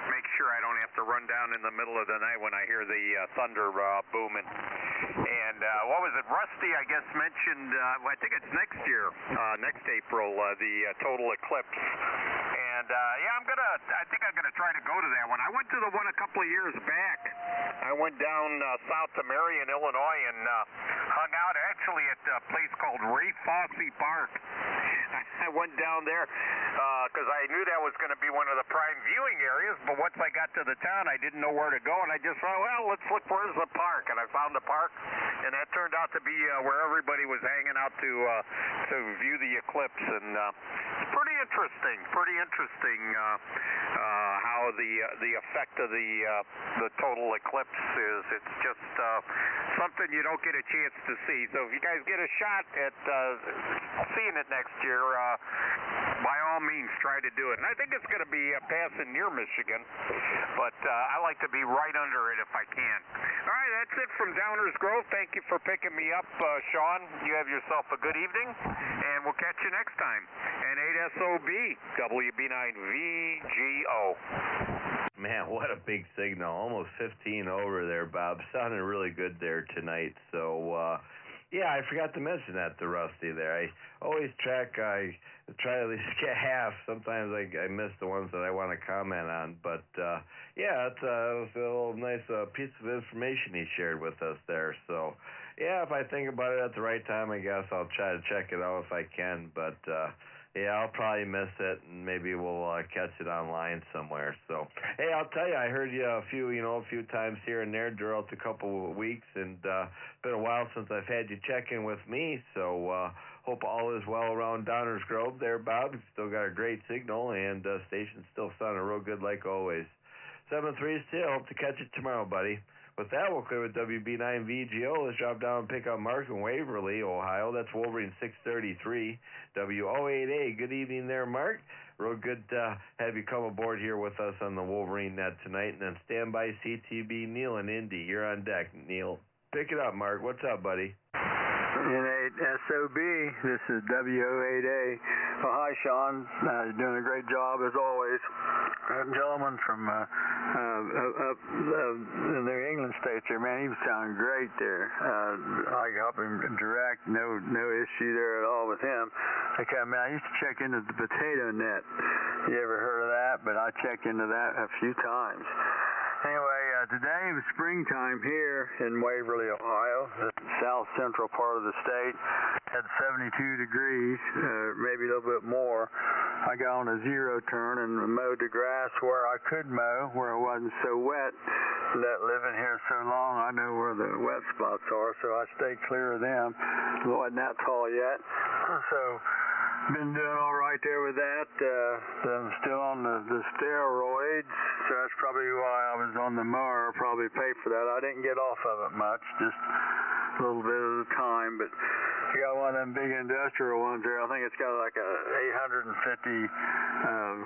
Speaker 22: Make sure I don't have to run down in the middle of the night when I hear the thunder booming. And what was it? Rusty, I guess, mentioned, I think it's next year, next April, the total eclipse. And yeah, I think I'm gonna try to go to that one. I went to the one a couple of years back. I went down south to Marion, Illinois, and hung out actually at a place called Ray Fossey Park. I went down there because I knew that was going to be one of the prime viewing areas, but once I got to the town, I didn't know where to go, and I just thought, well, let's look, where's the park? And I found the park, and that turned out to be where everybody was hanging out to view the eclipse, and it's pretty interesting how the effect of the total eclipse is. It's just something you don't get a chance to see. So if you guys get a shot at seeing it next year, by all means, try to do it. And I think it's going to be passing near Michigan, but I like to be right under it if I can. All right, that's it from Downers Grove. Thank you for picking me up, Sean. You have yourself a good evening, and we'll catch you next time. N8SOB, WB9VGO.
Speaker 10: Man, what a big signal. Almost 15 over there, Bob. Sounded really good there tonight. So, yeah, I forgot to mention that to Rusty there. I always try to at least get half. Sometimes I miss the ones that I want to comment on. But, yeah, it was a little nice piece of information he shared with us there. So, yeah, if I think about it at the right time, I guess I'll try to check it out if I can. But, yeah, I'll probably miss it, and maybe we'll catch it online somewhere. So, hey, I'll tell you, I heard you a few times here and there throughout the couple of weeks, and it's been a while since I've had you check in with me. So, hope all is well around Downers Grove there, Bob. You've still got a great signal, and station's still sounding real good like always. 7-3 still. Hope to catch it tomorrow, buddy. With that, we'll clear with WB9VGO. Let's drop down and pick up Mark in Waverly, Ohio. That's Wolverine 633, WO8A. Good evening there, Mark. Real good to have you come aboard here with us on the Wolverine Net tonight. And then stand by CTB Neil in Indy. You're on deck, Neil. Pick it up, Mark. What's up, buddy?
Speaker 23: N8SOB, this is WO8A. Well, hi, Sean. You're doing a great job, as always. Gentleman from up in the England states there, man, he was sounding great there. I got him direct, no issue there at all with him. Okay, I mean, I used to check into the potato net. You ever heard of that? But I checked into that a few times. Anyway, today was springtime here in Waverly, Ohio, the south central part of the state. Had 72 degrees, maybe a little bit more. I got on a zero turn and mowed the grass where I could mow, where it wasn't so wet. That living here so long, I know where the wet spots are, so I stayed clear of them. It wasn't that tall yet. So, been doing all right there with that. I'm still on the steroids, so that's probably why I was on the mower. Probably paid for that. I didn't get off of it much, just a little bit at a time, but I got one of them big industrial ones there. I think it's got like a 850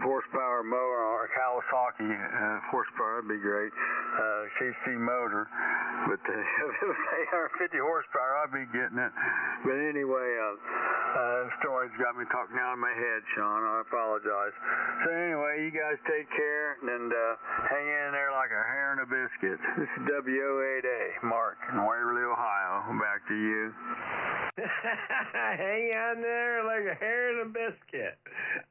Speaker 23: horsepower mower or Kawasaki horsepower. That'd be great. CC motor, but if it was 850 horsepower, I'd be getting it. But anyway, the story's got me talking out of my head, Sean. I apologize. So anyway, you guys take care and hang in there like a hair in a biscuit. This is WO8A, Mark in Waverly, Ohio. Back to you.
Speaker 10: Hang on there like a hair in a biscuit.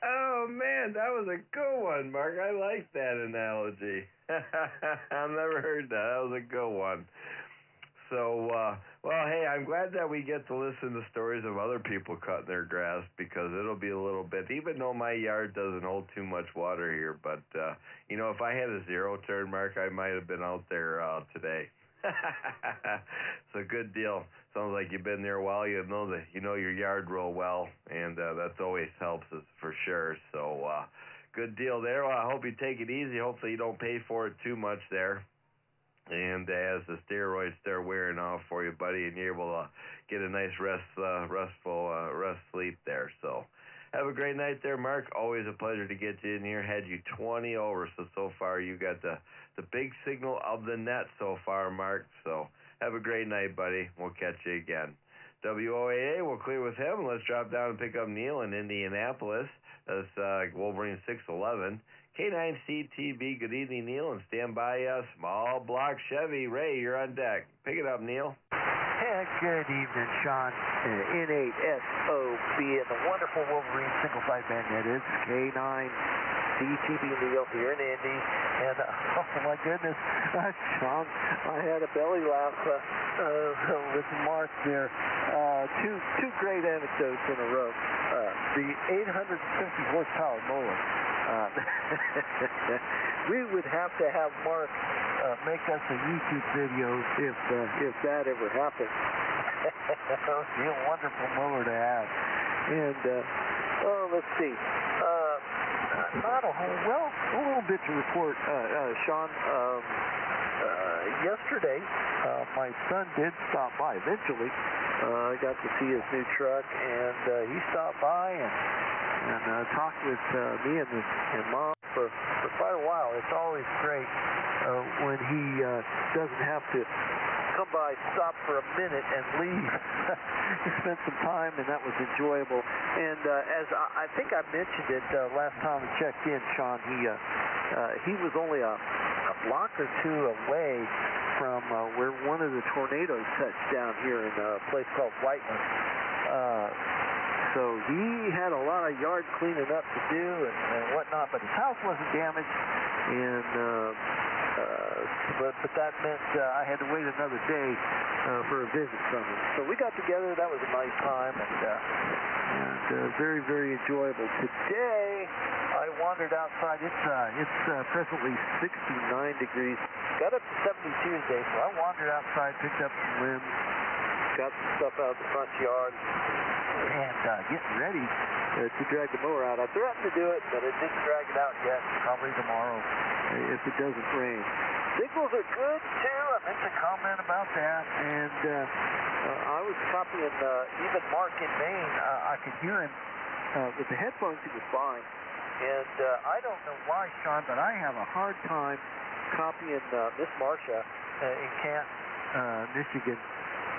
Speaker 10: Oh, man, that was a good one, Mark. I like that analogy. I've never heard that. That was a good one. So, well, hey, I'm glad that we get to listen to stories of other people cutting their grass, because it'll be a little bit, even though my yard doesn't hold too much water here, but, you know, if I had a zero turn, Mark, I might have been out there today. It's a good deal. Sounds like you've been there a while. You know your yard real well, and that's always helps us for sure. So good deal there. Well, I hope you take it easy. Hopefully you don't pay for it too much there. And as the steroids start wearing off for you, buddy, and you're able to get a nice rest sleep there. So have a great night there, Mark. Always a pleasure to get you in here. Had you 20 over, so far you got the big signal of the net so far, Mark. So have a great night, buddy. We'll catch you again. WOAA, we'll clear with him. Let's drop down and pick up Neil in Indianapolis. That's Wolverine 611. K9CTB, good evening, Neil, and stand by small block Chevy. Ray, you're on deck. Pick it up, Neil.
Speaker 7: Yeah, good evening, Sean. N8SOB and the wonderful Wolverine single sideband net is K9CTB Neil here in Indy. And oh my goodness, Sean, I had a belly laugh with Mark there. Two great anecdotes in a row. The 850 horsepower mower. We would have to have Mark make us a YouTube video if that ever happened. That would be a wonderful mower to have. And let's see. Not a little bit to report, Sean. Yesterday, my son did stop by. Eventually, I got to see his new truck, and he stopped by and talked with me and Mom for quite a while. It's always great when he doesn't have to come by, stop for a minute, and leave. He spent some time, and that was enjoyable. And as I think I mentioned it last time we checked in, Sean, he was only a block or two away from where one of the tornadoes touched down here in a place called Whiteman. So he had a lot of yard cleaning up to do and whatnot, but his house wasn't damaged, and but that meant I had to wait another day for a visit from him. So we got together. That was a nice time, and very, very enjoyable. Today I wandered outside. It's presently 69 degrees. Got up to 72 today, so I wandered outside, picked up some limbs, got some stuff out of the front yard, and getting ready to drag the mower out. I threatened to do it, but it didn't drag it out yet. Probably tomorrow if it doesn't rain. Signals are good, too. I meant to comment about that. And I was copying even Mark in Maine. I could hear him with the headphones. He was fine. And I don't know why, Sean, but I have a hard time copying Miss Marcia in Canton, Michigan.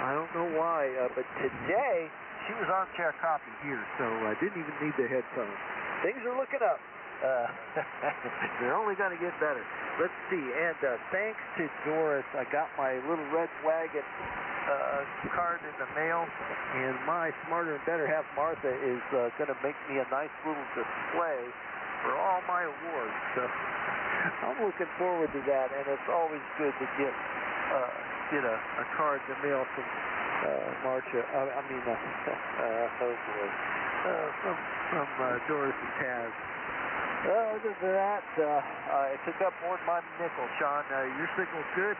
Speaker 7: I don't know why, but today she was armchair copy here, so I didn't even need the headphones. Things are looking up. They're only going to get better. Let's see, and thanks to Doris, I got my little red wagon card in the mail, and my smarter and better half Martha is going to make me a nice little display for all my awards. So I'm looking forward to that, and it's always good to get a card in the mail from Marcia. From Doris and Taz. Other than that, I took up more than my nickel, Sean. Your signal's good.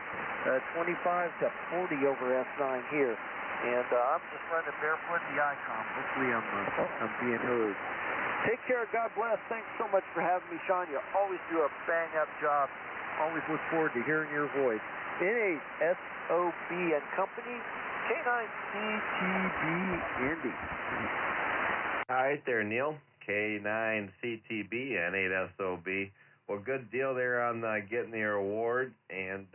Speaker 7: 25 to 40 over S9 here. And I'm just running barefoot the ICOM. Hopefully I'm being heard. Take care. God bless. Thanks so much for having me, Sean. You always do a bang-up job. Always look forward to hearing your voice. N8SOB and Company, K9CTB Indy.
Speaker 10: All right there, Neil. K9CTB, N8SOB. Well, good deal there on getting your award. And,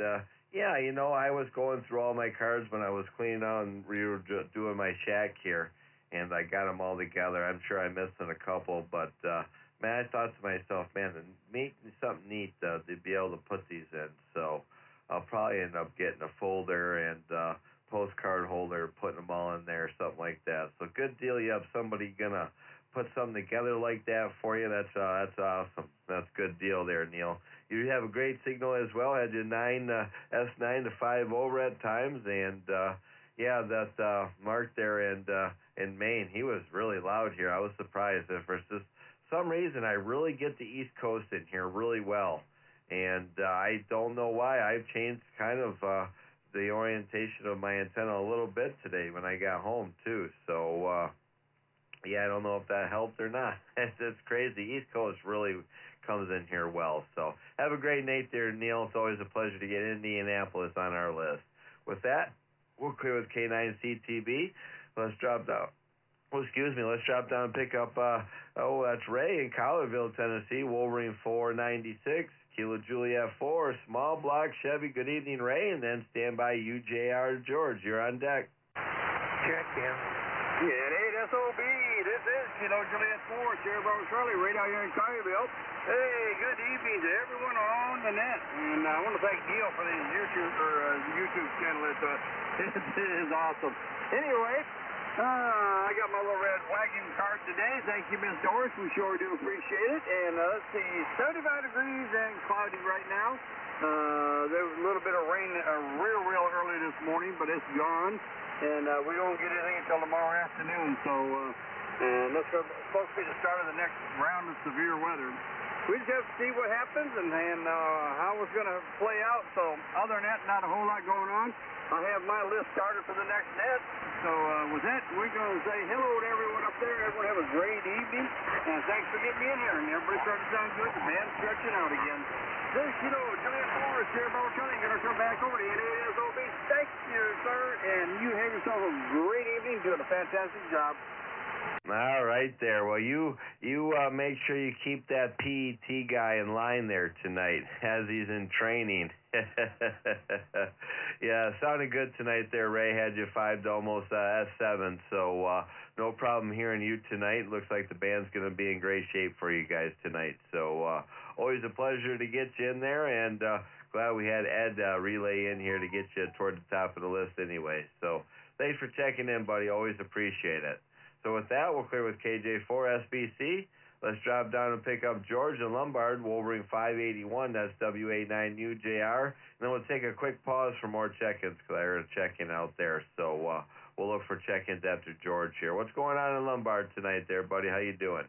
Speaker 10: yeah, I was going through all my cards when I was cleaning out and doing my shack here. And I got them all together. I'm sure I missed a couple. But, man, I thought to myself, man, something neat to be able to put these in. So I'll probably end up getting a folder and postcard holder, putting them all in there, something like that. So good deal. You have somebody going to put something together like that for you. That's awesome. That's a good deal there, Neil. You have a great signal as well. Had your S9 to 5 over at times, and yeah, that Mark there in Maine, he was really loud here. I was surprised that for some reason I really get the East Coast in here really well, and I don't know why. I've changed kind of the orientation of my antenna a little bit today when I got home too. So. Yeah, I don't know if that helped or not. It's crazy. East Coast really comes in here well. So have a great night there, Neil. It's always a pleasure to get Indianapolis on our list. With that, we'll clear with K9CTB. Let's drop down. Well, excuse me. Let's drop down and pick up, that's Ray in Collierville, Tennessee. Wolverine 496. Kilo Juliet 4. Small block Chevy. Good evening, Ray. And then stand by UJR George. You're on deck.
Speaker 3: Check in. N8SOB, this is Kilo Juliet 4, Sierra Bravo Charlie, right out here in Collierville. Hey, good evening to everyone on the net. And I want to thank Neil for the YouTube channel. It is awesome. Anyway, I got my little red wagon card today. Thank you, Miss Doris. We sure do appreciate it. And let's see, 75 degrees and cloudy right now. There was a little bit of rain real early this morning, but it's gone. And we don't get anything until tomorrow afternoon, so and that's supposed to be the start of the next round of severe weather. We just have to see what happens and how it's going to play out. So other than that, not a whole lot going on. I have my list started for the next net. So with that, we're going to say hello to everyone up there. Everyone have a great evening, and thanks for getting me in here. And everybody's starting to sound good. The band's stretching out again. This, Juliet 4, Sierra Bravo Charlie, going to come back over to N8SOB. Thank you, sir, and you have yourself a great evening, doing a fantastic job.
Speaker 10: All right there. Well, you make sure you keep that PET guy in line there tonight as he's in training. Yeah, sounded good tonight there, Ray. Had you 5 to almost S7, so no problem hearing you tonight. Looks like the band's going to be in great shape for you guys tonight. So always a pleasure to get you in there, and glad we had Ed relay in here to get you toward the top of the list anyway. So thanks for checking in, buddy. Always appreciate it. So with that, we'll clear with KJ4 SBC. Let's drop down and pick up George and Lombard, Wolverine 581. That's W89UJR. And then we'll take a quick pause for more check-ins because I heard a check-in out there. So we'll look for check-ins after George here. What's going on in Lombard tonight there, buddy? How you doing?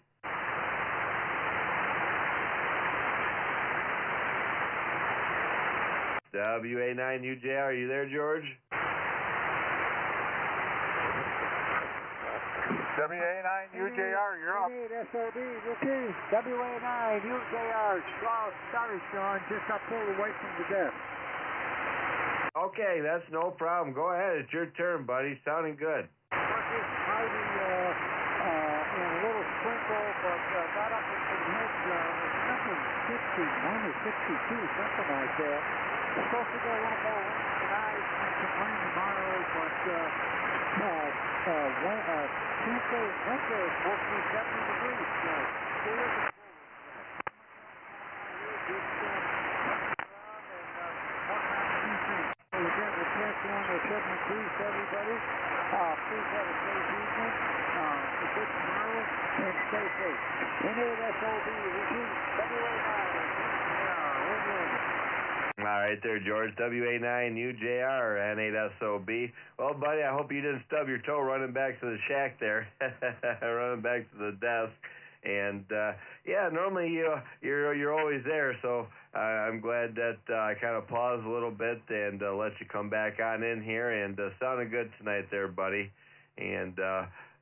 Speaker 10: WA9UJR, are you there, George?
Speaker 1: WA9UJR, you're up.
Speaker 17: SOB, this is WA9UJR. Sorry, Sean, just got pulled away from the desk.
Speaker 10: Okay, that's no problem. Go ahead. It's your turn, buddy. Sounding good.
Speaker 17: Just hiding in a little sprinkle, but got up into the mid zone. Nothing 61 or 62, something like that. It's supposed to go a little more rain tonight and some rain tomorrow, but Wednesday is supposed to be 70 degrees. So
Speaker 15: safely. N8SOB, repeat,
Speaker 10: All right there, George. WA9UJR, N8SOB. Well, buddy, I hope you didn't stub your toe running back to the shack there, running back to the desk. And yeah, normally you're always there, so I'm glad that I kind of paused a little bit and let you come back on in here. And sounded good tonight there, buddy. And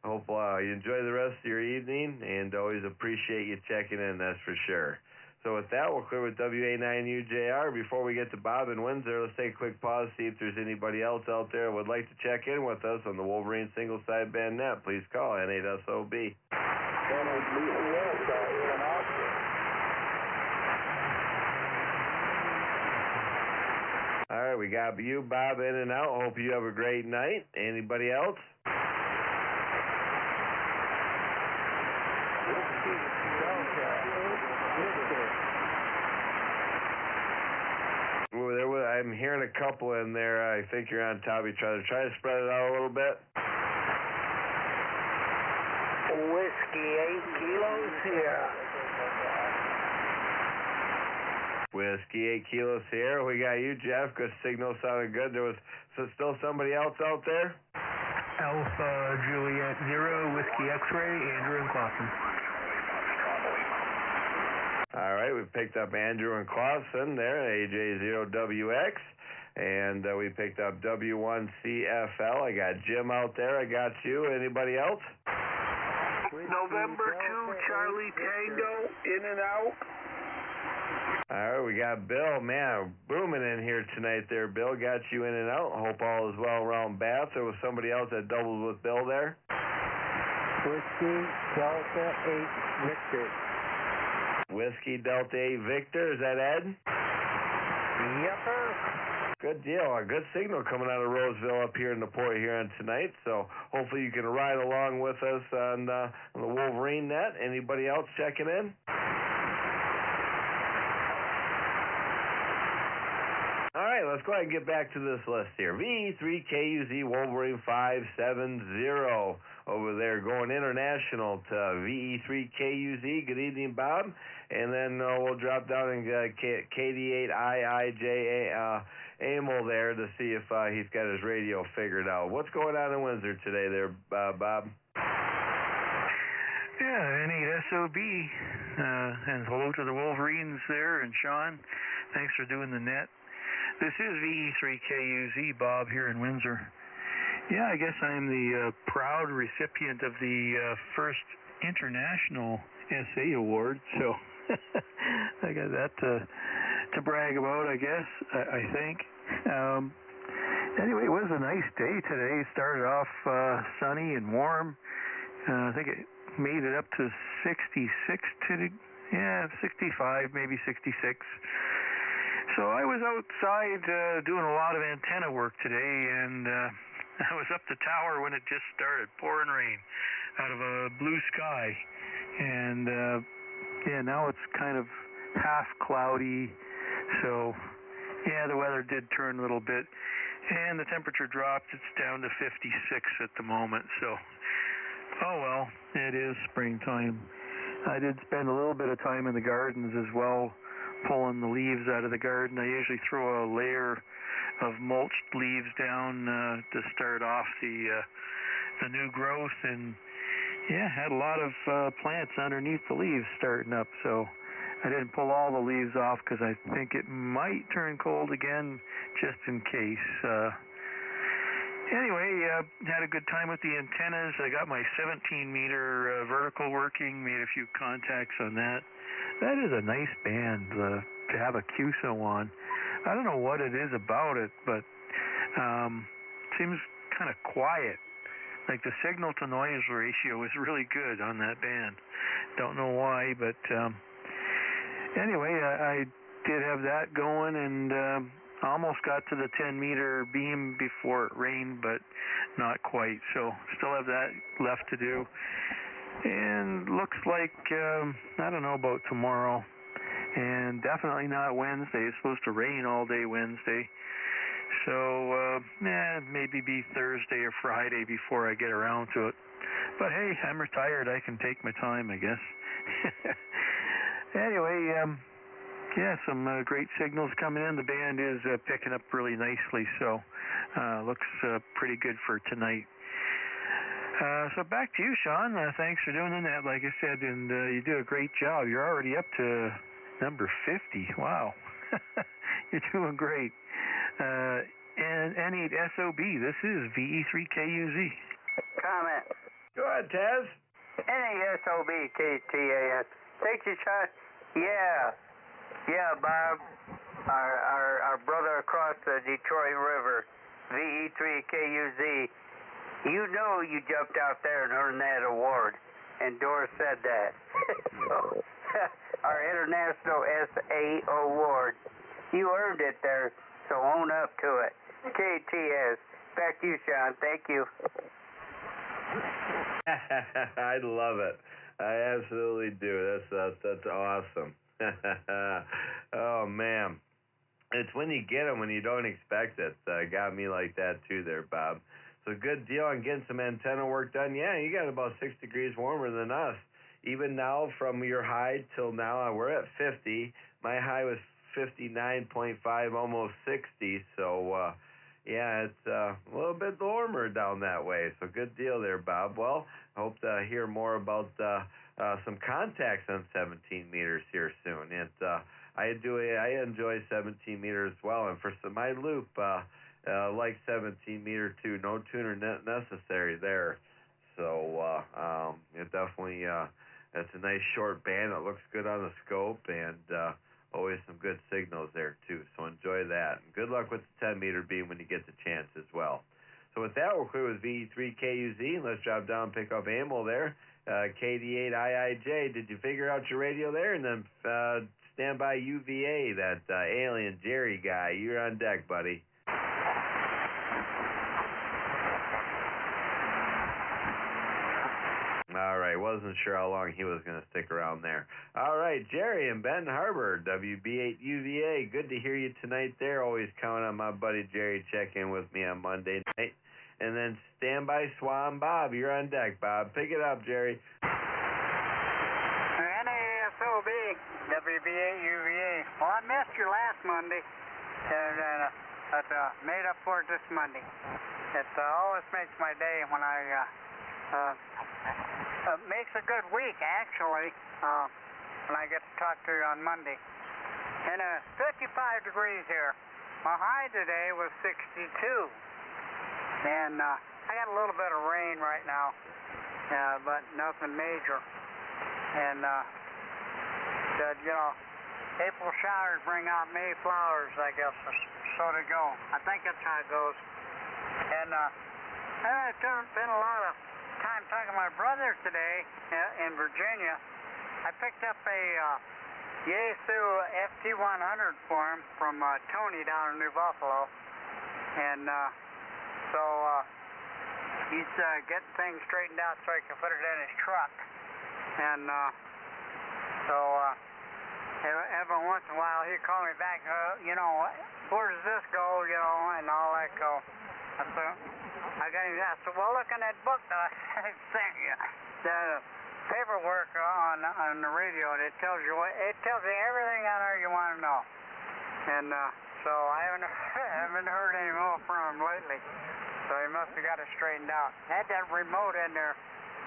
Speaker 10: hope you enjoy the rest of your evening. And always appreciate you checking in, that's for sure. So with that, we'll clear with WA9UJR. Before we get to Bob in Windsor, let's take a quick pause, see if there's anybody else out there who would like to check in with us on the Wolverine Single Sideband Net. Please call N8SOB. All right, we got you, Bob, in and out. Hope you have a great night. Anybody else? I'm hearing a couple in there. I think you're on top of each other. Try to spread it out a little bit.
Speaker 17: Whiskey 8 Kilos here.
Speaker 10: Whiskey 8 Kilos here. We got you, Jeff. Good signal, sounded good. There was still somebody else out there?
Speaker 4: Alpha Juliet 0, Whiskey X-Ray, Andrew and Clausen.
Speaker 10: All right, we picked up Andrew and Clausen there, AJ0WX, and we picked up W1CFL. I got Jim out there. I got you. Anybody else?
Speaker 3: November 2, Charlie Tango, in and out.
Speaker 10: All right, we got Bill. Man, booming in here tonight there, Bill. Got you in and out. Hope all is well around Bath. There was somebody else that doubled with Bill there.
Speaker 17: Whiskey Delta 8 Victor.
Speaker 10: Whiskey Delta 8 Victor. Is that Ed?
Speaker 17: Yep, sir.
Speaker 10: Good deal. A good signal coming out of Roseville up here in the Port Huron tonight. So hopefully you can ride along with us on the Wolverine Net. Anybody else checking in? All right, let's go ahead and get back to this list here. VE3KUZ Wolverine 570 over there, going international to VE3KUZ. Good evening, Bob. And then we'll drop down and KD8IIJA Amel there to see if he's got his radio figured out. What's going on in Windsor today there, Bob?
Speaker 4: Yeah, N8SOB. And hello to the Wolverines there, and Sean, thanks for doing the net. This is VE3KUZ, Bob, here in Windsor. Yeah, I guess I'm the proud recipient of the first International SA Award, so I got that to brag about, I guess, I think. Anyway, it was a nice day today. Started off sunny and warm. I think it made it up to 66 today. Yeah, 65, maybe 66. So I was outside doing a lot of antenna work today, and I was up the tower when it just started pouring rain out of a blue sky. And yeah, now it's kind of half cloudy. So yeah, the weather did turn a little bit, and the temperature dropped. It's down to 56 at the moment. So oh well, it is springtime. I did spend a little bit of time in the gardens as well, pulling the leaves out of the garden. I usually throw a layer of mulched leaves down to start off the new growth, and yeah, had a lot of plants underneath the leaves starting up, so I didn't pull all the leaves off because I think it might turn cold again, just in case. Anyway, had a good time with the antennas. I got my 17-meter vertical working, made a few contacts on that. That is a nice band to have a QSO on. I don't know what it is about it, but seems kind of quiet. Like the signal-to-noise ratio is really good on that band. Don't know why, but anyway, I did have that going, and almost got to the 10-meter beam before it rained, but not quite. So still have that left to do. And looks like, I don't know about tomorrow, and definitely not Wednesday. It's supposed to rain all day Wednesday. So, maybe be Thursday or Friday before I get around to it. But hey, I'm retired. I can take my time, I guess. Anyway, yeah, some great signals coming in. The band is picking up really nicely, so looks pretty good for tonight. So back to you, Sean. Thanks for doing that, like I said, and you do a great job. You're already up to number 50. Wow. You're doing great. And N8SOB, this is VE3KUZ.
Speaker 21: Comment.
Speaker 10: Go ahead, Taz.
Speaker 21: N8SOB KTAS. Thank you, Sean. Yeah, Bob, our brother across the Detroit River, VE3KUZ. You know you jumped out there and earned that award, and Doris said that. So, our International SA Award. You earned it there, so own up to it. KTS. Back to you, Sean. Thank you.
Speaker 10: I love it. I absolutely do. That's awesome. Oh, man. It's when you get them when you don't expect it. Got me like that too there, Bob. So good deal on getting some antenna work done. Yeah, you got about 6 degrees warmer than us. Even now from your high till now, we're at 50. My high was 59.5, almost 60. So, yeah, it's a little bit warmer down that way. So good deal there, Bob. Well, I hope to hear more about some contacts on 17 meters here soon. And I enjoy 17 meters as well. And for my loop, like 17 meter too. No tuner necessary there. So it definitely it's a nice short band. It looks good on the scope, and always some good signals there too. So enjoy that. And good luck with the 10 meter beam when you get the chance as well. So with that, we'll clear with VE3KUZ. Let's drop down and pick up ammo there. KD8IIJ, did you figure out your radio there? And then stand by UVA, that alien Jerry guy. You're on deck, buddy. All right, wasn't sure how long he was going to stick around there. All right, Jerry in Benton Harbor, WB8UVA. Good to hear you tonight there. Always counting on my buddy Jerry check in with me on Monday night. And then standby Swan Bob. You're on deck, Bob. Pick it up, Jerry.
Speaker 15: NASOB, WB8UVA. Well, I missed you last Monday, but made up for it this Monday. It always makes my day when I makes a good week, actually, when I get to talk to you on Monday. And 55 degrees here. My high today was 62. And I got a little bit of rain right now, but nothing major. And said, you know, April showers bring out May flowers, I guess, so to go. I think that's how it goes. And I've been a lot of time talking to my brother today in Virginia. I picked up a Yaesu FT100 for him from Tony down in New Buffalo. And so he's getting things straightened out so he can put it in his truck. And so every once in a while he'd call me back, you know, where does this go, you know, and all that go. So I got him. I said, well, look in that book that I sent you, the paperwork on the radio, and it tells you everything on there you want to know. And so I haven't heard any more from him lately. So he must have got it straightened out. Had that remote in there,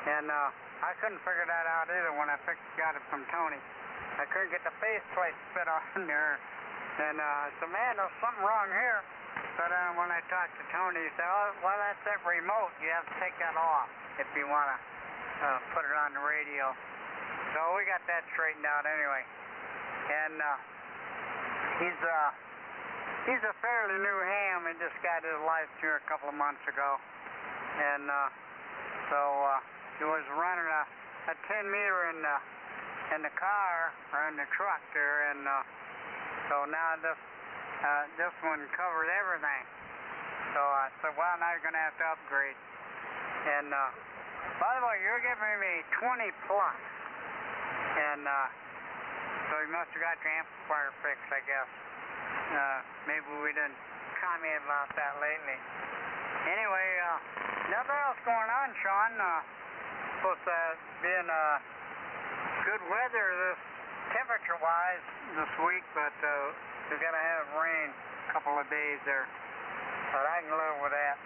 Speaker 15: and I couldn't figure that out either when I got it from Tony. I couldn't get the faceplate fit on there, and I said, man, there's something wrong here. But when I talked to Tony, he said, oh, well, that's that remote. You have to take that off if you want to put it on the radio. So we got that straightened out anyway. And he's a fairly new ham. He just got his license here a couple of months ago. And so he was running a 10 meter in the car or in the truck there. And so now this one covered everything. So I said, well, now you're going to have to upgrade. And by the way, you're giving me 20 plus. And so you must have got your amplifier fixed, I guess. Maybe we didn't comment about that lately. Anyway, nothing else going on, Sean. supposed to be in good weather this temperature-wise this week, but we're going to have rain a couple of days there. But I can live with that.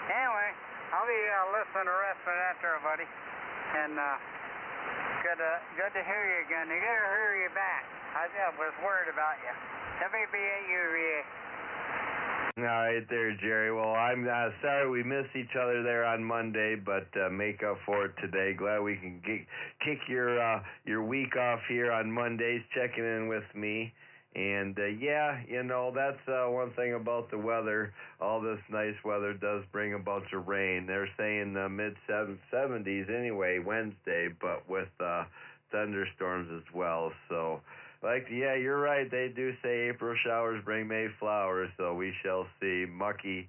Speaker 15: Anyway, I'll be listening to the rest of that there, buddy. And good to hear you again. You got to hear you back. I was worried about you. WB8UVA.
Speaker 10: All right there, Jerry. Well, I'm sorry we missed each other there on Monday, but make up for it today. Glad we can kick your week off here on Mondays, checking in with me. And, yeah, you know, that's one thing about the weather. All this nice weather does bring a bunch of rain. They're saying mid-70s anyway Wednesday, but with thunderstorms as well. So, yeah, you're right. They do say April showers bring May flowers, so we shall see. Mucky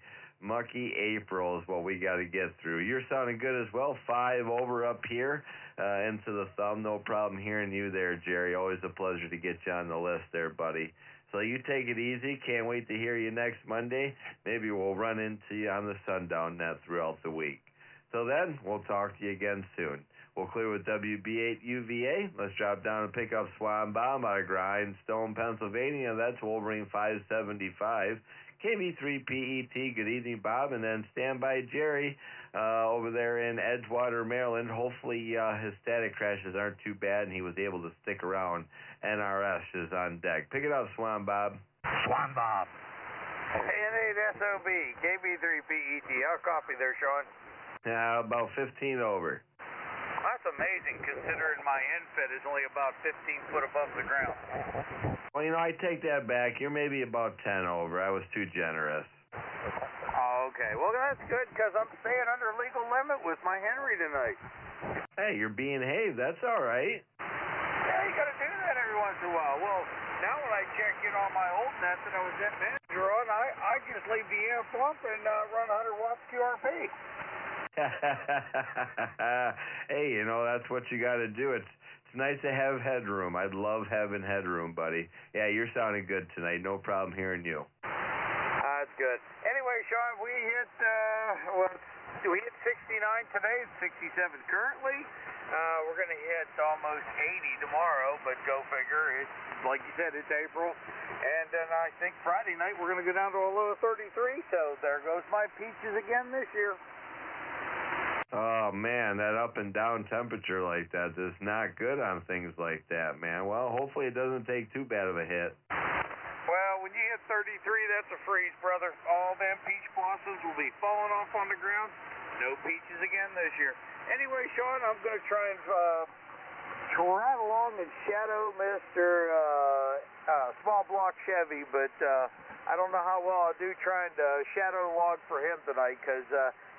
Speaker 10: April is what we got to get through. You're sounding good as well. 5 over up here into the thumb. No problem hearing you there, Jerry. Always a pleasure to get you on the list there, buddy. So you take it easy. Can't wait to hear you next Monday. Maybe we'll run into you on the Sundown Net throughout the week. So then, we'll talk to you again soon. We'll clear with WB8UVA. Let's drop down and pick up Swan Bomb out of Grindstone, Pennsylvania. That's Wolverine 575. KB3PET, good evening, Bob. And then stand by Jerry over there in Edgewater, Maryland. Hopefully his static crashes aren't too bad and he was able to stick around. NRS is on deck. Pick it up, Swan Bob.
Speaker 22: Swan Bob.
Speaker 3: N8SOB, KB3PET. How copy there, Sean?
Speaker 10: About 15 over.
Speaker 3: That's amazing, considering my infit is only about 15 foot above the ground.
Speaker 10: Well, you know, I take that back. You're maybe about 10 over. I was too generous.
Speaker 3: Oh, okay. Well, that's good, because I'm staying under legal limit with my Henry tonight.
Speaker 10: Hey, you're being behaved. That's all right.
Speaker 3: Yeah, you got to do that every once in a while. Well, now when I check in on my old net that I was net manager on, I just leave the amp up and run 100 watts QRP.
Speaker 10: Hey, you know, that's what you got to do. It's nice to have headroom. I'd love having headroom, buddy. Yeah, you're sounding good tonight. No problem hearing you.
Speaker 3: That's good. Anyway, Sean, we hit 69 today. It's 67 currently. We're going to hit almost 80 tomorrow, but go figure. It's like you said, it's April. And then I think Friday night we're going to go down to a low of 33. So there goes my peaches again this year.
Speaker 10: Oh, man, that up and down temperature like that is not good on things like that, man. Well, hopefully it doesn't take too bad of a hit.
Speaker 3: Well, when you hit 33, that's a freeze, brother. All them peach blossoms will be falling off on the ground. No peaches again this year. Anyway, Sean, I'm going to try and ride along and shadow Mr. Small Block Chevy, but I don't know how well I'll do trying to shadow log for him tonight, because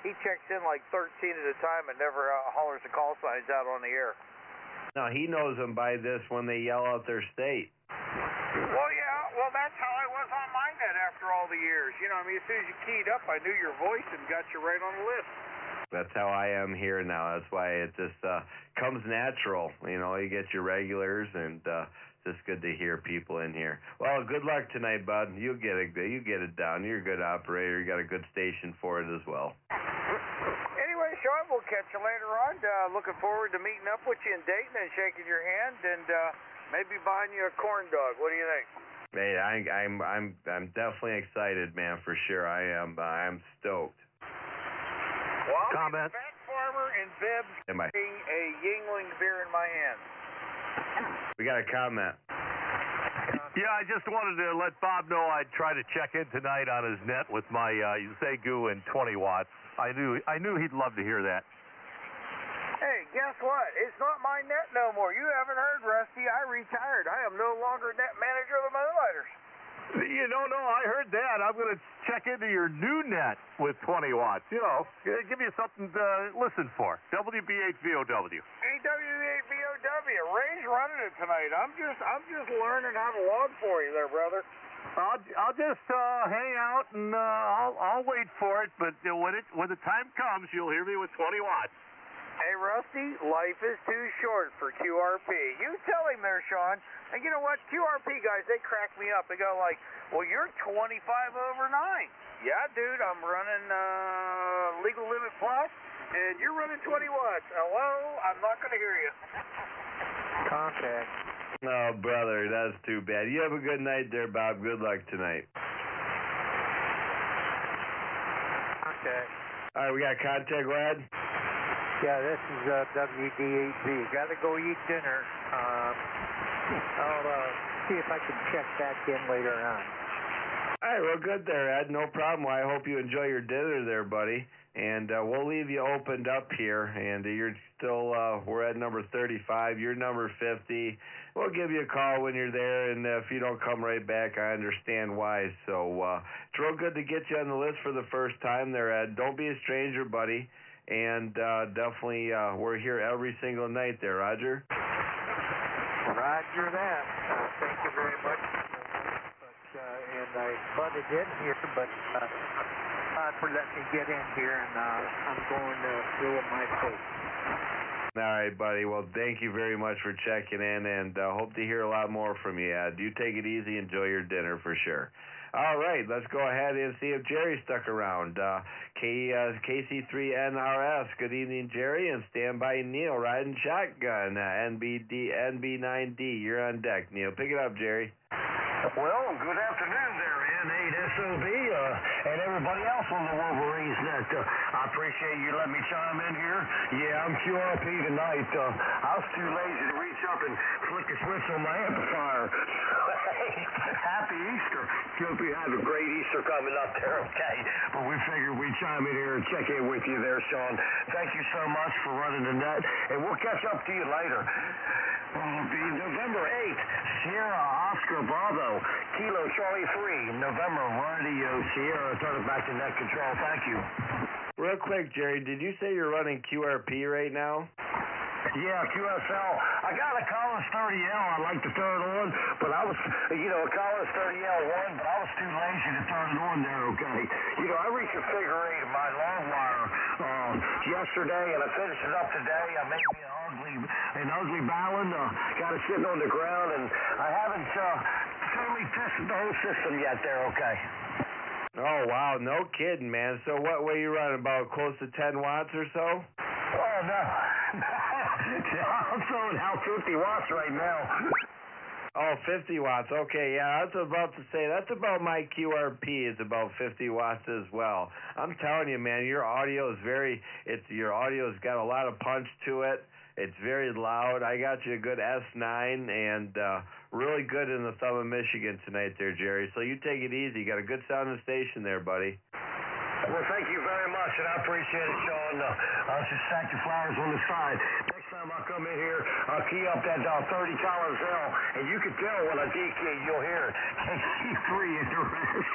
Speaker 3: he checks in like 13 at a time and never hollers the call signs out on the air.
Speaker 10: No, he knows them by this when they yell out their state.
Speaker 3: Well, yeah, well, that's how I was on my net after all the years. You know, I mean, as soon as you keyed up, I knew your voice and got you right on the list.
Speaker 10: That's how I am here now. That's why it just comes natural. You know, you get your regulars, and just good to hear people in here. Well, good luck tonight, bud. You get it down. You're a good operator. You got a good station for it as well.
Speaker 3: Anyway, Sean, we'll catch you later on. Looking forward to meeting up with you in Dayton and shaking your hand, and maybe buying you a corn dog. What do you think?
Speaker 10: Hey, I'm definitely excited, man, for sure. I'm stoked.
Speaker 3: Well, I'll be a fat farmer in Bibbs getting a Yingling beer in my hand.
Speaker 10: We got a comment.
Speaker 13: Yeah, I just wanted to let Bob know I'd try to check in tonight on his net with my Zegu and 20 watts. I knew he'd love to hear that.
Speaker 3: Hey, guess what? It's not my net no more. You haven't heard, Rusty. I retired. I am no longer net manager of the Moonlighters.
Speaker 13: You know, no, I heard that. I'm going to check into your new net with 20 watts. You know, give you something to listen for. WB8VOW.
Speaker 3: Hey, WB8VOW. Ray's running it tonight. I'm just learning how to log for you there, brother.
Speaker 13: I'll just hang out and I'll wait for it. But when the time comes, you'll hear me with 20 watts.
Speaker 3: Hey, Rusty, life is too short for QRP. You tell him there, Sean. And you know what? QRP guys, they crack me up. They go like, well, you're 25 over 9. Yeah, dude, I'm running legal limit plus,
Speaker 14: and you're running 20 watts. Hello? I'm not going to hear you.
Speaker 7: Contact.
Speaker 10: Oh, brother, that's too bad. You have a good night there, Bob. Good luck tonight.
Speaker 7: Contact.
Speaker 10: All right, we got contact, lad?
Speaker 7: Yeah, this is WD8B. Got to go eat dinner. I'll see if I can check back in later on.
Speaker 10: All right, well, good there, Ed. No problem. Well, I hope you enjoy your dinner there, buddy. And we'll leave you opened up here. And you're still, we're at number 35. You're number 50. We'll give you a call when you're there. And if you don't come right back, I understand why. So it's real good to get you on the list for the first time there, Ed. Don't be a stranger, buddy. And definitely, we're here every single night there, Roger.
Speaker 7: Roger that. Thank you very much. And I butted in here, but for letting me get in here, and I'm going through with my face.
Speaker 10: All right, buddy. Well, thank you very much for checking in, and hope to hear a lot more from you, Ed. You take it easy. Enjoy your dinner for sure. All right, let's go ahead and see if Jerry stuck around. KC3NRS, good evening, Jerry, and stand by Neil, riding shotgun, NB9D. You're on deck, Neil. Pick it up, Jerry.
Speaker 9: Well, good afternoon there, N8SOB, and everybody else on the Wolverines Net. I appreciate you letting me chime in here. Yeah, I'm QRP tonight. I was too lazy to reach up and flick a switch on my amplifier. Happy Easter. Hope you have a great Easter coming up there, okay? But we figured we'd chime in here and check in with you there, Sean. Thank you so much for running the net, and we'll catch up to you later. It'll be November 8th, Sierra Oscar Bravo, Kilo Charlie 3, November Radio Sierra. Turn it back to net control. Thank you.
Speaker 10: Real quick, Jerry, did you say you're running QRP right now?
Speaker 9: Yeah, QSL. I got a Collins 30L. I'd like to turn it on, but I was, a Collins 30L1, but I was too lazy to turn it on there, okay? I reached a figure 8 of my long wire yesterday, and I finished it up today. I made me an ugly ballon. Got it sitting on the ground, and I haven't totally tested the whole system yet there, okay?
Speaker 10: Oh, wow. No kidding, man. So what were you running, about close to 10 watts or so?
Speaker 9: Oh, no. I'm throwing out 50 watts right now.
Speaker 10: Oh, 50 watts. Okay, yeah, I was about to say, that's about my QRP is about 50 watts as well. I'm telling you, man, your audio is your audio's got a lot of punch to it. It's very loud. I got you a good S9 and really good in the Thumb of Michigan tonight there, Jerry. So you take it easy. You got a good sounding station there, buddy.
Speaker 9: Well, thank you very much, and I appreciate it, Sean. I'll just stack your flowers on the side. Next time I come in here, I'll key up that 30 Collins L, and you can tell when I dekey, you'll hear it. KC3 at the rest.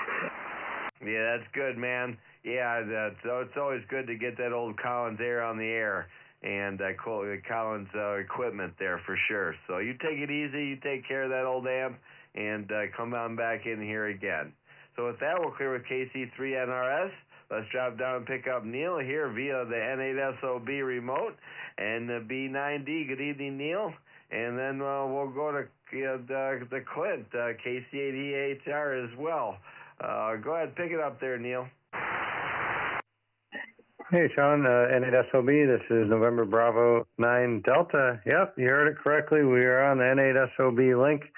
Speaker 10: Yeah, that's good, man. Yeah, it's always good to get that old Collins air on the air. And Collins equipment there for sure. So you take it easy, you take care of that old amp, and come on back in here again. So with that, we'll clear with KC3NRS. Let's drop down and pick up Neil here via the N8SOB remote and the B9D. Good evening, Neil. And then we'll go to the Clint, KC8EHR as well. Go ahead, pick it up there, Neil.
Speaker 16: Hey, Sean, N8SOB, this is November Bravo 9 Delta. Yep, you heard it correctly. We are on the N8SOB link,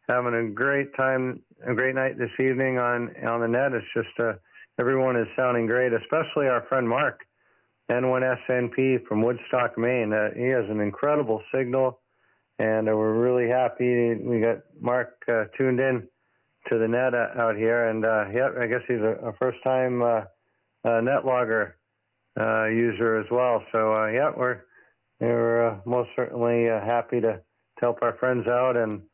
Speaker 16: having a great time, a great night this evening on the net. It's just everyone is sounding great, especially our friend Mark, N1SNP from Woodstock, Maine. He has an incredible signal, and we're really happy we got Mark tuned in to the net out here. And, I guess he's a first-time net logger user as well. So, we're most certainly happy to help our friends out, and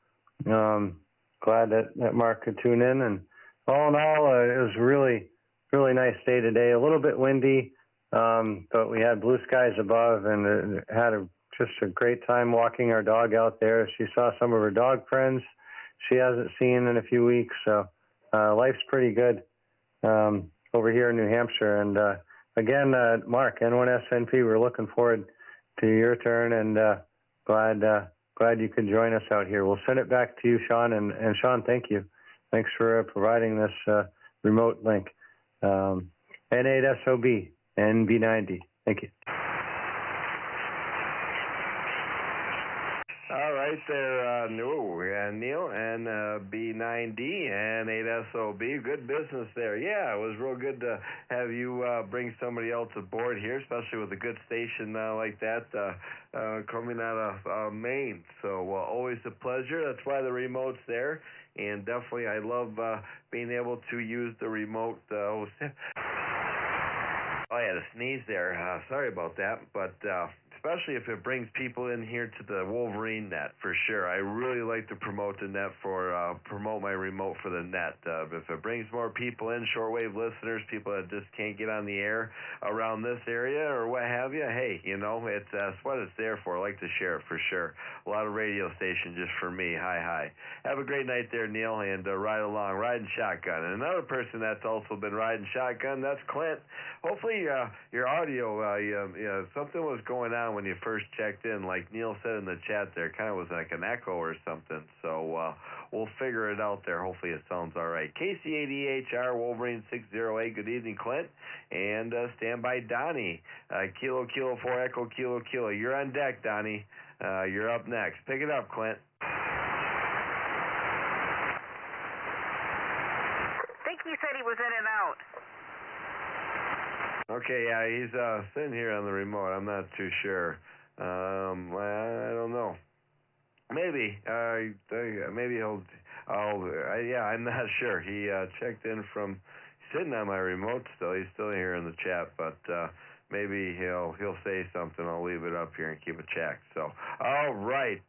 Speaker 16: glad that Mark could tune in. And all in all, it was really nice day today. A little bit windy, but we had blue skies above, and had just a great time walking our dog out there. She saw some of her dog friends she hasn't seen in a few weeks. So life's pretty good over here in New Hampshire. And again, Mark, N1SNP, we're looking forward to your turn, and glad you could join us out here. We'll send it back to you, Sean. And Sean, thank you. Thanks for providing this remote link. N8SOB, NB90. Thank you.
Speaker 10: All right there, Neil, and B9D and 8SOB. Good business there. Yeah, it was real good to have you bring somebody else aboard here, especially with a good station like that coming out of Maine. So always a pleasure. That's why the remote's there. And definitely I love being able to use the remote. Oh, I had a sneeze there. Sorry about that. But especially if it brings people in here to the Wolverine Net, for sure. I really like to promote the net promote my remote for the net. If it brings more people in, shortwave listeners, people that just can't get on the air around this area or what have you, hey, it's what it's there for. I like to share it for sure. A lot of radio stations just for me. Hi. Have a great night there, Neil, and ride along, riding shotgun. And another person that's also been riding shotgun, that's Clint. Hopefully your audio, something was going on when you first checked in. Like Neil said in the chat there, kind of was like an echo or something. So we'll figure it out there. Hopefully it sounds all right. KC80HR, Wolverine 608. Good evening, Clint. And stand by Donnie. Kilo 4 Echo Kilo. You're on deck, Donnie. You're up next. Pick it up, Clint.
Speaker 11: I think he said he was in and out.
Speaker 10: Okay, yeah, he's sitting here on the remote. I'm not too sure. I don't know. Maybe. Maybe he'll. I'm not sure. He checked in from sitting on my remote still. He's still here in the chat, but maybe he'll say something. I'll leave it up here and keep it checked. So, all right.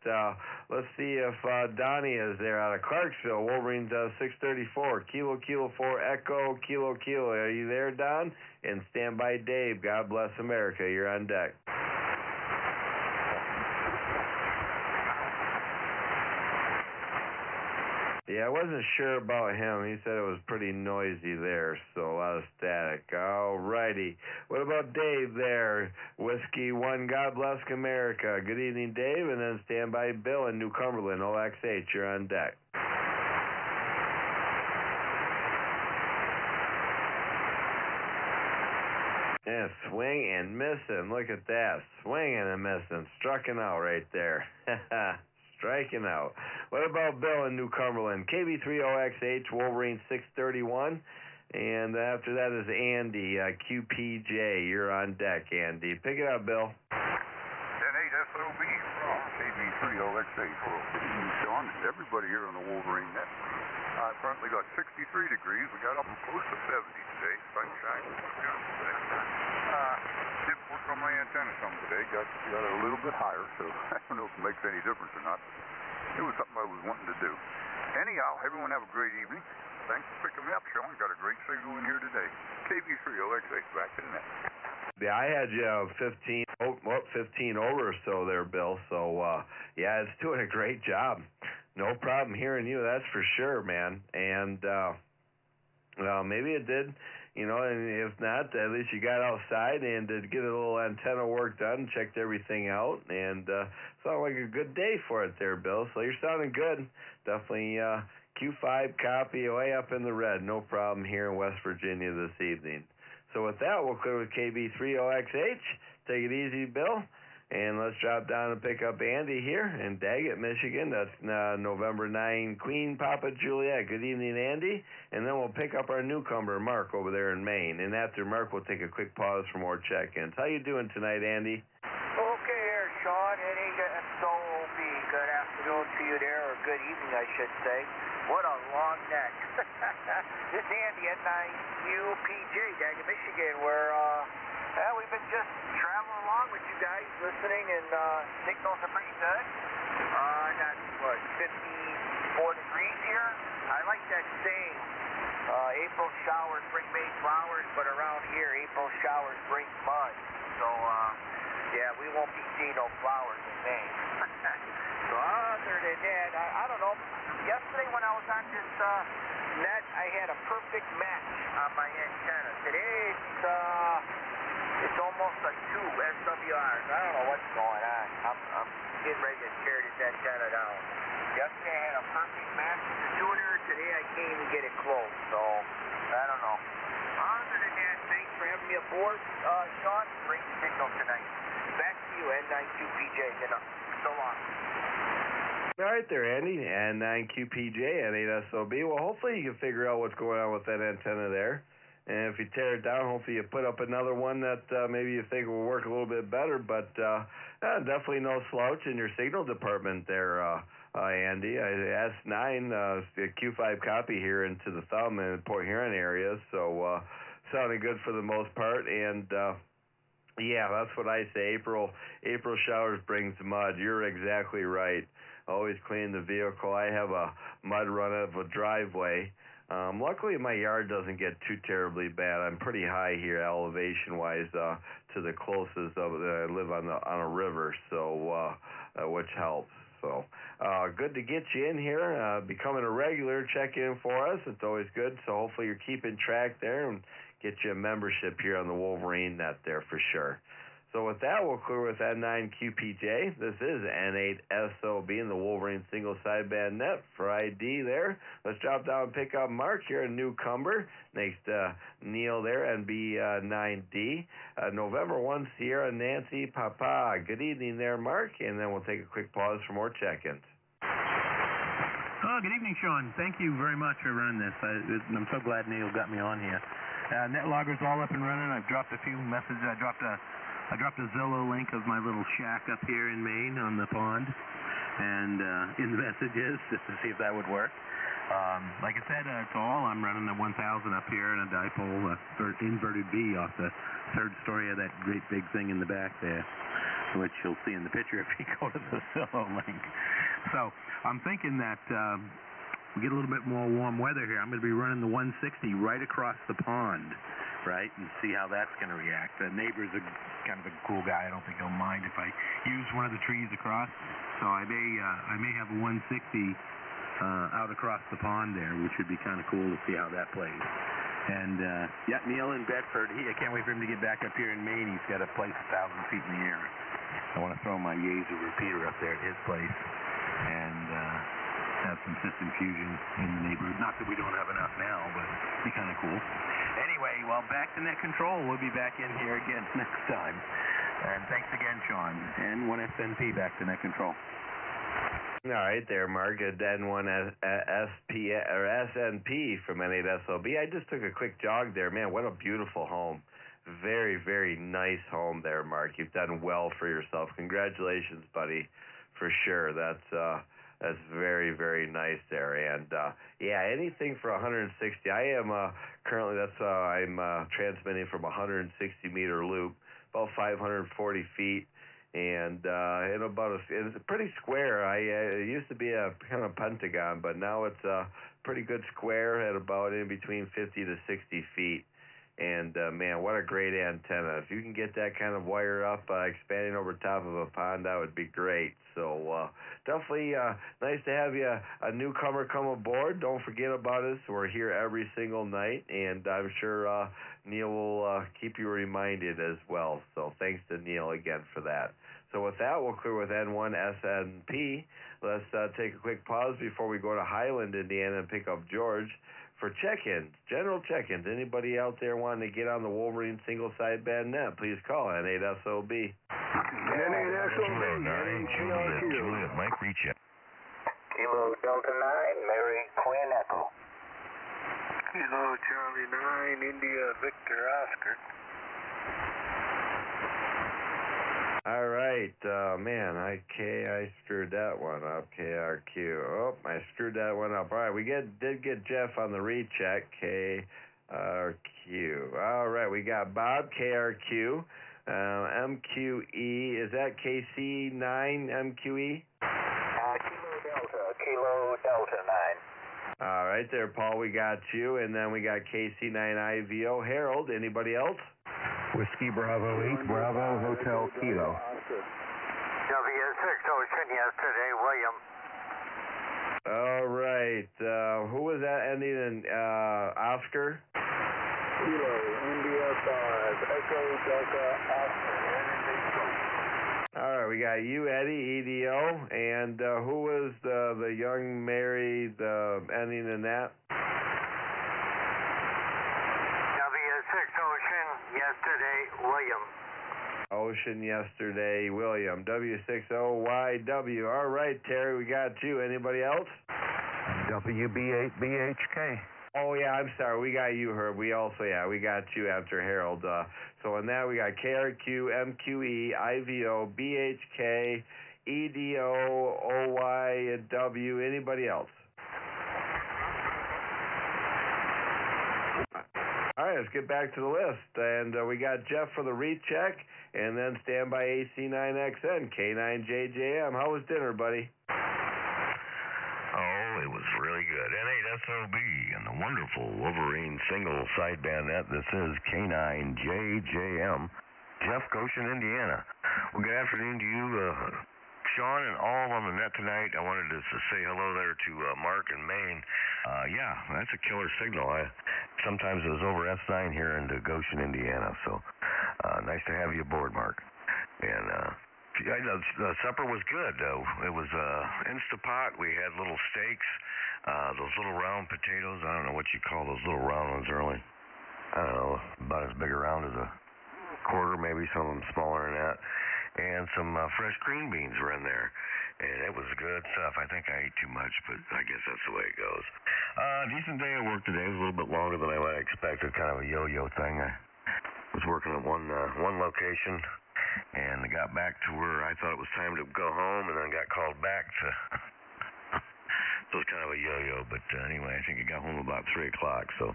Speaker 10: Let's see if Donnie is there out of Clarksville. Wolverine 634. Kilo 4 Echo Kilo. Are you there, Don? And stand by Dave. God bless America. You're on deck. Yeah, I wasn't sure about him. He said it was pretty noisy there, so a lot of static. All righty. What about Dave there? Whiskey 1, God bless America. Good evening, Dave, and then stand by Bill in New Cumberland, OXH. You're on deck. Yeah, swing and missing. Look at that. Swinging and missing. Striking out right there. Striking out. What about Bill in New Cumberland? KB30XH, Wolverine 631. And after that is Andy, QPJ. You're on deck, Andy. Pick it up, Bill.
Speaker 18: 8SOB from KB30XH. Well, good evening, Sean, and everybody here on the Wolverine Net. Currently got 63 degrees. We got up close to 70 today. Sunshine. Beautiful day. Did work on my antenna some today. Got a little bit higher, so I don't know if it makes any difference or not. It was something I was wanting to do. Anyhow, everyone have a great evening. Thanks for picking me up, Sean. Got a great signal in here today. KB30XH back to the net.
Speaker 10: Yeah, I had you 15 over or so there, Bill. So, yeah, it's doing a great job. No problem hearing you, that's for sure, man. And maybe it did, and if not, at least you got outside and did get a little antenna work done, checked everything out, and sounded like a good day for it there, Bill. So you're sounding good. Definitely Q5 copy way up in the red. No problem here in West Virginia this evening. So with that, we'll clear with KB30XH. Take it easy, Bill. And let's drop down and pick up Andy here in Daggett, Michigan. That's November 9, Queen Papa Juliet. Good evening, Andy. And then we'll pick up our newcomer, Mark, over there in Maine. And after Mark, we'll take a quick pause for more check-ins. How you doing tonight, Andy?
Speaker 20: Okay here, Sean. NASOB. Good afternoon to you there, or good evening, I should say. What a long neck. This is Andy at 9UPJ, Daggett, Michigan, where we've been just traveling along with you guys, listening, and signals are pretty good. Got, 54 degrees here. I like that saying, April showers bring May flowers, but around here, April showers bring mud. So, yeah, we won't be seeing no flowers in May. So other than that, I don't know. Yesterday when I was on this net, I had a perfect match on my antenna. Today, it's almost like 2 SWRs. I don't know what's going on. I'm getting ready to tear this antenna down. Yesterday I had a perfect match with the tuner. Today I can't even get it close. So, I don't know. Other than that, thanks for having me aboard, Sean. Great signal tonight. Back to you, N92PJ. So long.
Speaker 10: All right there, Andy. N9QPJ, N8SOB. Well, hopefully you can figure out what's going on with that antenna there. And if you tear it down, hopefully you put up another one that maybe you think will work a little bit better. But definitely no slouch in your signal department there, Andy. S9, the Q5 copy here into the thumb in Port Huron area. So sounding good for the most part. And yeah, that's what I say. April showers brings mud. You're exactly right. Always clean the vehicle. I have a mud run of a driveway. Luckily, my yard doesn't get too terribly bad. I'm pretty high here, elevation-wise, to the closest of I live on a river, so which helps. So good to get you in here, becoming a regular. Check in for us. It's always good. So hopefully you're keeping track there and get you a membership here on the Wolverine Net there for sure. So with that, we'll clear with N9QPJ. This is N8SOB in the Wolverine single sideband net for ID there. Let's drop down and pick up Mark here in Newcomber. Next, Neil there, NB9D. November 1 Sierra Nancy Papa. Good evening there, Mark. And then we'll take a quick pause for more check-ins.
Speaker 5: Oh, good evening, Sean. Thank you very much for running this. I'm so glad Neil got me on here. NetLogger's all up and running. I've dropped a few messages. I dropped a Zillow link of my little shack up here in Maine on the pond, and in the messages just to see if that would work. Like I said, to all, I'm running the 1000 up here and a dipole inverted V off the third story of that great big thing in the back there, which you'll see in the picture if you go to the Zillow link. So I'm thinking that we get a little bit more warm weather here. I'm going to be running the 160 right across the pond, right, and see how that's going to react. The neighbor's kind of a cool guy. I don't think he'll mind if I use one of the trees across. So I may have a 160 out across the pond there, which would be kind of cool to see how that plays. And yeah, Neil in Bedford. I can't wait for him to get back up here in Maine. He's got a place 1,000 feet in the air. I want to throw my Yaesu repeater up there at his place and have some system fusion in the neighborhood. Not that we don't have enough now, but it'd be kind of cool. Anyway, well, back to Net Control. We'll be back in here again next time. And thanks again, Sean. N1SNP back to Net Control.
Speaker 10: All right there, Mark. N1SP or SNP from N8SOB. I just took a quick jog there. Man, what a beautiful home. Very, very nice home there, Mark. You've done well for yourself. Congratulations, buddy, for sure. That's very, very nice there. And yeah, anything for 160. I am currently, I'm transmitting from a 160 meter loop, about 540 feet. And it's pretty square. It used to be a kind of pentagon, but now it's a pretty good square at about in between 50 to 60 feet. And man, what a great antenna. If you can get that kind of wire up, expanding over top of a pond, that would be great. So definitely nice to have you, a newcomer, come aboard. Don't forget about us. We're here every single night, and I'm sure Neil will keep you reminded as well. So thanks to Neil again for that. So with that, we'll clear with N1SNP. Let's take a quick pause before we go to Highland, Indiana, and pick up George for check-ins, general check-ins. Anybody out there wanting to get on the Wolverine single sideband net, please call N8SOB.
Speaker 18: N8SOB,
Speaker 2: Juliet, Mike, reach you.
Speaker 20: Kilo Delta 9, Mary Quinn Echo.
Speaker 14: Kilo Charlie 9, India Victor Oscar.
Speaker 10: All right, man, I screwed that one up, KRQ. Oh, I screwed that one up. All right, we did get Jeff on the recheck, KRQ. All right, we got Bob, KRQ, MQE. Is that KC9 MQE?
Speaker 20: Kilo Delta 9.
Speaker 10: All right there, Paul, we got you. And then we got KC9IVO. Harold, anybody else?
Speaker 2: Whiskey Bravo 8, Bravo Hotel Kilo.
Speaker 20: W6 Ocean yesterday, William.
Speaker 10: All right. Who was that ending in Oscar?
Speaker 14: Kilo, India 5, Echo Delta Oscar.
Speaker 10: All right, we got you, Eddie, EDO, and who was the young married ending in that?
Speaker 21: Ocean, yesterday, William.
Speaker 10: Ocean yesterday, William. W60YW. All right, Terry, we got you. Anybody else?
Speaker 2: WB8BHK.
Speaker 10: Oh, yeah, I'm sorry. We got you, Herb. We also, we got you after Harold. So on that, we got KRQ, MQE, IVO, BHK, EDO, OY, W. Anybody else? All right, let's get back to the list. And we got Jeff for the recheck, and then standby AC9XN, K9JJM. How was dinner, buddy?
Speaker 9: Oh, it was really good. N8SOB and the wonderful Wolverine single sideband net. This is K9JJM, Jeff, Goshen, Indiana. Well, good afternoon to you, Sean, and all on the net tonight. I wanted to say hello there to Mark in Maine. Yeah, that's a killer signal. Sometimes it was over S9 here in Goshen, Indiana. So nice to have you aboard, Mark. And the supper was good. It was Instapot. We had little steaks, those little round potatoes. I don't know what you call those little round ones, really. I don't know, about as big around as a quarter, maybe some of them smaller than that. And some fresh green beans were in there. And it was good stuff. I think I ate too much, but I guess that's the way it goes. Decent day at work today. It was a little bit longer than I might have expected. Kind of a yo-yo thing. I was working at one location, and I got back to where I thought it was time to go home, and then got called back to. So it was kind of a yo-yo. But anyway, I think I got home about 3 o'clock. So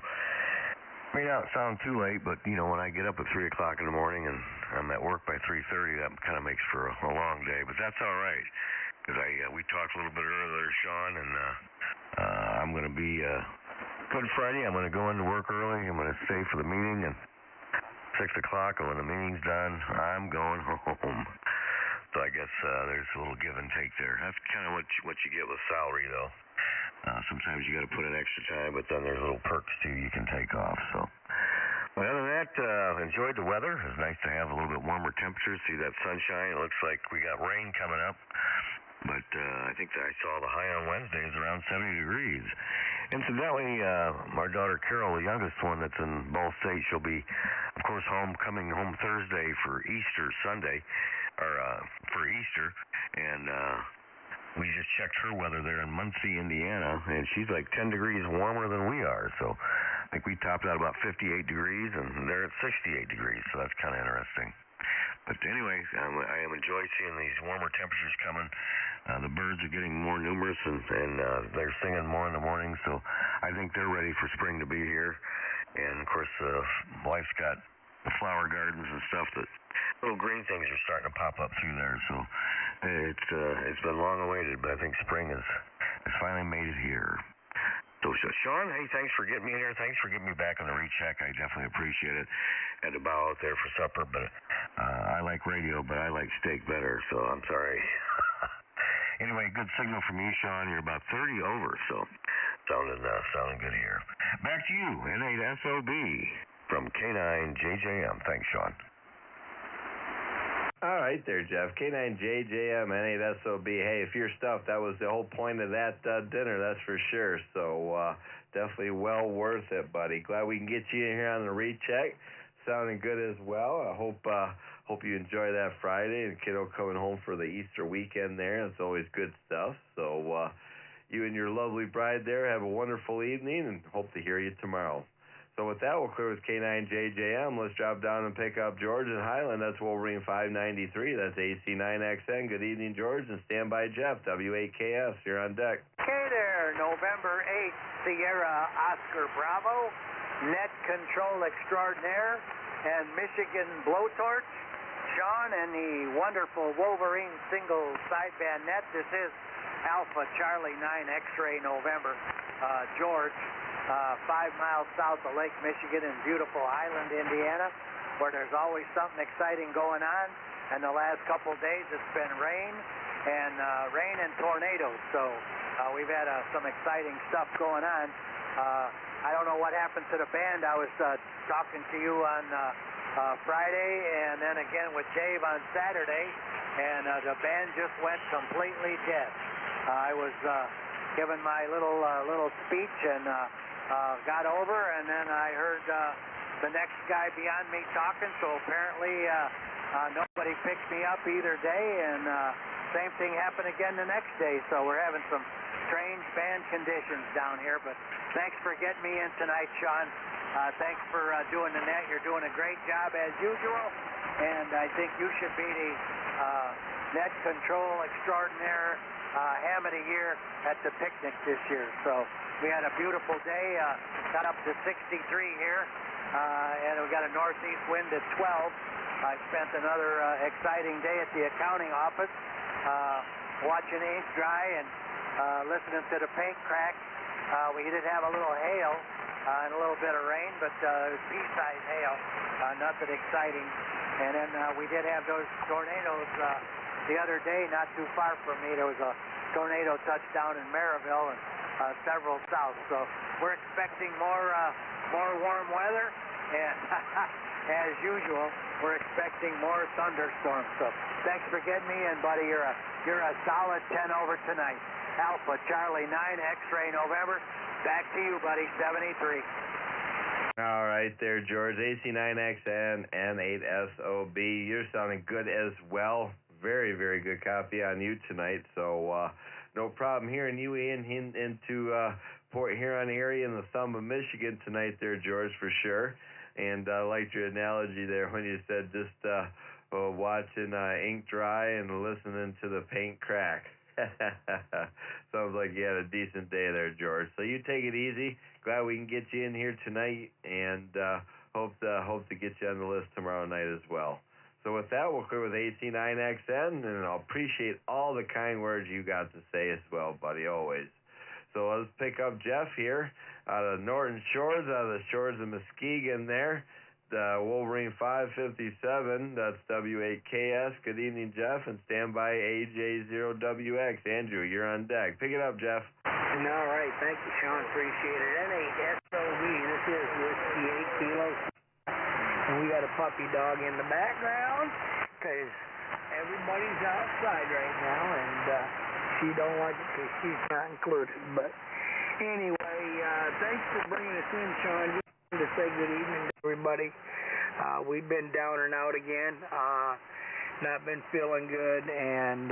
Speaker 9: may not sound too late, but you know, when I get up at 3 o'clock in the morning and I'm at work by 3:30, that kind of makes for a long day. But that's all right, because we talked a little bit earlier, Sean, and I'm going to be Good Friday. I'm going to go into work early. I'm going to stay for the meeting, and 6 o'clock, and when the meeting's done, I'm going home. So I guess there's a little give and take there. That's kind of what you get with salary, though. Sometimes you got to put in extra time, but then there's little perks too you can take off. So, but other than that, enjoyed the weather. It was nice to have a little bit warmer temperatures. See that sunshine. It looks like we got rain coming up, but I think that I saw the high on Wednesday is around 70 degrees. Incidentally, my daughter Carol, the youngest one that's in Ball State, she'll be, of course, coming home Thursday for Easter Sunday, or for Easter, and we just checked her weather there in Muncie, Indiana, and she's like 10 degrees warmer than we are. So I think we topped out about 58 degrees, and they're at 68 degrees, so that's kind of interesting. But anyway, I am enjoying seeing these warmer temperatures coming. The birds are getting more numerous, and they're singing more in the morning, so I think they're ready for spring to be here. And, of course, wife's got the flower gardens and stuff that little green things are starting to pop up through there, so it's been long awaited, but I think spring has finally made it here. So Sean, hey, thanks for getting me in here. Thanks for getting me back on the recheck. I definitely appreciate it. Had to bow out there for supper, but I like radio, but I like steak better, so I'm sorry. Anyway, good signal from you, Sean. You're about 30 over, so sounding good here. Back to you, N8SOB from K9JJM. Thanks, Sean.
Speaker 10: All right there, Jeff. K9JJM, N8SOB. Hey, if you're stuffed, that was the whole point of that dinner, that's for sure. So definitely well worth it, buddy. Glad we can get you in here on the recheck. Sounding good as well. I hope you enjoy that Friday, and kiddo coming home for the Easter weekend there. It's always good stuff. So you and your lovely bride there have a wonderful evening, and hope to hear you tomorrow. So with that, we'll clear with K9JJM. Let's drop down and pick up George in Highland. That's Wolverine 593. That's AC9XN. Good evening, George, and stand by Jeff, W8KS. You're on deck.
Speaker 21: Okay there, November 8th, Sierra Oscar Bravo, Net Control Extraordinaire, and Michigan Blowtorch. Sean and the wonderful Wolverine single sideband net. This is Alpha Charlie 9 X-Ray November. George. 5 miles south of Lake Michigan in beautiful Highland, Indiana, where there's always something exciting going on. And the last couple of days it's been rain and tornadoes. So we've had some exciting stuff going on. I don't know what happened to the band. I was talking to you on Friday and then again with Dave on Saturday, and the band just went completely dead. I was giving my little speech and got over, and then I heard
Speaker 6: the next guy beyond me talking, so apparently nobody picked me up either day, and same thing happened again the next day, so we're having some strange band conditions down here, but thanks for getting me in tonight, Sean. Thanks for doing the net. You're doing a great job as usual, and I think you should be the net control extraordinaire ham of the year at the picnic this year. So we had a beautiful day, got up to 63 here, and we got a northeast wind at 12. I spent another exciting day at the accounting office, watching ink dry and listening to the paint crack. We did have a little hail and a little bit of rain, but it was pea-sized hail, nothing exciting. And then we did have those tornadoes the other day, not too far from me. There was a tornado touchdown in Maryville and several south. So we're expecting more warm weather, and as usual, we're expecting more thunderstorms. So thanks for getting me in, buddy. You're a solid 10 over tonight. Alpha Charlie 9 X-ray November. Back to you, buddy. 73.
Speaker 10: All right there, George. AC9XN N8SOB. You're sounding good as well. Very, very good copy on you tonight. So no problem hearing you into Port Huron area in the thumb of Michigan tonight there, George, for sure. And I liked your analogy there when you said just watching ink dry and listening to the paint crack. Sounds like you had a decent day there, George. So you take it easy. Glad we can get you in here tonight, and hope to get you on the list tomorrow night as well. So with that, we'll clear with AC9XN, and I'll appreciate all the kind words you got to say as well, buddy, always. So let's pick up Jeff here out of Norton Shores, out of the shores of Muskegon there. Wolverine 557, that's W8KS. Good evening, Jeff, and stand by AJ0WX. Andrew, you're on deck. Pick it up, Jeff.
Speaker 8: All right, thank you, Sean. Appreciate it. N8SOB, this is Whiskey 8 kilos. And we got a puppy dog in the background because everybody's outside right now, and she don't like it because she's not included. But anyway, thanks for bringing us in, Sean. To say good evening to everybody. We've been down and out again, not been feeling good, and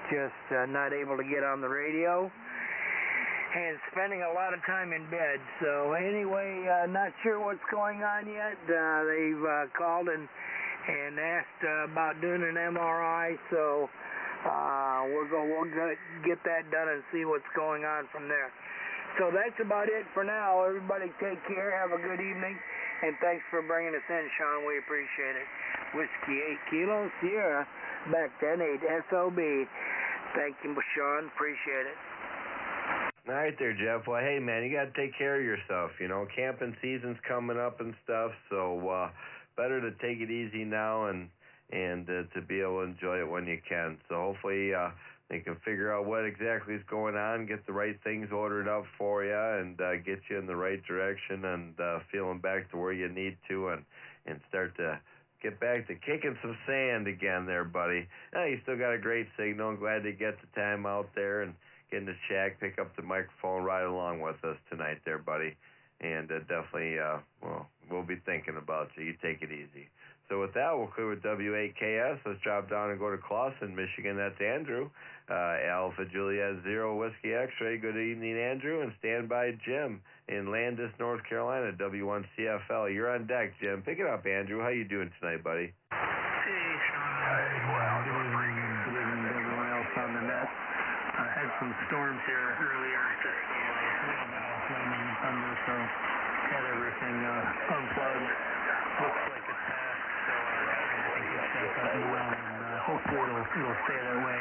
Speaker 8: just not able to get on the radio, and spending a lot of time in bed. So anyway, not sure what's going on yet. They've called and asked about doing an MRI, so we'll get that done and see what's going on from there. So that's about it for now. Everybody take care. Have a good evening. And thanks for bringing us in, Sean. We appreciate it. Whiskey 8 Kilo Sierra, back to N8SOB. Thank you, Sean. Appreciate it.
Speaker 10: All right there, Jeff. Well, hey, man, you got to take care of yourself. You know, camping season's coming up and stuff, so better to take it easy now and to be able to enjoy it when you can. So hopefully they can figure out what exactly is going on, get the right things ordered up for you, and get you in the right direction and feeling back to where you need to and start to get back to kicking some sand again there, buddy. You still got a great signal. I'm glad to get the time out there and get in the shack, pick up the microphone right along with us tonight there, buddy. And definitely, we'll be thinking about you. You take it easy. So with that, we'll clear with W8KS. Let's drop down and go to Clawson, Michigan. That's Andrew. Alpha Juliet 0 Whiskey X-ray. Good evening, Andrew. And stand by Jim in Landis, North Carolina, W1CFL. You're on deck, Jim. Pick it up, Andrew. How you doing tonight, buddy?
Speaker 4: Hey, Sean. Good evening, everyone else on the net. I had some storms here earlier. Just rain and thunder, so had everything unplugged. Looks like it's passed, so everything is set up and well, and hopefully it'll stay that way.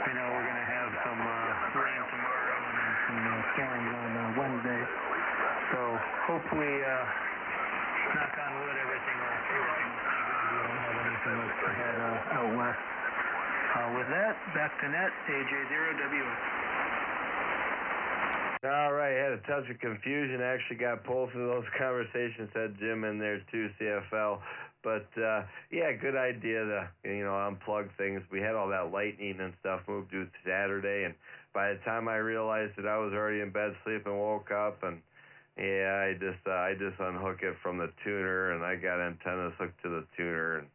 Speaker 4: I know we're going to have some rain tomorrow and then some storms on Wednesday. So hopefully, knock on wood, everything will stay good. We don't have anything else to head out west. With that, back to net, AJ0WX.
Speaker 10: All right, had a touch of confusion. Actually got pulled through those conversations. Had Jim in there too, CFL. But yeah, good idea to unplug things. We had all that lightning and stuff moved to Saturday, and by the time I realized that I was already in bed sleeping, woke up and Yeah, I just unhook it from the tuner, and I got antennas hooked to the tuner. And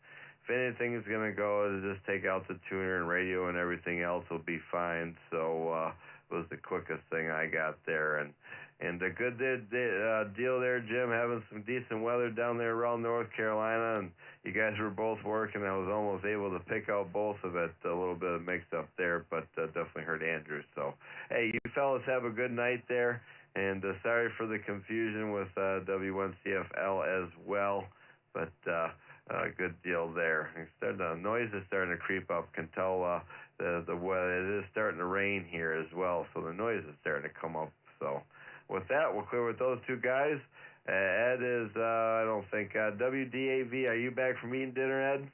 Speaker 10: if anything is gonna go, just take out the tuner and radio, and everything else will be fine. So it was the quickest thing I got there, and a good deal there, Jim. Having some decent weather down there around North Carolina, and you guys were both working. I was almost able to pick out both of it. A little bit of mix up there, but definitely heard Andrew. So hey, you fellas have a good night there. And sorry for the confusion with W1CFL as well, but good deal there. The noise is starting to creep up. Can tell the weather, it is starting to rain here as well, so the noise is starting to come up. So with that, we'll clear with those two guys. Ed is, I don't think, WDAV, are you back from eating dinner, Ed?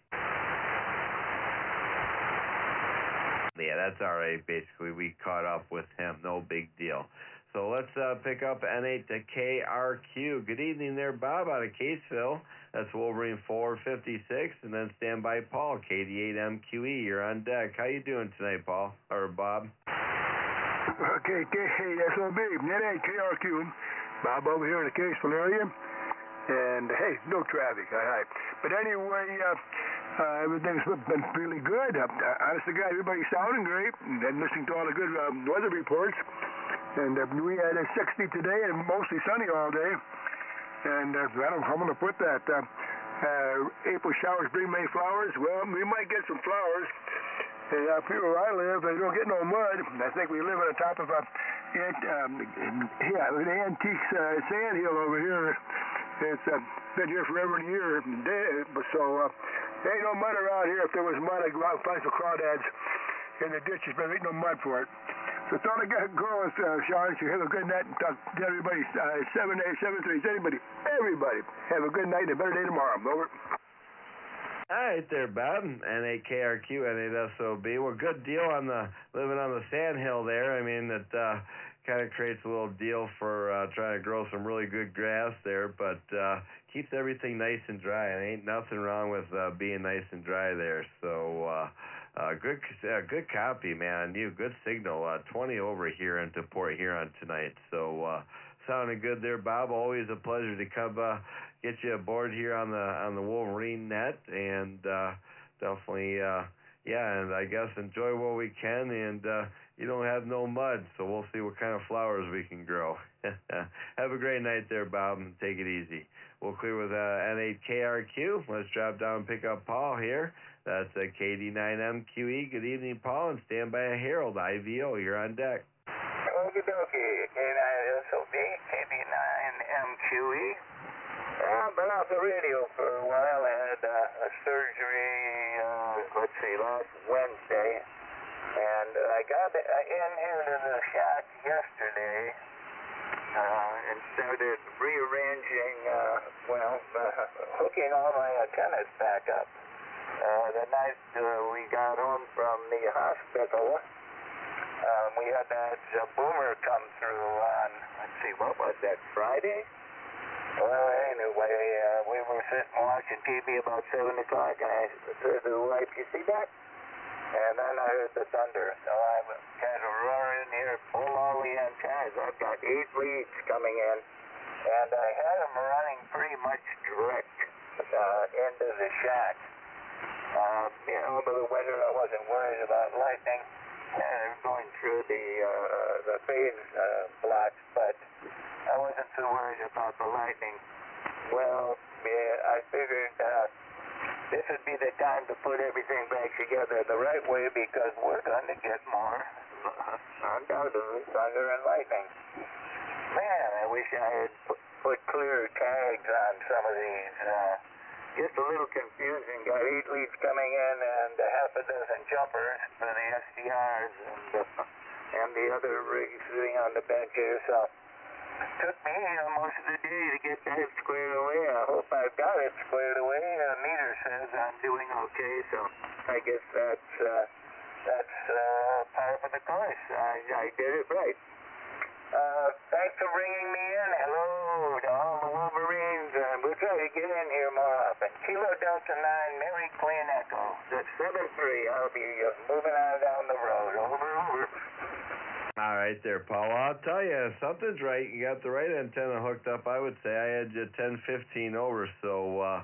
Speaker 10: Yeah, that's all right. Basically, we caught up with him. No big deal. So let's pick up N8 to KRQ. Good evening there, Bob, out of Caseville. That's Wolverine 456. And then stand by Paul, KD8MQE. You're on deck. How you doing tonight, Paul? Or Bob?
Speaker 12: Okay, SOB, N8 KRQ. Bob over here in the Caseville area. And, hey, no traffic. All right. But anyway, everything's been really good. Honest to God, everybody's sounding great. And listening to all the good weather reports. And we had a 60 today and mostly sunny all day. And I don't know how I'm going to put that. April showers bring May flowers. Well, we might get some flowers. Up here where I live, they don't get no mud. I think we live on the top of an antique sand hill over here. It's been here forever and a year. So there ain't no mud around here. If there was mud, I'd go out and find some crawdads in the ditches, but there ain't no mud for it. So thought I got going, Sean. So have a good night and talk to everybody. 787 anybody. Have a good night and a better day tomorrow. Over.
Speaker 10: All right there, Bob. N8KRQ, N8SOB. Well, good deal on the living on the sand hill there. I mean, that kind of creates a little deal for trying to grow some really good grass there, but keeps everything nice and dry. And ain't nothing wrong with being nice and dry there. So good copy, man. You good signal. 20 over here into Port Huron tonight. So sounding good there, Bob. Always a pleasure to come get you aboard here on the Wolverine Net, and definitely and I guess enjoy what we can. And you don't have no mud, so we'll see what kind of flowers we can grow. Have a great night there, Bob, and take it easy. We'll clear with N8KRQ. Let's drop down and pick up Paul here. That's KD9MQE. Good evening, Paul, and stand by a Harold IVO. You're on deck.
Speaker 3: Okie dokie, K9SOB, KD9MQE. I've been off the radio for a while. I had a surgery, last Wednesday. And I got in here to the shack yesterday and started rearranging, hooking all my antennas back up. The night we got home from the hospital, we had that boomer come through on, what was that, Friday? Well, anyway, we were sitting watching TV about 7 o'clock, and I said to the wife, you see that? And then I heard the thunder, so I had to roar in here, pull all the antennas. I've got 8 leads coming in, and I had them running pretty much direct into the shack. Over the winter, I wasn't worried about lightning. They're going through the phase blocks, but I wasn't too worried about the lightning. Well, I figured this would be the time to put everything back together the right way, because we're going to get more, undoubtedly, thunder and lightning. Man, I wish I had put clear tags on some of these. Just a little confusing. Got 8 leads coming in and half a dozen jumpers for the SDRs and the other rigs sitting on the bench here. So it took me most of the day to get that squared away. I hope I've got it squared away. The meter says I'm doing okay, so I guess that's part of the course. I did it right. Thanks for bringing me in. Hello to all the Wolverines. We'll try to get in here more often. Kilo Delta 9, Mary Clean Echo. That's 7-3. I'll be moving on down the road. Over.
Speaker 10: All right there, Paul. Well, I'll tell you, something's right. You got the right antenna hooked up, I would say. I had you 10-15 over, so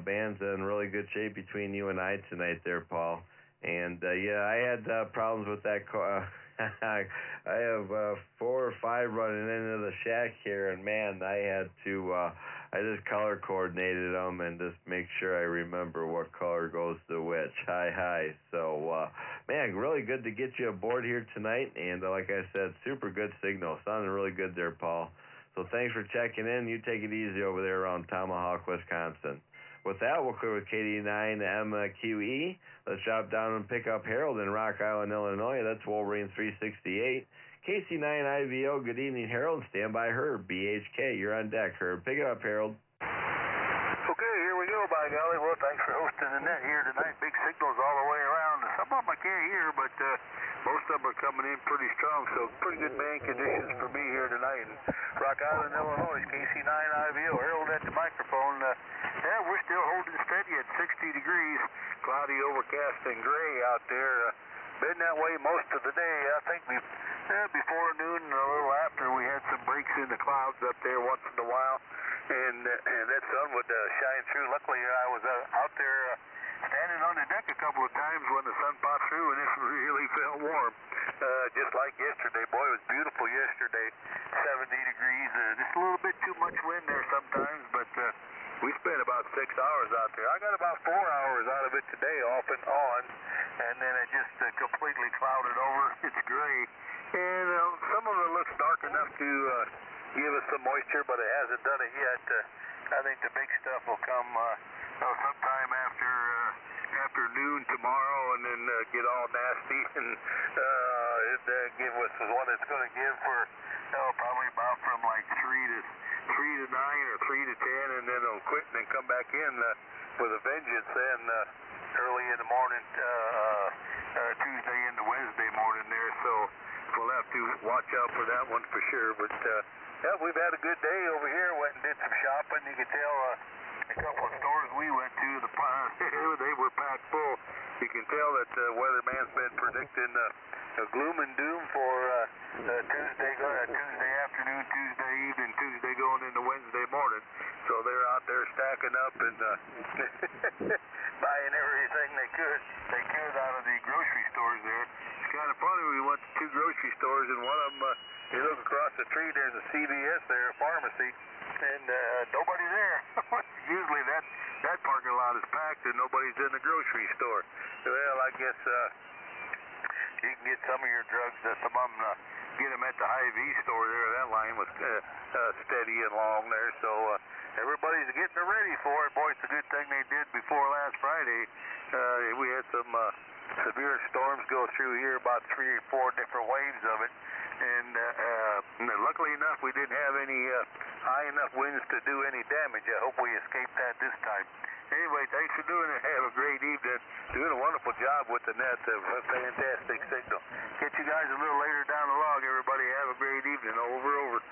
Speaker 10: band's in really good shape between you and I tonight there, Paul. And, yeah, I had problems with that car. I have 4 or 5 running into the shack here, and, man, I had to, I just color coordinated them and just make sure I remember what color goes to which. Hi. So, man, really good to get you aboard here tonight, and like I said, super good signal. Sounding really good there, Paul. So thanks for checking in. You take it easy over there around Tomahawk, Wisconsin. With that, we'll clear with KD9MQE. Let's drop down and pick up Harold in Rock Island, Illinois. That's Wolverine 368. KC9IVO, good evening, Harold. Stand by Herb, BHK. You're on deck, Herb. Pick it up, Harold.
Speaker 3: Okay, here we go, by golly. Well, thanks for hosting the net here tonight. Big signals all the way around. Some of them I can't hear, but most of them are coming in pretty strong, so pretty good band conditions for me here tonight in Rock Island, Illinois. KC9IVO, Harold at the microphone. Yeah, we're still holding steady at 60 degrees. Cloudy, overcast, and gray out there. Been that way most of the day. I think before noon and a little after, we had some breaks in the clouds up there once in a while, and that sun would shine through. Luckily, I was out there standing on the deck a couple of times when the sun popped through, and it really felt warm. Just like yesterday. Boy, it was beautiful yesterday. 70 degrees. Just a little bit too much wind there sometimes, but we spent about 6 hours out there. I got about 4 hours out of it today, off and on, and then it just completely clouded over. It's gray, and some of it looks dark enough to give us some moisture, but it hasn't done it yet. I think the big stuff will come sometime after noon tomorrow, and then get all nasty, and give us what it's going to give for probably about from like 3 to 9 or 3 to 10, and then it'll quit and then come back in with a vengeance then early in the morning, Tuesday into Wednesday morning there. So we'll have to watch out for that one for sure. But yeah, we've had a good day over here. Went and did some shopping. You can tell a couple of stores we went to, they were packed full. You can tell that the weatherman's been predicting gloom and doom for Tuesday afternoon, Tuesday evening, Tuesday going into Wednesday morning. So they're out there stacking up and buying everything they could out of the grocery stores there. It's kind of funny. We went to 2 grocery stores, and one of them, you look across the street, there's a CVS there, a pharmacy, and nobody there. Usually that parking lot is packed and nobody's in the grocery store. Well, I guess you can get some of your drugs, some of them, get them at the Hy-V store there. That line was steady and long there, so everybody's getting ready for it. Boy, it's a good thing they did before last Friday. We had some severe storms go through here, about 3 or 4 different waves of it, and luckily enough, we didn't have any high enough winds to do any damage. I hope we escaped that this time. Anyway, thanks for doing it. Have a great evening. Doing a wonderful job with the net. A fantastic signal. Catch you guys a little later down the log, everybody. Have a great evening. Over.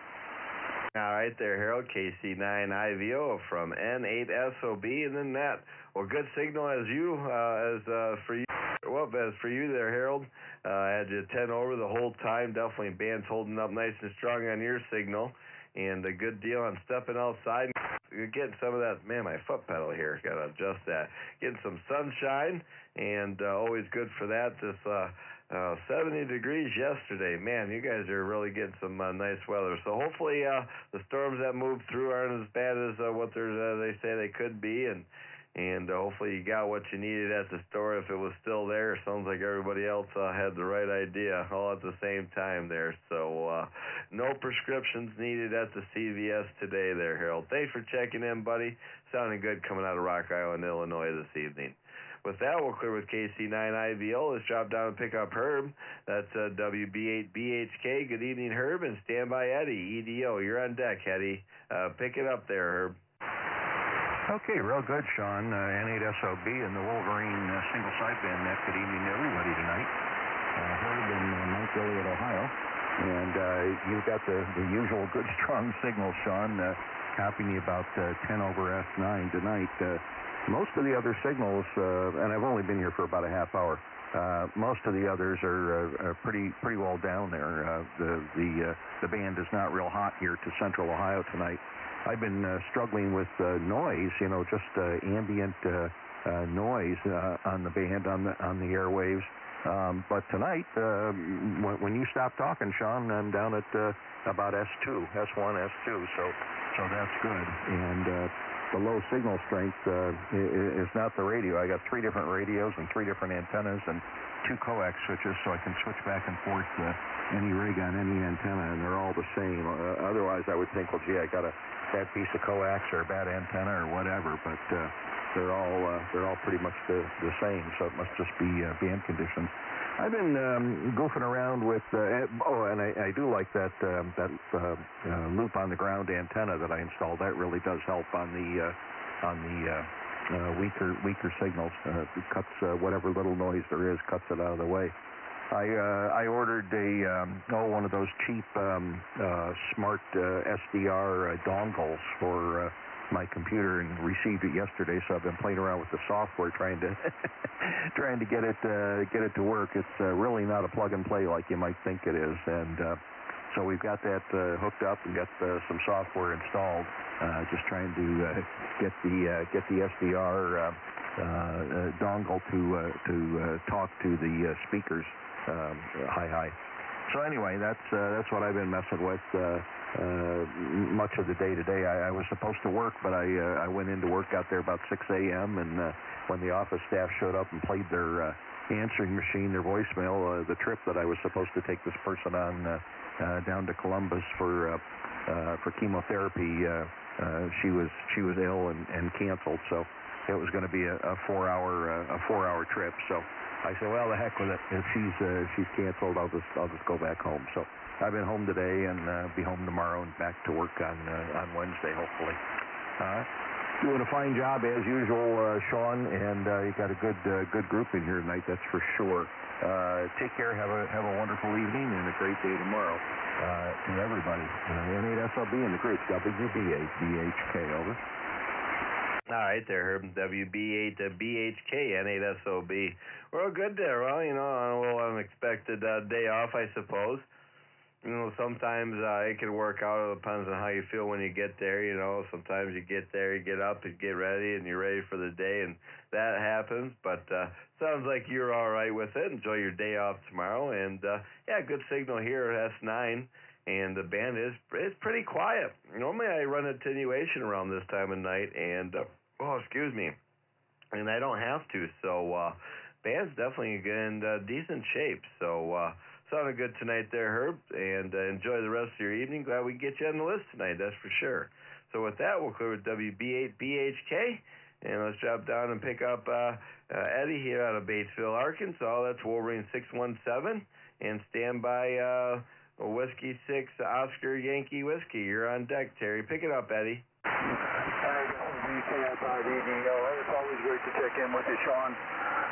Speaker 10: All right there, Harold. KC9IVO from N8SOB in the net. Well, good signal as for you there, Harold. Had you 10 over the whole time. Definitely band's holding up nice and strong on your signal. And a good deal on stepping outside. You're getting some of that, man, my foot pedal here. Got to adjust that. Getting some sunshine, and always good for that. This 70 degrees yesterday. Man, you guys are really getting some nice weather. So hopefully the storms that move through aren't as bad as what they say they could be, and hopefully you got what you needed at the store if it was still there. Sounds like everybody else had the right idea all at the same time there. So no prescriptions needed at the CVS today there, Harold. Thanks for checking in, buddy. Sounding good coming out of Rock Island, Illinois this evening. With that, we'll clear with KC9IVO. Let's drop down and pick up Herb. That's WB8BHK. Good evening, Herb, and stand by Eddie, EDO. You're on deck, Eddie. Pick it up there, Herb.
Speaker 1: Okay, real good, Sean. N8SOB and the Wolverine single sideband net. Good evening to everybody tonight. Herb in Mount Gilead, Ohio. And you've got the usual good, strong signal, Sean. Copying you about 10 over S9 tonight. Most of the other signals, and I've only been here for about a half hour, Most of the others are pretty well down there. The band is not real hot here to Central Ohio tonight. I've been struggling with noise, just ambient noise on the band on the airwaves. But tonight, when you stop talking, Sean, I'm down at about S1, S2, so that's good. And the low signal strength is not the radio. I got 3 different radios and 3 different antennas and 2 coax switches, so I can switch back and forth any rig on any antenna, and they're all the same. Otherwise, I would think, well, gee, I got a bad piece of coax or a bad antenna or whatever, but they're all pretty much the same, so it must just be band conditions. I've been goofing around with and I do like that loop on the ground antenna that I installed. That really does help on the weaker signals. It cuts whatever little noise there is, cuts it out of the way. I ordered one of those cheap smart SDR dongles for my computer and received it yesterday, so I've been playing around with the software trying to get it to work. It's really not a plug and play like you might think it is, and so we've got that hooked up and got some software installed. Just trying to get the SDR dongle to talk to the speakers high. So anyway, that's what I've been messing with much of the day today. I was supposed to work, but I went into work, got there about 6 a.m., and when the office staff showed up and played their answering machine, their voicemail, the trip that I was supposed to take this person on down to Columbus for chemotherapy, she was ill and canceled, so it was going to be a 4-hour trip. So I said, well, the heck with it. If she's canceled, I'll just go back home. So I've been home today and be home tomorrow and back to work on Wednesday, hopefully. Doing a fine job as usual, Sean, and you got a good group in here tonight, that's for sure. Take care. Have a wonderful evening and a great day tomorrow to everybody. N8SLB in the group. WB8 BHK. Over.
Speaker 10: All right there, Herb. WB8 to BHK, N8SOB. We're all good there. Well, on a little unexpected day off, I suppose. Sometimes it can work out. It depends on how you feel when you get there. Sometimes you get there, you get up, you get ready, and you're ready for the day, and that happens. But sounds like you're all right with it. Enjoy your day off tomorrow. And, good signal here at S9. And the band is pretty quiet. Normally I run attenuation around this time of night, and, and I don't have to. So band's definitely in decent shape. So sounded good tonight there, Herb, and enjoy the rest of your evening. Glad we can get you on the list tonight, that's for sure. So with that, we'll clear with WB8 BHK, and let's drop down and pick up Eddie here out of Batesville, Arkansas. That's Wolverine 617, and stand by Whiskey 6 Oscar Yankee Whiskey. You're on deck, Terry. Pick it up, Eddie.
Speaker 3: It's always great to check in with you, Sean.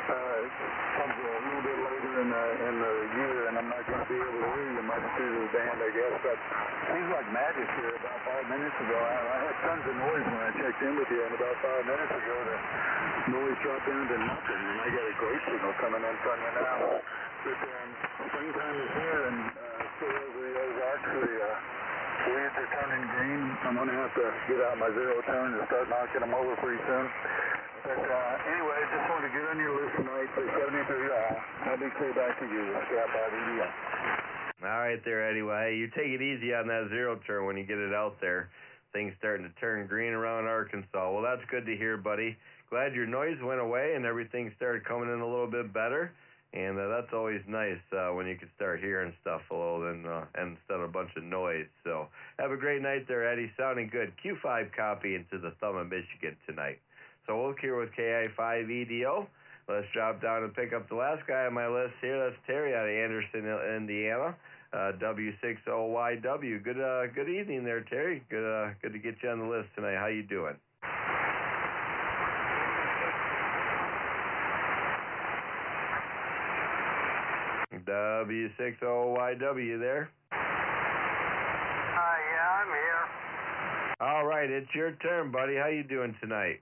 Speaker 3: It comes a little bit later in the year, and I'm not going to be able to hear you much through the band, I guess, but it seems like magic here. About 5 minutes ago, I had tons of noise when I checked in with you, and about 5 minutes ago, the noise dropped down to nothing, and I got a great signal coming in from you now. But springtime is here, and still over the Ozarks, the weeds are turning green. I'm going to have to get out my zero turn and start knocking them over pretty soon. But anyway, just wanted to get on your list tonight for 73. I'll be clear back to you. Strap out EDM.
Speaker 10: All right there, Eddie. Well, hey, you take it easy on that zero turn when you get it out there. Things starting to turn green around Arkansas. Well, that's good to hear, buddy. Glad your noise went away and everything started coming in a little bit better. And that's always nice when you can start hearing stuff a little and instead of a bunch of noise. So have a great night there, Eddie. Sounding good. Q5 copy into the Thumb of Michigan tonight. So we'll here with KI5EDO. Let's drop down and pick up the last guy on my list here. That's Terry out of Anderson, Indiana. W60YW. Good evening there, Terry. Good to get you on the list tonight. How you doing? W60YW there?
Speaker 17: Yeah, I'm here.
Speaker 10: All right, it's your turn, buddy. How you doing tonight?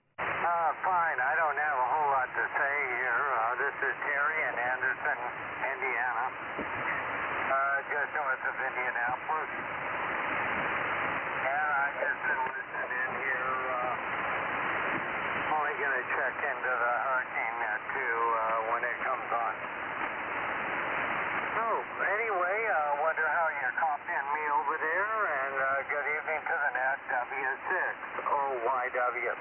Speaker 17: Fine. I don't have a whole lot to say here. This is Terry in Anderson.
Speaker 9: Indianapolis. And I just been listening in here. Only going to check into the hurricane net too when it comes on. So, anyway, wonder how you're copying me over there, and good evening to the net, W6OYW.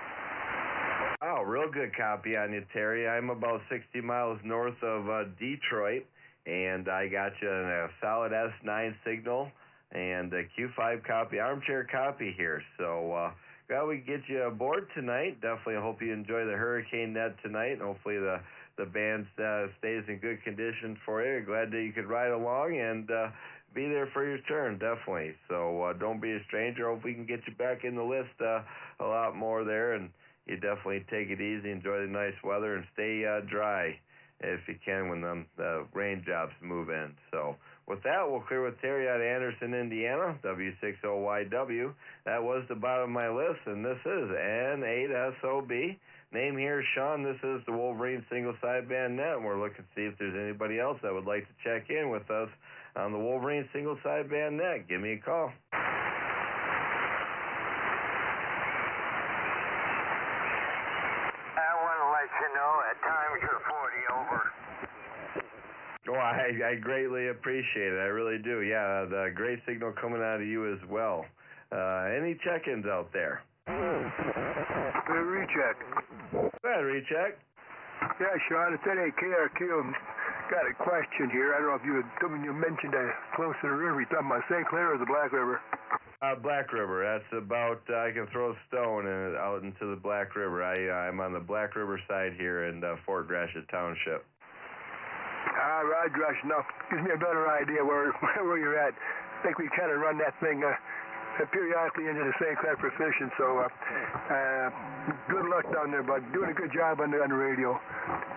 Speaker 10: Oh, real good copy on you, Terry. I'm about 60 miles north of Detroit, and I got you a solid S9 signal and a Q5 copy, armchair copy here. So, glad we get you aboard tonight. Definitely hope you enjoy the Hurricane Net tonight. Hopefully the band stays in good condition for you. Glad that you could ride along and be there for your turn, definitely. So don't be a stranger. Hope we can get you back in the list a lot more there. And you definitely take it easy, enjoy the nice weather, and stay dry if you can when the raindrops move in. So with that, we'll clear with Terry out of Anderson, Indiana, W6OYW. That was the bottom of my list, and this is N8SOB. Name here, Sean. This is the Wolverine Single Sideband Net, and we're looking to see if there's anybody else that would like to check in with us on the Wolverine Single Sideband Net. Give me a call.
Speaker 9: I want to let you know at times you're 40 over.
Speaker 10: Oh, I greatly appreciate it. I really do. Yeah, the great signal coming out of you as well. Any check-ins out there?
Speaker 12: Recheck.
Speaker 10: Go ahead, recheck.
Speaker 12: Yeah, Sean, it's NAKRQ. Got a question here. I don't know if you mentioned close to the river. You talking about St. Clair or the Black River?
Speaker 10: Black River. That's about, I can throw a stone out into the Black River. I'm on the Black River side here in Fort Gratiot Township.
Speaker 12: Right, Josh. Now, gives me a better idea where you're at. I think we kind of run that thing periodically into the St. Clair Proficient, so good luck down there, bud. Doing a good job on the radio.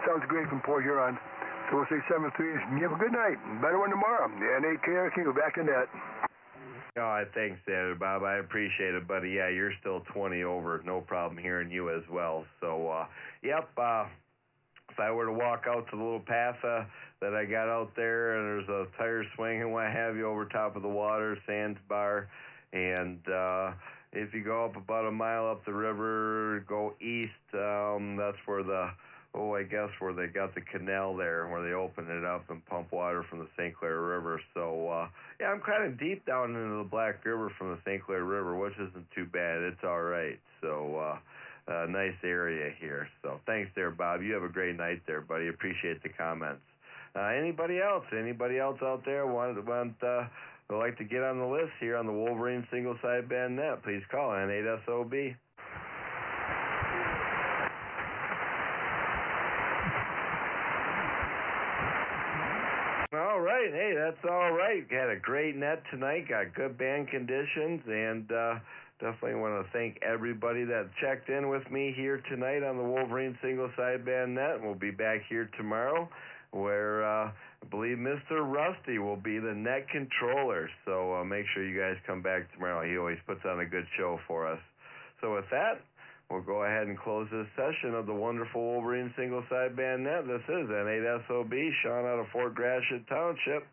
Speaker 12: Sounds great from Port Huron. So we'll say 7-3. You have a good night. Better one tomorrow. N8KRQ, back in net.
Speaker 10: Oh, thanks, Bob. I appreciate it, buddy. Yeah, you're still 20 over. No problem hearing you as well. So, yep, if I were to walk out to the little path that I got out there, and there's a tire swing and what have you over top of the water, sandbar, and if you go up about a mile up the river, go east, that's where I guess where they got the canal there, where they open it up and pump water from the St. Clair River. So, yeah, I'm kind of deep down into the Black River from the St. Clair River, which isn't too bad. It's all right. So, nice area here. So, thanks there, Bob. You have a great night there, buddy. Appreciate the comments. Anybody else? Anybody else out there would like to get on the list here on the Wolverine Single Sideband Net? Please call N8SOB. All right. Hey, that's all right. Had a great net tonight. Got good band conditions, and definitely want to thank everybody that checked in with me here tonight on the Wolverine Single Sideband Net. We'll be back here tomorrow, where I believe Mr. Rusty will be the net controller. So make sure you guys come back tomorrow. He always puts on a good show for us. So with that, we'll go ahead and close this session of the wonderful Wolverine Single Sideband Net. This is N8SOB, Sean out of Fort Gratiot Township.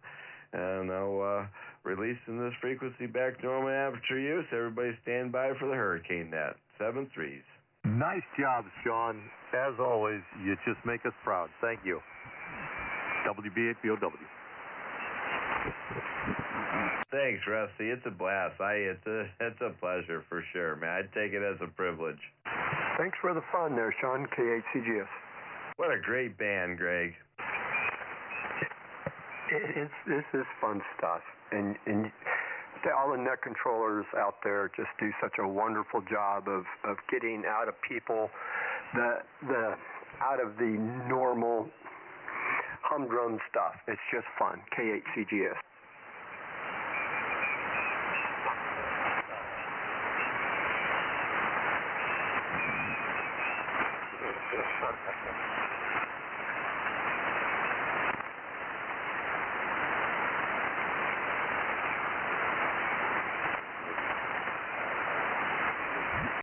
Speaker 10: And now releasing this frequency back to normal aperture use. Everybody stand by for the Hurricane Net. 7-3s.
Speaker 13: Nice job, Sean. As always, you just make us proud. Thank you. WB8BOW.
Speaker 10: Thanks, Rusty. It's a blast. It's a pleasure for sure, man. I'd take it as a privilege.
Speaker 2: Thanks for the fun there, Sean. KHCGS.
Speaker 10: What a great band, Greg.
Speaker 2: This is fun stuff, and all the net controllers out there just do such a wonderful job of getting out of people out of the normal humdrum stuff. It's just fun. KHCGS.